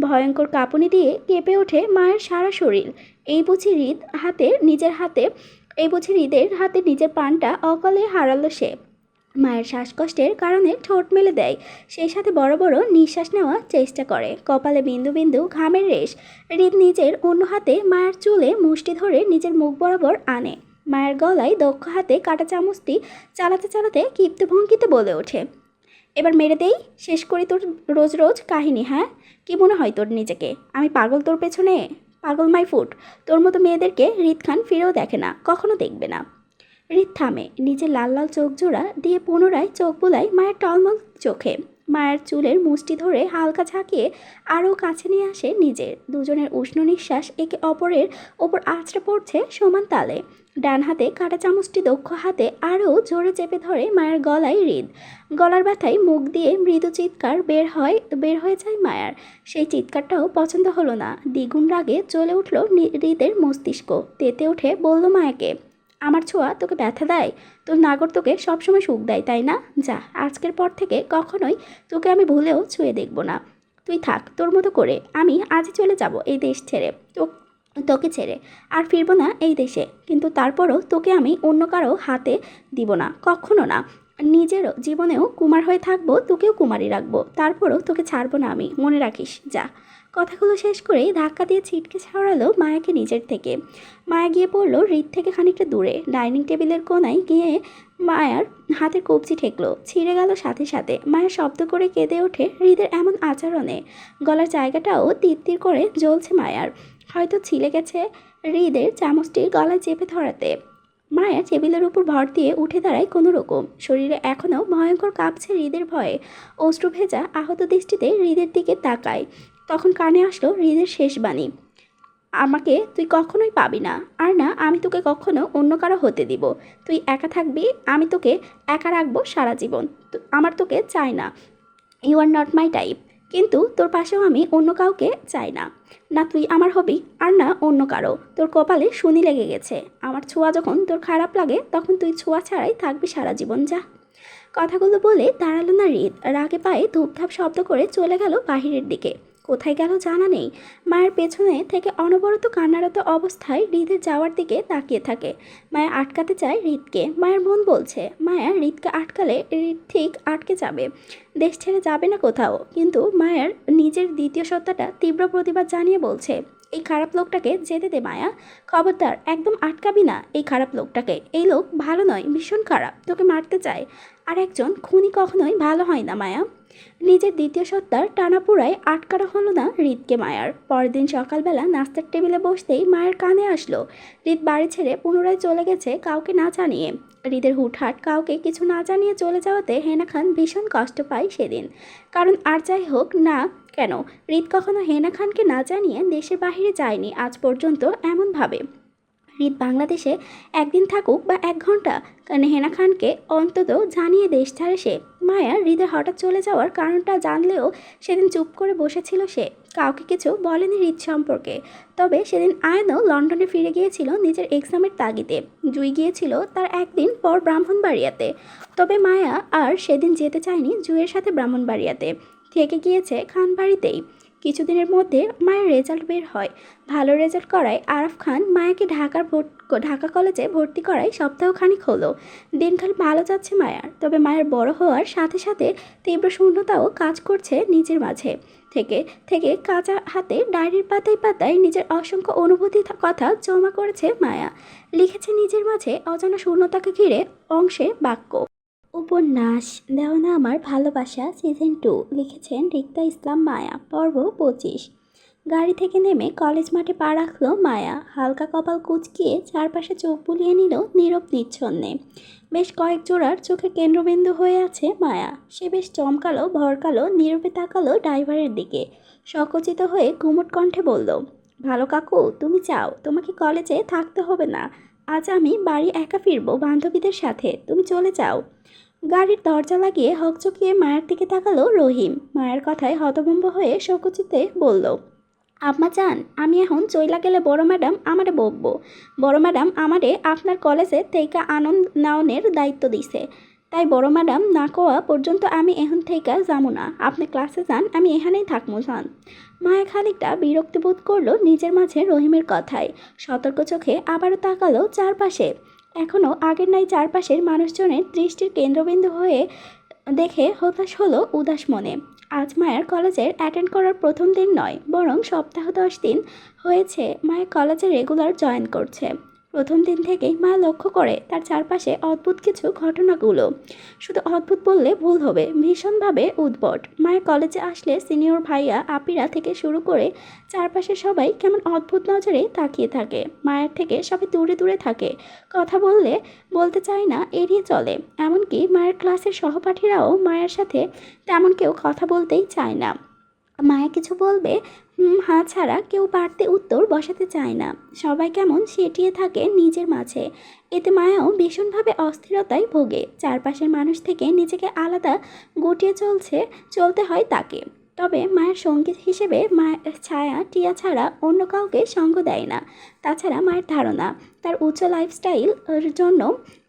ভয়ঙ্কর কাঁপুনি দিয়ে কেঁপে ওঠে মায়ের সারা শরীর। এই বুঝি হৃদের হাতে নিজের প্রাণটা অকালে হারালো সে। মায়ের শ্বাসকষ্টের কারণে ঠোঁট মেলে দেয়, সেই সাথে বড় বড় নিঃশ্বাস নেওয়ার চেষ্টা করে। কপালে বিন্দু বিন্দু ঘামের রেশ। হৃদ নিজের অন্য হাতে মায়ের চুলে মুষ্টি ধরে নিজের মুখ বরাবর আনে। মায়ের গলায় দক্ষ হাতে কাঁটা চামচটি চালাতে চালাতে ক্ষিপ্ত ভঙ্গিতে বলে ওঠে, এবার মেরে দেই, শেষ করি তোর রোজ রোজ কাহিনী। হ্যাঁ, কি মনে হয় তোর নিজেকে? আমি পাগল তোর পেছনে? পাগল মাই ফুট। তোর মতো মেয়েদেরকে হৃদ খান ফিরেও দেখে না, কখনো দেখবে না। হৃদ থামে, নিজের লাল লাল চোখ জোড়া দিয়ে পুনরায় চোখ বুলায় মায়ের টলমল চোখে। মায়ের চুলের মুষ্টি ধরে হালকা ঝাঁকিয়ে আরও কাছে নিয়ে আসে নিজের। দুজনের উষ্ণ নিঃশ্বাস একে অপরের ওপর আছড়ে পড়ছে সমান তালে। ডান হাতে কাঁটা চামচটি দক্ষ হাতে আরও জোরে চেপে ধরে মায়ের গলায় হৃদ। গলার ব্যথায় মুখ দিয়ে মৃদু চিৎকার বের হয়ে যায় মায়ার। সেই চিৎকারটাও পছন্দ হলো না। দ্বিগুণ রাগে জ্বলে উঠল হৃদের মস্তিষ্ক। তেতে উঠে বলল মায়াকে, আমার ছোঁয়া তোকে ব্যথা দেয়? তোর নাগর তোকে সবসময় সুখ দেয়, তাই না? যা, আজকের পর থেকে কখনোই তোকে আমি ভুলেও ছুঁয়ে দেখব না। তুই থাক তোর মতো করে, আমি আজই চলে যাব এই দেশ ছেড়ে, তোকে ছেড়ে আর ফিরবো না এই দেশে। কিন্তু তারপরও তোকে আমি অন্য কারো হাতে দিব না, কখনো না। নিজেরও জীবনেও কুমার হয়ে থাকবো, তোকেও কুমারী রাখবো, তারপরও তোকে ছাড়বো না আমি, মনে রাখিস। যা। কথাগুলো শেষ করেই ধাক্কা দিয়ে ছিটকে ছাড়ালো মায়াকে নিজের থেকে। মায়া গিয়ে পড়লো হৃদ থেকে খানিকটা দূরে। ডাইনিং টেবিলের কোনায় গিয়ে মায়ার হাতের কবজি ঠেকলো, ছিঁড়ে গেল সাথে সাথে। মায়া শব্দ করে কেঁদে ওঠে হৃদের এমন আচরণে। গলার জায়গাটাও তির করে জ্বলছে মায়ার। হয়তো ছিলে গেছে হৃদের চামচটির গলায় চেপে ধরাতে। মায়া টেবিলের উপর ভর দিয়ে উঠে দাঁড়ায় কোনো রকম। শরীরে এখনও ভয়ঙ্কর কাঁপছে হৃদের ভয়ে। অশ্রু ভেজা আহত দৃষ্টিতে হৃদের দিকে তাকায়। তখন কানে আসলো হৃদের শেষ বাণী, আমাকে তুই কখনোই পাবি না, আর না আমি তোকে কখনো অন্য কারো হতে দিব। তুই একা থাকবি, আমি তোকে একা রাখবো সারা জীবন। আমার তোকে চাই না, you are not my type. কিন্তু তোর পাশেও আমি অন্য কাউকে চাই না। না তুই আমার হবি, আর না অন্য কারো। তোর কপালে শনি লেগে গেছে। আমার ছোঁয়া যখন তোর খারাপ লাগে, তখন তুই ছোঁয়া ছাড়াই থাকবি সারা জীবন। যা। কথাগুলো বলে দাঁড়ালো না হৃদ। রাগে পায়ে ধূপধাপ শব্দ করে চলে গেল বাহিরের দিকে। কোথায় গেল জানা নেই। মায়ের পেছনে থেকে অনবরত কান্নারত অবস্থায় হৃদের যাওয়ার দিকে তাকিয়ে থাকে। মায়া আটকাতে চায় হৃদকে। মায়ের মন বলছে, মায়া হৃদকে আটকালে হৃদ ঠিক আটকে যাবে, দেশ ছেড়ে যাবে না কোথাও। কিন্তু মায়ের নিজের দ্বিতীয় সত্তাটা তীব্র প্রতিবাদ জানিয়ে বলছে, এই খারাপ লোকটাকে যেতে দে মায়া, খবরদার একদম আটকাবি না এই খারাপ লোকটাকে। এই লোক ভালো নয়, ভীষণ খারাপ, তোকে মারতে চায়। আর একজন খুনি কখনোই ভালো হয় না মায়া। নিজের দ্বিতীয় সত্তার টানাপুরায় আটকানো হলো না হৃদকে মায়ার। পরের দিন সকালবেলা নাস্তার টেবিলে বসতেই মায়ের কানে আসলো হৃদ বাড়ি ছেড়ে পুনরায় চলে গেছে কাউকে না জানিয়ে। হৃদের হুটহাট কাউকে কিছু না জানিয়ে চলে যাওয়াতে হেনা খান ভীষণ কষ্ট পায় সেদিন। কারণ আর যাই হোক না কেন, হৃদ কখনো হেনা খানকে না জানিয়ে দেশের বাহিরে যায়নি আজ পর্যন্ত এমনভাবে। হৃদ বাংলাদেশে একদিন থাকুক বা 1 ঘন্টা, কারণ হেনা খানকে অন্তত জানিয়ে দেশ ছাড়ে সে। মায়া হৃদের হঠাৎ চলে যাওয়ার কারণটা জানলেও সেদিন চুপ করে বসেছিল সে, কাউকে কিছু বলেনি হৃদ সম্পর্কে। তবে সেদিন আয়নও লন্ডনে ফিরে গিয়েছিল নিজের এক্সামের তাগিদে। জুই গিয়েছিল তার একদিন পর ব্রাহ্মণবাড়িয়াতে। তবে মায়া আর সেদিন যেতে চায়নি জুইয়ের সাথে ব্রাহ্মণবাড়িয়াতে, থেকে গিয়েছে খানবাড়িতেই। কিছুদিনের মধ্যে মায়ের রেজাল্ট বের হয়। ভালো রেজাল্ট করায় আরাফ খান মায়াকে ঢাকা কলেজে ভর্তি করায় সপ্তাহখানিক হলো। দিনকাল ভালো যাচ্ছে মায়ার। তবে মায়ের বড় হওয়ার সাথে সাথে তীব্র শূন্যতাও কাজ করছে নিজের মাঝে। থেকে থেকে কাঁচা হাতে ডায়েরির পাতায় পাতায় নিজের অসংখ্য অনুভূতি কথা জমা করেছে মায়া। লিখেছে নিজের মাঝে অজানা শূন্যতাকে ঘিরে অংশে বাক্য। উপন্যাস দেওয়ানা আমার ভালোবাসা সিজন 2, লিখেছেন রিক্তা ইসলাম মায়া, পর্ব 25। গাড়ি থেকে নেমে কলেজ মাঠে পা রাখল মায়া। হালকা কপাল কুঁচকিয়ে চারপাশে চোখ বুলিয়ে নিল নীরব নিচ্ছন্নে। বেশ কয়েক জোড়ার চোখের কেন্দ্রবিন্দু হয়ে আছে মায়া। সে বেশ চমকালো ভরকালো, নীরবে তাকালো ড্রাইভারের দিকে। সংকুচিত হয়ে গুমট কণ্ঠে বলল, ভালো কাকু, তুমি চাও তোমাকে কলেজে থাকতে হবে না। আজ আমি বাড়ি একা ফিরবো বান্ধবীদের সাথে, তুমি চলে যাও। গাড়ির দরজা লাগিয়ে হকচকিয়ে মায়ের দিকে তাকালো রহিম। মায়ের কথায় হতভম্ব হয়ে সংকুচিতে বলল, আম্মা চান আমি এখন চইলা গেলে বড় ম্যাডাম আমারে বকবো। বড় ম্যাডাম আমারে আপনার কলেজে থেকে আনন্দ নেওয়ানোর দায়িত্ব দিছে। তাই বড় ম্যাডাম না কোয়া পর্যন্ত আমি এখন থেকে যাবো না। আপনি ক্লাসে যান, আমি এখানেই থাকবো যান। মায়া খানিকটা বিরক্তি বোধ করলো নিজের মাঝে রহিমের কথায়। সতর্ক চোখে আবারও তাকালো চারপাশে। এখনও আগের নাই চারপাশের মানুষজনের দৃষ্টির কেন্দ্রবিন্দু হয়ে দেখে হতাশ হলো উদাস মনে। আজ মায়ের কলেজের অ্যাটেন্ড করার প্রথম দিন নয়, বরং সপ্তাহ 10 দিন হয়েছে মায়ের কলেজে রেগুলার জয়েন করছে। প্রথম দিন থেকেই মায়া লক্ষ্য করে তার চারপাশে অদ্ভুত কিছু ঘটনাগুলো। শুধু অদ্ভুত বললে ভুল হবে, ভীষণভাবে উদ্ভট। মায়া কলেজে আসলে সিনিয়র ভাইয়া আপিরা থেকে শুরু করে চারপাশে সবাই কেমন অদ্ভুত নজরে তাকিয়ে থাকে। মায়ের থেকে সবাই দূরে দূরে থাকে, কথা বলতে চায় না, এড়িয়ে চলে। এমনকি মায়ের ক্লাসের সহপাঠীরাও মায়ের সাথে তেমন কেউ কথা বলতেই চায় না। মায়া কিছু বলবে, হ্যাঁ ছাড়া কেউ বাড়তি উত্তর বসাতে চায় না। সবাই কেমন সেটিয়ে থাকে নিজের মাঝে। এতে মায়াও ভীষণভাবে অস্থিরতায় ভোগে। চারপাশের মানুষ থেকে নিজেকে আলাদা গুটিয়ে চলতে হয় তাকে। তবে মায়ের সঙ্গী হিসেবে মায়ের ছায়া টিয়া ছাড়া অন্য কাউকে সঙ্গ দেয় না। তাছাড়া মায়ের ধারণা, তার উচ্চ লাইফস্টাইল এর জন্য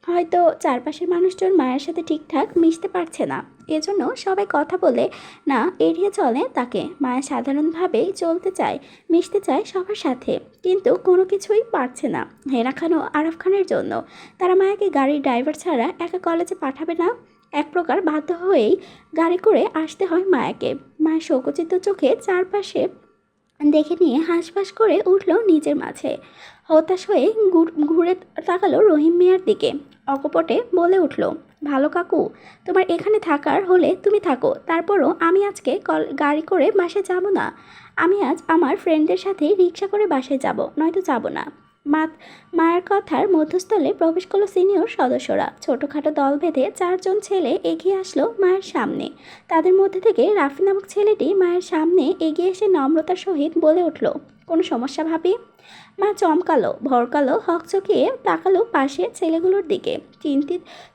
হয়তো চারপাশের মানুষজন মায়ের সাথে ঠিকঠাক মিশতে পারছে না, এজন্য সবাই কথা বলে না, এড়িয়ে চলে তাকে। মায়া সাধারণভাবেই চলতে চায়, মিশতে চায় সবার সাথে, কিন্তু কোনো কিছুই পারছে না হেনা খান ও আরাফ খানের জন্য। তারা মায়াকে গাড়ির ড্রাইভার ছাড়া একা কলেজে পাঠাবে না। এক প্রকার বাধ্য হয়েই গাড়ি করে আসতে হয় মায়াকে। মায়ের শোকচিত্ত চোখে চারপাশে দেখে নিয়ে হাঁসফাঁস করে উঠল নিজের মাঝে। হতাশ হয়ে ঘুরে তাকালো রহিম মিয়ার দিকে। অকপটে বলে উঠল, ভালো কাকু, তোমার এখানে থাকার হলে তুমি থাকো, তারপরও আমি আজকে গাড়ি করে বাসায় যাব না। আমি আজ আমার ফ্রেন্ডদের সাথে রিক্সা করে বাসায় যাব, নয়তো যাব না। মায়ের কথার মধ্যস্থলে প্রবেশ করলো সিনিয়র সদস্যরা। ছোটোখাটো দল বেঁধে 4 জন ছেলে এগিয়ে আসলো মায়ের সামনে। তাদের মধ্যে থেকে রাফি নামক ছেলেটি মায়ের সামনে এগিয়ে এসে নম্রতার সহিত বলে উঠল, কোনো সমস্যা ভাবি? মা চমকালো, ভরকালো, হকচকিয়ে তাকালো পাশে ছেলেগুলোর দিকে।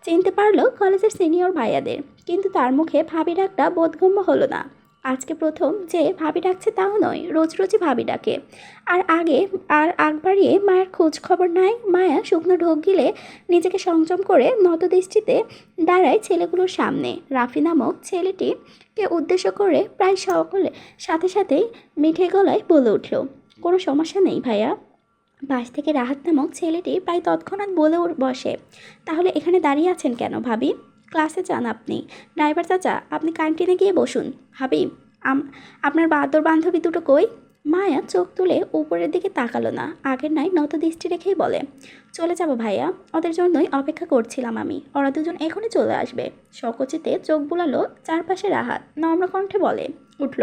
চিনতে পারলো কলেজের সিনিয়র ভাইয়াদের, কিন্তু তার মুখে ভাবি ডাকটা বোধগম্য হলো না। আজকে প্রথম যে ভাবি ডাকছে তাও নয়, রোজ রোজই ভাবি ডাকে। আর আগ বাড়িয়ে মায়ের খোঁজ খবর নাই। মায়া শুকনো ঢোক গিলে নিজেকে সংযম করে নতদৃষ্টিতে দাঁড়ায় ছেলেগুলোর সামনে। রাফি নামক ছেলেটিকে উদ্দেশ্য করে প্রায় সকলে সাথে সাথেই মিঠে গলায় বলে উঠল, কোনো সমস্যা নেই ভাইয়া। পাশ থেকে রাহাত নামক ছেলেটি প্রায় তৎক্ষণাৎ বলে বসে, তাহলে এখানে দাঁড়িয়ে আছেন কেন ভাবি? ক্লাসে যান আপনি। ড্রাইভার চাচা, আপনি ক্যান্টিনে গিয়ে বসুন। ভাবি, আপনার বাদর বান্ধবী দুটো কই? মায়া চোখ তুলে উপরের দিকে তাকালো না, আগের নয় নত দৃষ্টি রেখেই বলে, চলে যাব ভাইয়া, ওদের জন্যই অপেক্ষা করছিলাম আমি, ওরা দুজন এখনই চলে আসবে। সকচিতে চোখ বুলালো চারপাশে। রাহাত নম্র কণ্ঠে বলে উঠল,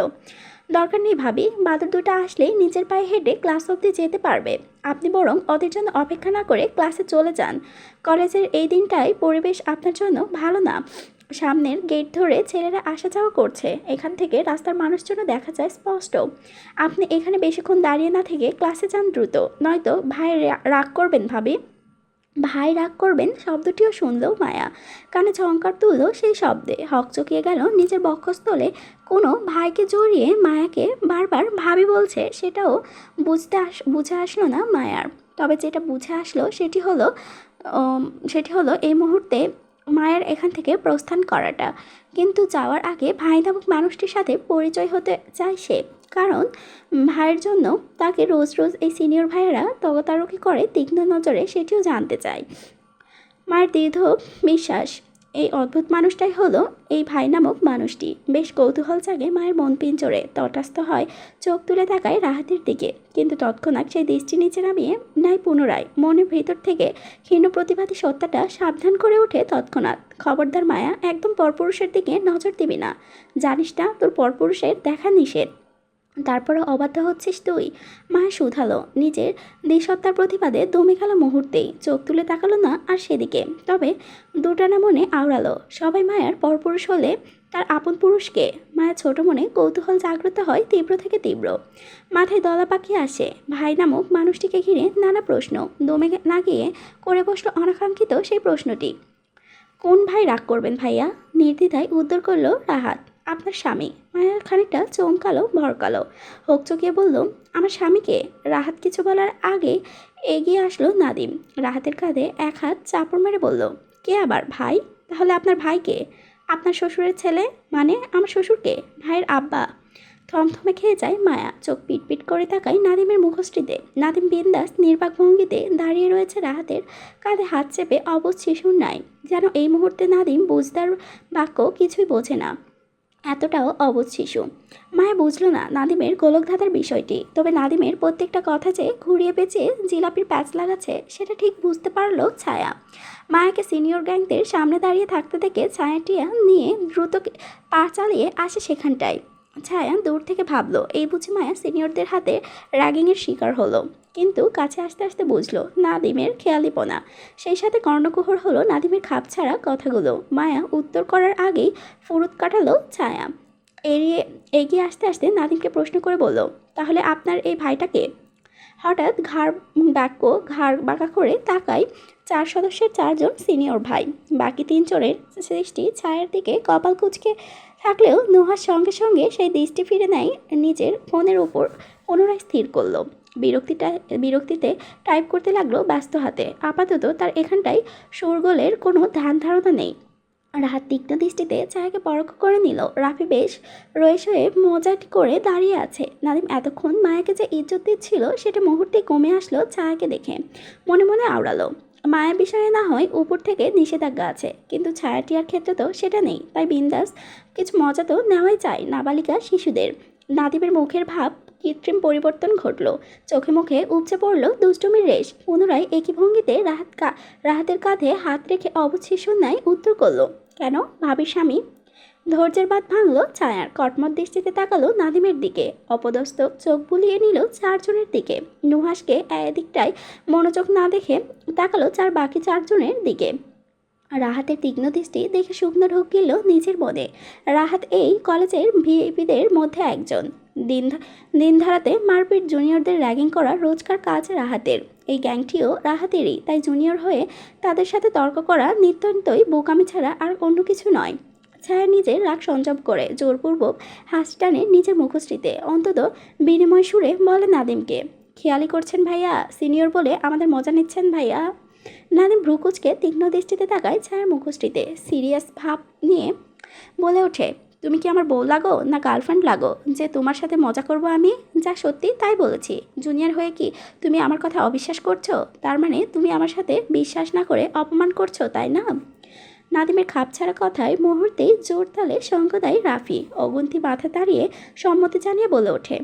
দরকার নেই ভাবি, বাদর দুটো আসলেই নিজের পায়ে হেঁটে ক্লাস অবধি যেতে পারবে। আপনি বরং ওদের জন্য অপেক্ষা না করে ক্লাসে চলে যান। কলেজের এই দিনটায় পরিবেশ আপনার জন্য ভালো না। সামনের গেট ধরে ছেলেরা আসা যাওয়া করছে, এখান থেকে রাস্তার মানুষজন দেখা যায় স্পষ্ট। আপনি এখানে বেশিক্ষণ দাঁড়িয়ে না থেকে ক্লাসে যান দ্রুত, নয়তো ভাই রাগ করবেন ভাবি। ভাই রাগ করবেন শব্দটিও শুনল মায়া, কানে ঝংকার তুলল সেই শব্দে। হকচকিয়ে গেল নিজের বক্ষস্থলে। কোনো ভাইকে জড়িয়ে মায়াকে বারবার ভাবি বলছে, সেটাও বুঝে আসলো না মায়ার। তবে যেটা বুঝে আসলো সেটি হলো এই মুহূর্তে মায়ের এখান থেকে প্রস্থান করাটা। কিন্তু যাওয়ার আগে ভাই নামক মানুষটির সাথে পরিচয় হতে চায় সে, কারণ ভাইয়ের জন্য তাকে রোজ রোজ এই সিনিয়র ভাইয়েরা তদারকি করে তীক্ষ্ণ নজরে, সেটিও জানতে চায়। মায়ের দীর্ঘ বিশ্বাস, এই অদ্ভুত মানুষটাই হলো এই ভাই নামক মানুষটি। বেশ কৌতূহল জাগে মায়ের মন পিঞ্জরে। তটস্থ হয়, চোখ তুলে তাকায় রাহাতের দিকে, কিন্তু তৎক্ষণাৎ সেই দৃষ্টি নিচে নামিয়ে নেয় পুনরায়। মনের ভেতর থেকে ক্ষীণ প্রতিবাদী সত্তাটা সাবধান করে ওঠে তৎক্ষণাৎ, খবরদার মায়া, একদম পরপুরুষের দিকে নজর দিবি না, জানিস না তোর পরপুরুষের দেখা নিষেধ। তারপরে অবাধ্য হচ্ছিস তুই। মায়া শুধালো, নিজের দ্বিসত্তার প্রতিবাদে দমে গেল মুহূর্তেই। চোখ তুলে তাকালো না আর সেদিকে, তবে দুটানা মনে আওড়ালো, সবাই মায়ার পরপুরুষ হলে তার আপন পুরুষকে। মায়া ছোট মনে কৌতূহল জাগ্রত হয় তীব্র থেকে তীব্র। মাথায় দলা পাকিয়ে আসে ভাই নামক মানুষটিকে ঘিরে নানা প্রশ্ন। দমে না গিয়ে করে বসলো অনাকাঙ্ক্ষিত সেই প্রশ্নটি, কোন ভাই রাগ করবেন ভাইয়া? নির্দ্বিধায় উত্তর করল রাহাত, আপনার স্বামী। মায়া খানিকটা চমকালো, ভরকালো, হকচকিয়ে বলল, আমার স্বামীকে? রাহাত কিছু বলার আগে এগিয়ে আসলো নাদিম। রাহাতের কাঁধে এক হাত চাপড় মেরে বলল, কে আবার ভাই? তাহলে আপনার ভাইকে? আপনার শ্বশুরের ছেলে, মানে আমার শ্বশুরকে? ভাইয়ের আব্বা। থমথমে খেয়ে যায় মায়া, চোখ পিটপিট করে তাকায় নাদিমের মুখশ্রীতে। নাদিম বিন্দাস নির্বাক ভঙ্গিতে দাঁড়িয়ে রয়েছে রাহাতের কাঁধে হাত চেপে, অবুঝ শিশুর নাই। যেন এই মুহূর্তে নাদিম বুঝদার বাক্য কিছুই বোঝে না। এতটাও অবুঝ শিশু। মায়া বুঝল না নাদিমের গোলকধাঁধার বিষয়টি, তবে নাদিমের প্রত্যেকটা কথা যে ঘুরিয়ে পেঁচিয়ে জিলাপির প্যাচ লাগাচ্ছে সেটা ঠিক বুঝতে পারলো ছায়া। মায়াকে সিনিয়র গ্যাংদের সামনে দাঁড়িয়ে থাকতে দেখে ছায়াটিয়া নিয়ে দ্রুত পা চালিয়ে আসে সেখানটায়। ছায়া দূর থেকে ভাবলো এই বুঝি মায়া সিনিয়রদের হাতে র্যাগিংয়ের শিকার হলো, কিন্তু কাছে আসতে আসতে বুঝলো নাদিমের খেয়ালিপনা। সেই সাথে কর্ণকুহর হলো নাদিমের খাপ ছাড়া কথাগুলো। মায়া উত্তর করার আগেই ফুরুত কাটালো ছায়া। এড়িয়ে এগিয়ে আসতে আসতে নাদিমকে প্রশ্ন করে বলল, তাহলে আপনার এই ভাইটাকে? হঠাৎ ঘাড় বাঁকা করে তাকায় 4 সদস্যের 4জন সিনিয়র ভাই। বাকি 3 জনের দৃষ্টি ছায়ার দিকে কপাল কুঁচকে থাকলেও নুহার সঙ্গে সঙ্গে সেই দৃষ্টি ফিরে নেয় নিজের ফোনের উপর, পুনরায় স্থির করলো। বিরক্তিতে টাইপ করতে লাগলো ব্যস্ত হাতে। আপাতত তার এখানটায় শোরগোলের কোনো ধ্যান ধারণা নেই। রাহাত তীক্ষ্ণ দৃষ্টিতে ছায়াকে পরখ করে নিল। রাফি বেশ রয়েস হয়ে মজাটি করে দাঁড়িয়ে আছে। নাদিম এতক্ষণ মায়াকে যে ইজ্জত দিচ্ছিল সেটা মুহূর্তে কমে আসলো ছায়াকে দেখে। মনে মনে আওড়ালো, মায়া বিষয়ে না হয় উপর থেকে নিষেধাজ্ঞা আছে, কিন্তু ছায়াটিয়ার ক্ষেত্রে তো সেটা নেই। তাই বিন্দাস কিছু মজা তো নেওয়াই চাই নাবালিকা শিশুদের। নাদিমের মুখের ভাব কৃত্রিম পরিবর্তন ঘটল। চোখে মুখে উপচে পড়ল দুষ্টুমির রেশ। পুনরায় একই ভঙ্গিতে রাহাতের কাঁধে হাত রেখে অবুঝ শিশুর ন্যায় উত্তর করলো, কেন ভাবির স্বামী? ধৈর্যের বাঁধ ভাঙল ছায়ার। কটমট দৃষ্টিতে তাকালো নাদিমের দিকে, অপদস্থ চোখ বুলিয়ে নিল 4জনের দিকে। নুহাসকে এদিকটায় মনোযোগ না দেখে তাকালো বাকি 4জনের দিকে। রাহাতের তীক্ষ্ণ দৃষ্টি দেখে শুকনো ঢোক গেল নিজের মনে। রাহাত এই কলেজের ভিআইপিদের মধ্যে একজন। দিন ধারাতে মারপিট, জুনিয়রদের র্যাগিং করা রোজকার কাজ রাহাতের। এই গ্যাংটিও রাহাতেরই, তাই জুনিয়র হয়ে তাদের সাথে তর্ক করা নিত্যন্তই বোকামি ছাড়া আর অন্য কিছু নয়। ছায়া নিজের রাগ সঞ্চয় করে জোরপূর্বক হাসি টানে নিজের মুখশ্রীতে। অন্তত বিনিময় সুরে বলে নাদিমকে, খেয়ালি করছেন ভাইয়া? সিনিয়র বলে আমাদের মজা নিচ্ছেন ভাইয়া? নাদিম ভ্রুকুচকে তীক্ষ্ণ দৃষ্টিতে তাকায় ছায়ার মুখশ্রীতে। সিরিয়াস ভাব নিয়ে বলে ওঠে, তুমি কি আমার বউ লাগো না গার্লফ্রেন্ড লাগো যে তোমার সাথে মজা করব আমি? যা সত্যি তাই বলেছি। জুনিয়র হয়ে কি তুমি আমার কথা অবিশ্বাস করছো? তার মানে তুমি আমার সাথে বিশ্বাস না করে অপমান করছো, তাই না? নাদিমের খাপছাড়া কথায় মুহূর্তেই জোর তালে সঙ্গ দেয় রাফি। অগুন্তি মাথা দাঁড়িয়ে সম্মতি জানিয়ে বলে ওঠে,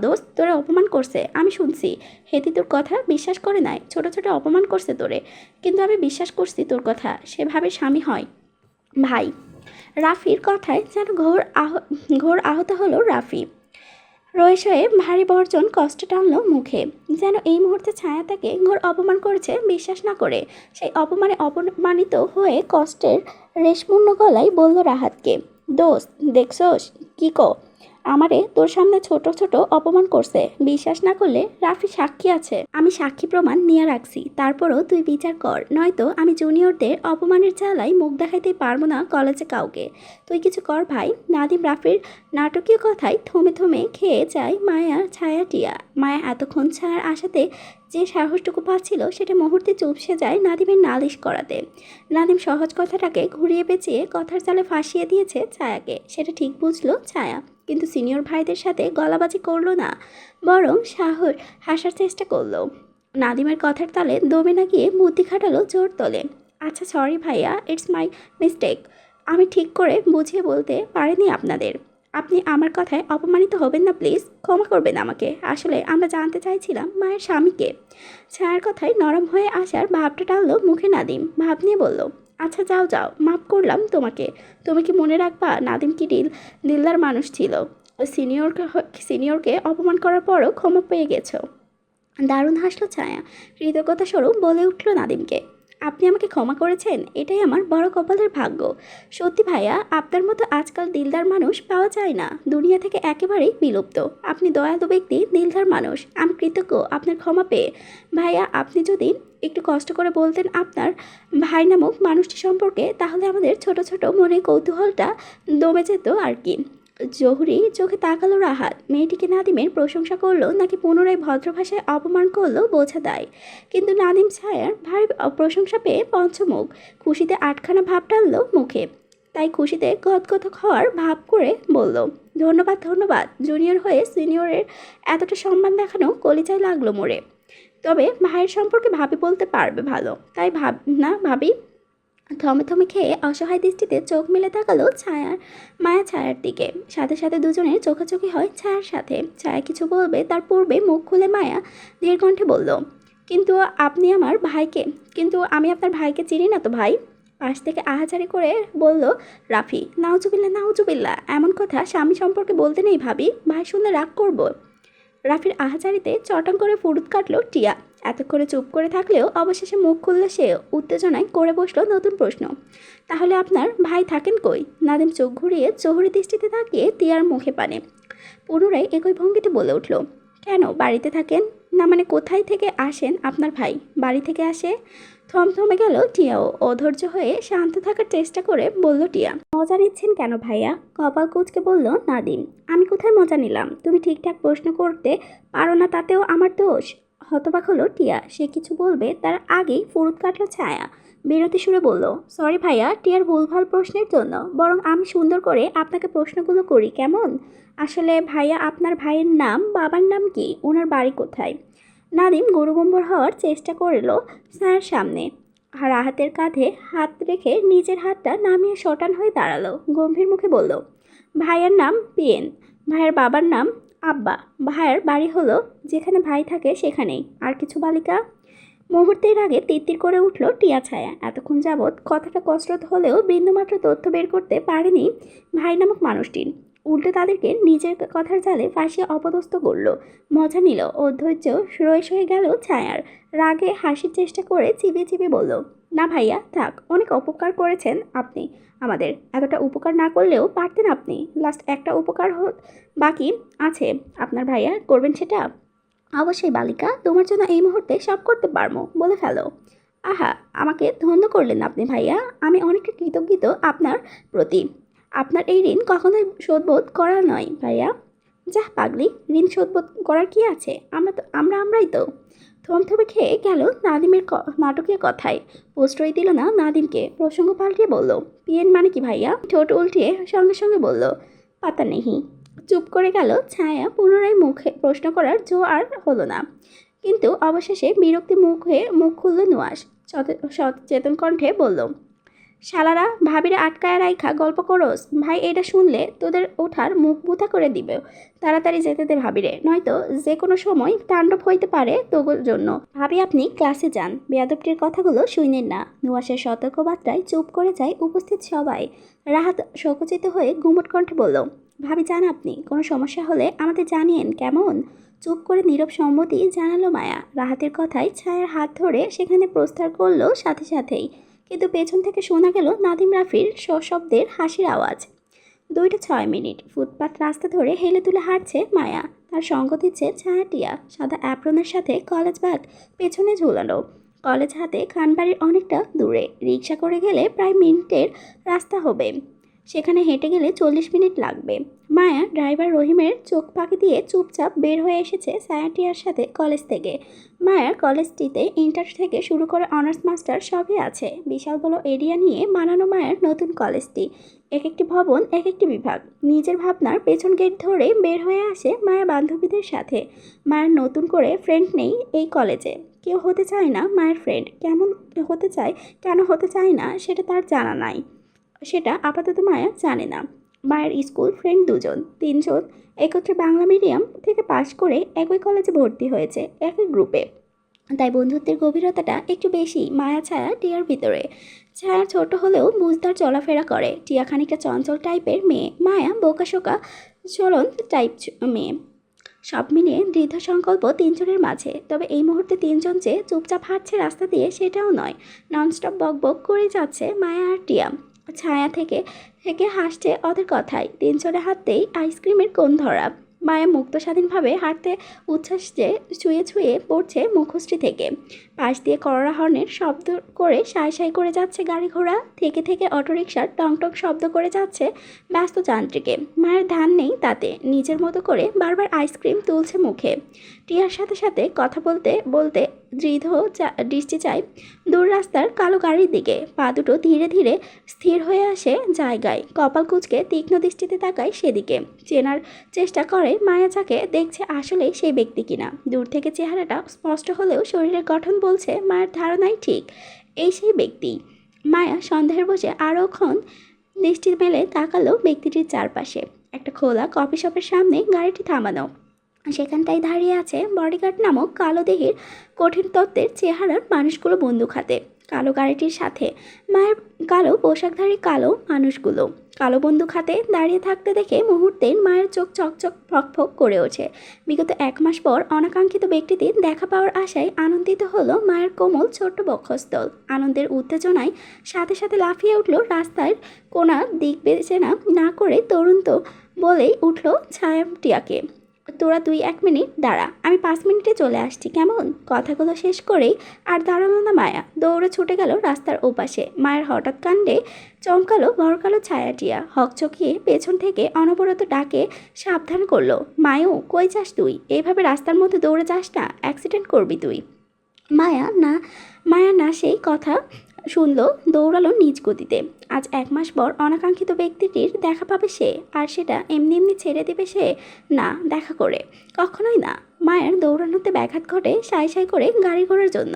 দোস্ত, তোরে অপমান করছে, আমি শুনছি। হেতি তোর কথা বিশ্বাস করে নাই, ছোট ছোট অপমান করছে তোরে, কিন্তু আমি বিশ্বাস করছি তোর কথা। সেভাবে স্বামী হয় ভাই। রাফির কথায় যেন ঘোর আহত হলো রাফি। রয়েস হয়ে ভারী বর্জন কষ্ট টানল মুখে, যেন এই মুহূর্তে ছায়া তাকে ঘোর অপমান করেছে বিশ্বাস না করে। সেই অপমানে অপমানিত হয়ে কষ্টের রেশমূর্ণ গলায় বলল রাহাতকে, দোস্ত দেখছোস কি আমারে তোর সামনে ছোট ছোট অপমান করছে। বিশ্বাস না করলে রাফি সাক্ষী আছে, আমি সাক্ষী প্রমাণ নিয়ে রাখছি। তারপরও তুই বিচার কর, নয়তো আমি জুনিয়রদের অপমানের জ্বালায় মুখ দেখাইতে পারবো না কলেজে কাউকে। তুই কিছু কর ভাই। নাদিম রাফির নাটকীয় কথায় থমে থমে খেয়ে যায় মায়ার ছায়াটিয়া। মায়া এতক্ষণ ছায়ার আশাতে যে সাহসটুকু পাচ্ছিল সেটা মুহূর্তে চুপসে যায় নাদিমের নালিশ করাতে। নাদিম সহজ কথাটাকে ঘুরিয়ে পেঁচিয়ে কথার চালে ফাঁসিয়ে দিয়েছে ছায়াকে, সেটা ঠিক বুঝলো ছায়া। কিন্তু সিনিয়র ভাইদের সাথে গলাবাজি করলো না, বরং হাসার চেষ্টা করলো। নাদিমের কথার তালে দমে না গিয়ে বুদ্ধি খাটালো জোর তলে। আচ্ছা সরি ভাইয়া, ইটস মাই মিস্টেক। আমি ঠিক করে বুঝিয়ে বলতে পারিনি আপনাদের। আপনি আমার কথায় অপমানিত হবেন না প্লিজ, ক্ষমা করবেন আমাকে। আসলে আমরা জানতে চাইছিলাম মায়ের স্বামীকে। ছায়ার কথায় নরম হয়ে আসার ভাবটা টানলো মুখে নাদিম। ভাব নিয়ে বলল, আচ্ছা যাও যাও, মাফ করলাম তোমাকে। তুমি কি মনে রাখবা নাদিম কি দিলদার মানুষ ছিল? সিনিয়রকে অপমান করার পরও ক্ষমা পেয়ে গেছো। দারুণ হাসলো ছায়া। কৃতজ্ঞতা স্বরূপ বলে উঠল নাদিমকে, আপনি আমাকে ক্ষমা করেছেন, এটাই আমার বড় কপালের ভাগ্য। সত্যি ভাইয়া, আপনার মতো আজকাল দিলদার মানুষ পাওয়া যায় না, দুনিয়া থেকে একেবারেই বিলুপ্ত। আপনি দয়ালু ব্যক্তি, দিলদার মানুষ। আমি কৃতজ্ঞ আপনার ক্ষমা পেয়ে। ভাইয়া, আপনি যদি একটু কষ্ট করে বলতেন আপনার ভাই নামক মানুষটি সম্পর্কে, তাহলে আমাদের ছোট ছোট মনে কৌতূহলটা দমে যেত আর কি। জহুরি চোখে তাকালো রাহাত। মেয়েটিকে নাদিমের প্রশংসা করলো নাকি পুনরায় ভদ্র ভাষায় অপমান করলো বোঝা দায়, কিন্তু নাদিম ছায়ার ভারী প্রশংসা পেয়ে পঞ্চমুখ। খুশিতে আটখানা ভাব টানলো মুখে, তাই খুশিতে গদগদ হওয়ার ভাব করে বলল, ধন্যবাদ ধন্যবাদ। জুনিয়র হয়ে সিনিয়রের এতটা সম্মান দেখানো কলিজায় লাগলো মোড়ে। তবে ভাইয়ের সম্পর্কে ভাবি বলতে পারবে ভালো, তাই ভাবি থমে থমে খেয়ে অসহায় দৃষ্টিতে চোখ মেলে তাকালো মায়া ছায়ার দিকে। সাথে সাথে দুজনের চোখাচোখি হয় ছায়ার সাথে। ছায়া কিছু বলবে তার পূর্বে মুখ খুলে মায়া ধীর কণ্ঠে বলল, কিন্তু আপনি আমার ভাইকে কিন্তু আমি আপনার ভাইকে চিনি না তো ভাই। পাশ থেকে আহাজারি করে বলল রাফি। নাউজুবিল্লা নাউজুবিল্লা, এমন কথা স্বামী সম্পর্কে বলতে নেই ভাবি, ভাই শুনলে রাগ করব। রাফির আহাজারিতে চটাং করে ফুরুত কাটল টিয়া। এতক্ষণে চুপ করে থাকলেও অবশেষে মুখ খুলল সে। উত্তেজনায় করে বসলো নতুন প্রশ্ন, তাহলে আপনার ভাই থাকেন কই? নাদিম চোখ ঘুরিয়ে জহুরি দৃষ্টিতে তাকিয়ে টিয়ার মুখে পানে পুনরায় একই ভঙ্গিতে বলে উঠল, কেন বাড়িতে থাকেন না? মানে কোথায় থেকে আসেন আপনার ভাই? বাড়ি থেকে আসে। থমথমে গেল টিয়াও। অধৈর্য হয়ে শান্ত থাকার চেষ্টা করে বলল টিয়া, মজা নিচ্ছেন কেন ভাইয়া? কপাল কুঁচকে বলল নাদিম, আমি কোথায় মজা নিলাম? তুমি ঠিকঠাক প্রশ্ন করতে পারো না তাতেও আমার দোষ? হতবাক হলো টিয়া। সে কিছু বলবে তার আগেই ফুরুত কাটল ছায়া। বিরতি সুরে বলল, সরি ভাইয়া টিয়ার ভুলভাল প্রশ্নের জন্য, বরং আমি সুন্দর করে আপনাকে প্রশ্নগুলো করি কেমন? আসলে ভাইয়া আপনার ভাইয়ের নাম, বাবার নাম কি, ওনার বাড়ি কোথায়? নাদিম গরুগম্বর হওয়ার চেষ্টা করল ছায়ার সামনে। আর রাহাতের কাঁধে হাত রেখে নিজের হাতটা নামিয়ে শটান হয়ে দাঁড়ালো। গম্ভীর মুখে বলল, ভাইয়ের নাম পিয়েন, ভাইয়ের বাবার নাম আব্বা, ভাইয়ের বাড়ি হলো যেখানে ভাই থাকে সেখানেই। আর কিছু বালিকা? মুহূর্তের আগে তিত্তির করে উঠল টিয়া। ছায়া এতক্ষণ যাবৎ কথাটা কসরত হলেও বিন্দুমাত্র তথ্য বের করতে পারেনি ভাই নামক মানুষটির। উল্টো তাদেরকে নিজের কথার জালে ফাঁসিয়ে অপদস্থ করল। মজা নিল। অধৈর্য রয়েস হয়ে গেল ছায়ার। রাগে হাসির চেষ্টা করে চিবিয়ে চিবিয়ে বলল, না ভাইয়া থাক, অনেক উপকার করেছেন আপনি আমাদের। এতটা উপকার না করলেও পারতেন আপনি। লাস্ট একটা উপকার বাকি আছে আপনার ভাইয়া, করবেন সেটা? অবশ্যই বালিকা, তোমার জন্য এই মুহূর্তে সব করতে পারবো, বলে ফেলো। আহা, আমাকে ধন্য করলেন আপনি ভাইয়া। আমি অনেকটা কৃতজ্ঞ আপনার প্রতি। আপনার এই ঋণ কখনোই শোধবোধ করার নয় ভাইয়া। যাহ পাগলি, ঋণ শোধবোধ করার কি আছে? আমরাই তো। থমথমে খেয়ে গেল নাদিমের নাটকীয় কথায়। প্রশ্রয় দিল না নাদিমকে। প্রসঙ্গ পাল্টিয়ে বলল, পিএন মানে কি ভাইয়া? ঠোঁট উল্টিয়ে সঙ্গে সঙ্গে বলল, পাতা নেহি। চুপ করে গেল ছায়া। পুনরায় মুখে প্রশ্ন করার জো আর হলো না। কিন্তু অবশেষে বিরক্তি মুখ খুলল নুয়াস। সচেতন কণ্ঠে বলল, শালারা ভাবিরে আটকায় রাইখা গল্প করস? ভাই এটা শুনলে তোদের ওঠার মুখ বুথা করে দিবে। তাড়াতাড়ি যেতে দে ভাবিরে, নয়তো যে কোনো সময় তাণ্ডব হইতে পারে তোর জন্য। ভাবি আপনি ক্লাসে যান। বেয়াদবটির কথাগুলো শুনেন না। নুয়াসের সতর্ক বার্তায় চুপ করে যায় উপস্থিত সবাই। রাহাত সংকুচিত হয়ে গুমট কণ্ঠে বলল, ভাবি যান আপনি, কোনো সমস্যা হলে আমাদের জানিয়েন কেমন? চুপ করে নীরব সম্মতি জানালো মায়া। রাহাতের কথায় ছায়ার হাত ধরে সেখানে প্রস্থান করলো সাথে সাথেই। কিন্তু পেছন থেকে শোনা গেল নাদিম রাফির সশব্দের হাসির আওয়াজ। 2:06 ফুটপাত রাস্তা ধরে হেলে তুলে হাঁটছে মায়া। তার সঙ্গ দিচ্ছে ছায়া টিয়া। সাদা অ্যাপ্রনের সাথে কলেজ ব্যাগ পেছনে ঝুলানো। কলেজ হাতে খানবাড়ির অনেকটা দূরে। রিক্সা করে গেলে প্রায় মিনিটের রাস্তা হবে। সেখানে হেঁটে গেলে 40 মিনিট লাগবে। মায়া ড্রাইভার রহিমের চোখ ফাঁকি দিয়ে চুপচাপ বের হয়ে এসেছে ছায়া টিয়ার সাথে কলেজ থেকে। মায়ার কলেজটিতে ইন্টার থেকে শুরু করে অনার্স মাস্টার সবই আছে। বিশাল বড় এরিয়া নিয়ে বানানো মায়ের নতুন কলেজটি। এক একটি ভবন, এক একটি বিভাগ। নিজের ভাবনার পেছন গেট ধরে বের হয়ে আসে মায়া বান্ধবীদের সাথে। মায়ের নতুন করে ফ্রেন্ড নেই এই কলেজে। কেউ হতে চায় না মায়ের ফ্রেন্ড। কেমন হতে চায়, কেন হতে চায় না সেটা তার জানা নাই। সেটা আপাতত মায়া জানে না। মায়ের স্কুল ফ্রেন্ড 3জন একত্রে বাংলা মিডিয়াম থেকে পাশ করে একই কলেজে ভর্তি হয়েছে, একই গ্রুপে। তাই বন্ধুত্বের গভীরতাটা একটু বেশি মায়া ছায়া টিয়ার ভিতরে। ছায়া ছোট হলেও বুঝদার চলাফেরা করে। টিয়া খানিকটা চঞ্চল টাইপের মেয়ে, মায়া বোকাশোকা চলন টাইপ মেয়ে। সব মিলিয়ে দৃঢ় সংকল্প 3জনের মাঝে। তবে এই মুহূর্তে 3জন যে চুপচাপ হাঁটছে রাস্তা দিয়ে সেটাও নয়। ননস্টপ বক বক করে যাচ্ছে মায়া আর টিয়া। ছায়া থেকে থেকে হাসছে ওদের কথায়। 3জনে হাঁটতেই আইসক্রিমের কোণ ধরা। মায়া মুক্ত স্বাধীনভাবে হাঁটতে উচ্ছ্বাস যে ছুঁয়ে ছুঁয়ে পড়ছে মুখশ্রী থেকে। পাশ দিয়ে করোনা হর্নের শব্দ করে সাই সাই করে যাচ্ছে গাড়ি ঘোড়া। থেকে থেকে অটোরিকশার টংটং শব্দ করে যাচ্ছে ব্যস্ত যান্ত্রিকে। মায়ের ধ্যান নেই তাতে। নিজের মতো করে বারবার আইসক্রিম তুলছে মুখে। টিয়ার সাথে সাথে কথা বলতে বলতে দৃঢ় দৃষ্টি চায় দূর রাস্তার কালো গাড়ির দিকে। পা দুটো ধীরে ধীরে স্থির হয়ে আসে জায়গায়। কপাল কুঁচকে তীক্ষ্ণ দৃষ্টিতে তাকায় সেদিকে। চেনার চেষ্টা করে মায়া যাকে দেখছে আসলেই সেই ব্যক্তি কিনা। দূর থেকে চেহারাটা স্পষ্ট হলেও শরীরের গঠন বলছে মায়ের ধারণাই ঠিক, এই সেই ব্যক্তি। মায়া সন্দেহের বসে আরোক্ষণ দৃষ্টি মেলে তাকালো ব্যক্তিটির চারপাশে। একটা খোলা কফি শপের সামনে গাড়িটি থামানো, সেখানটায় দাঁড়িয়ে আছে বডিগার্ড নামক কালো দেহের কঠিন তত্ত্বের চেহারার মানুষগুলো বন্দুক হাতে। কালো গাড়িটির সাথে মায়ের কালো পোশাকধারী কালো মানুষগুলো কালো বন্দুক হাতে দাঁড়িয়ে থাকতে দেখে মুহূর্তেই মায়ের চোখ চকচক ফকফক করে ওঠে। বিগত 1 মাস পর অনাকাঙ্ক্ষিত ব্যক্তিটির দেখা পাওয়ার আশায় আনন্দিত হলো মায়ের কোমল ছোট্ট বক্ষস্থল। আনন্দের উত্তেজনায় সাথে সাথে লাফিয়ে উঠল রাস্তার কোনা দিক বিবেচনা না করে তরুণ তো বলেই উঠল ছায়াটিয়াকে, তোরা 2-1 মিনিট দাঁড়া, আমি 5 মিনিটে চলে আসছি কেমন? কথাগুলো শেষ করেই আর দাঁড়ালো না মায়া, দৌড়ে ছুটে গেল রাস্তার ওপাশে। মায়ের হঠাৎ কাণ্ডে চমকালো ভরকালো ছায়াটিয়া, হকচকিয়ে পেছন থেকে অনবরত ডাকে সাবধান করলো, মায়ু কই যাস তুই? এইভাবে রাস্তার মধ্যে দৌড়ে যাস না, অ্যাক্সিডেন্ট করবি তুই। মায়া না সেই কথা শুনল, দৌড়ালো নিজ গতিতে। আজ 1 মাস পর অনাকাঙ্ক্ষিত ব্যক্তিটির দেখা পাবে সে, আর সেটা এমনি এমনি ছেড়ে দেবে সে? না, দেখা করে কখনোই না। মায়ের দৌড়ানোতে ব্যাঘাত ঘটে সাই সাই করে গাড়ি ঘোড়ার জন্য।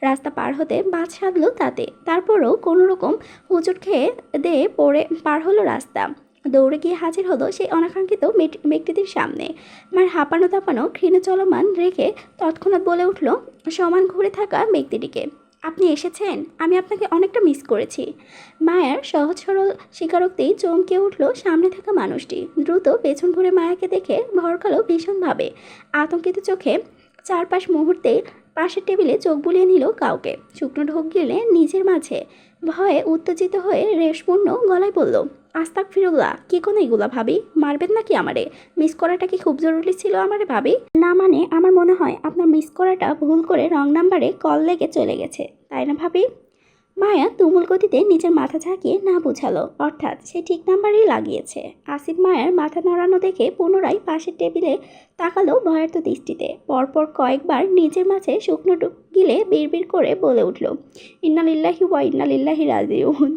রাস্তা পার হতে বাদ সাধলো তাতে, তারপরও কোনো রকম হুচট খেয়ে দিয়ে পড়ে পার হলো রাস্তা। দৌড়ে গিয়ে হাজির হলো সেই অনাকাঙ্ক্ষিত ব্যক্তিটির সামনে। মায়ের হাঁপানো তাপানো ক্ষীণ চলমান রেখে তৎক্ষণাৎ বলে উঠল সমান ঘুরে থাকা ব্যক্তিটিকে, আপনি এসেছেন? আমি আপনাকে অনেকটা মিস করেছি। মায়ার সহজ সরল স্বীকারোক্তেই চমকে উঠল সামনে থাকা মানুষটি। দ্রুত পেছন ঘুরে মায়াকে দেখে ভরকালো ভীষণভাবে। আতঙ্কিত চোখে চারপাশ মুহূর্তে পাশের টেবিলে চোখ বুলিয়ে নিল কাউকে। শুকনো ঢোক গিলে নিজের মাঝে ভয়ে উত্তেজিত হয়ে রেশপূর্ণ গলায় বলল, আস্তাক ফিরুল্লাহ, কি কোন এগুলা ভাবি? মারবেন নাকি আমারে? মিস করাটা কি খুব জরুরি ছিল আমারে ভাবি? না মানে আমার মনে হয় আপনার মিস করাটা ভুল করে রং নাম্বারে কল লেগে চলে গেছে, তাই না ভাবি? মায়া তুমুল গতিতে নিজের মাথা ঝাঁকিয়ে না বুঝালো, অর্থাৎ সে ঠিক নাম্বারই লাগিয়েছে। আসিফ মায়ের মাথা নড়ানো দেখে পুনরায় পাশের টেবিলে তাকালো ভয়ার্ত দৃষ্টিতে। পরপর কয়েকবার নিজের মাঝে শুকনো গিলে বিড়বিড় করে বলে উঠল, ইন্না লিল্লাহি ওয়া ইন্না ইলাইহি রাজিউন।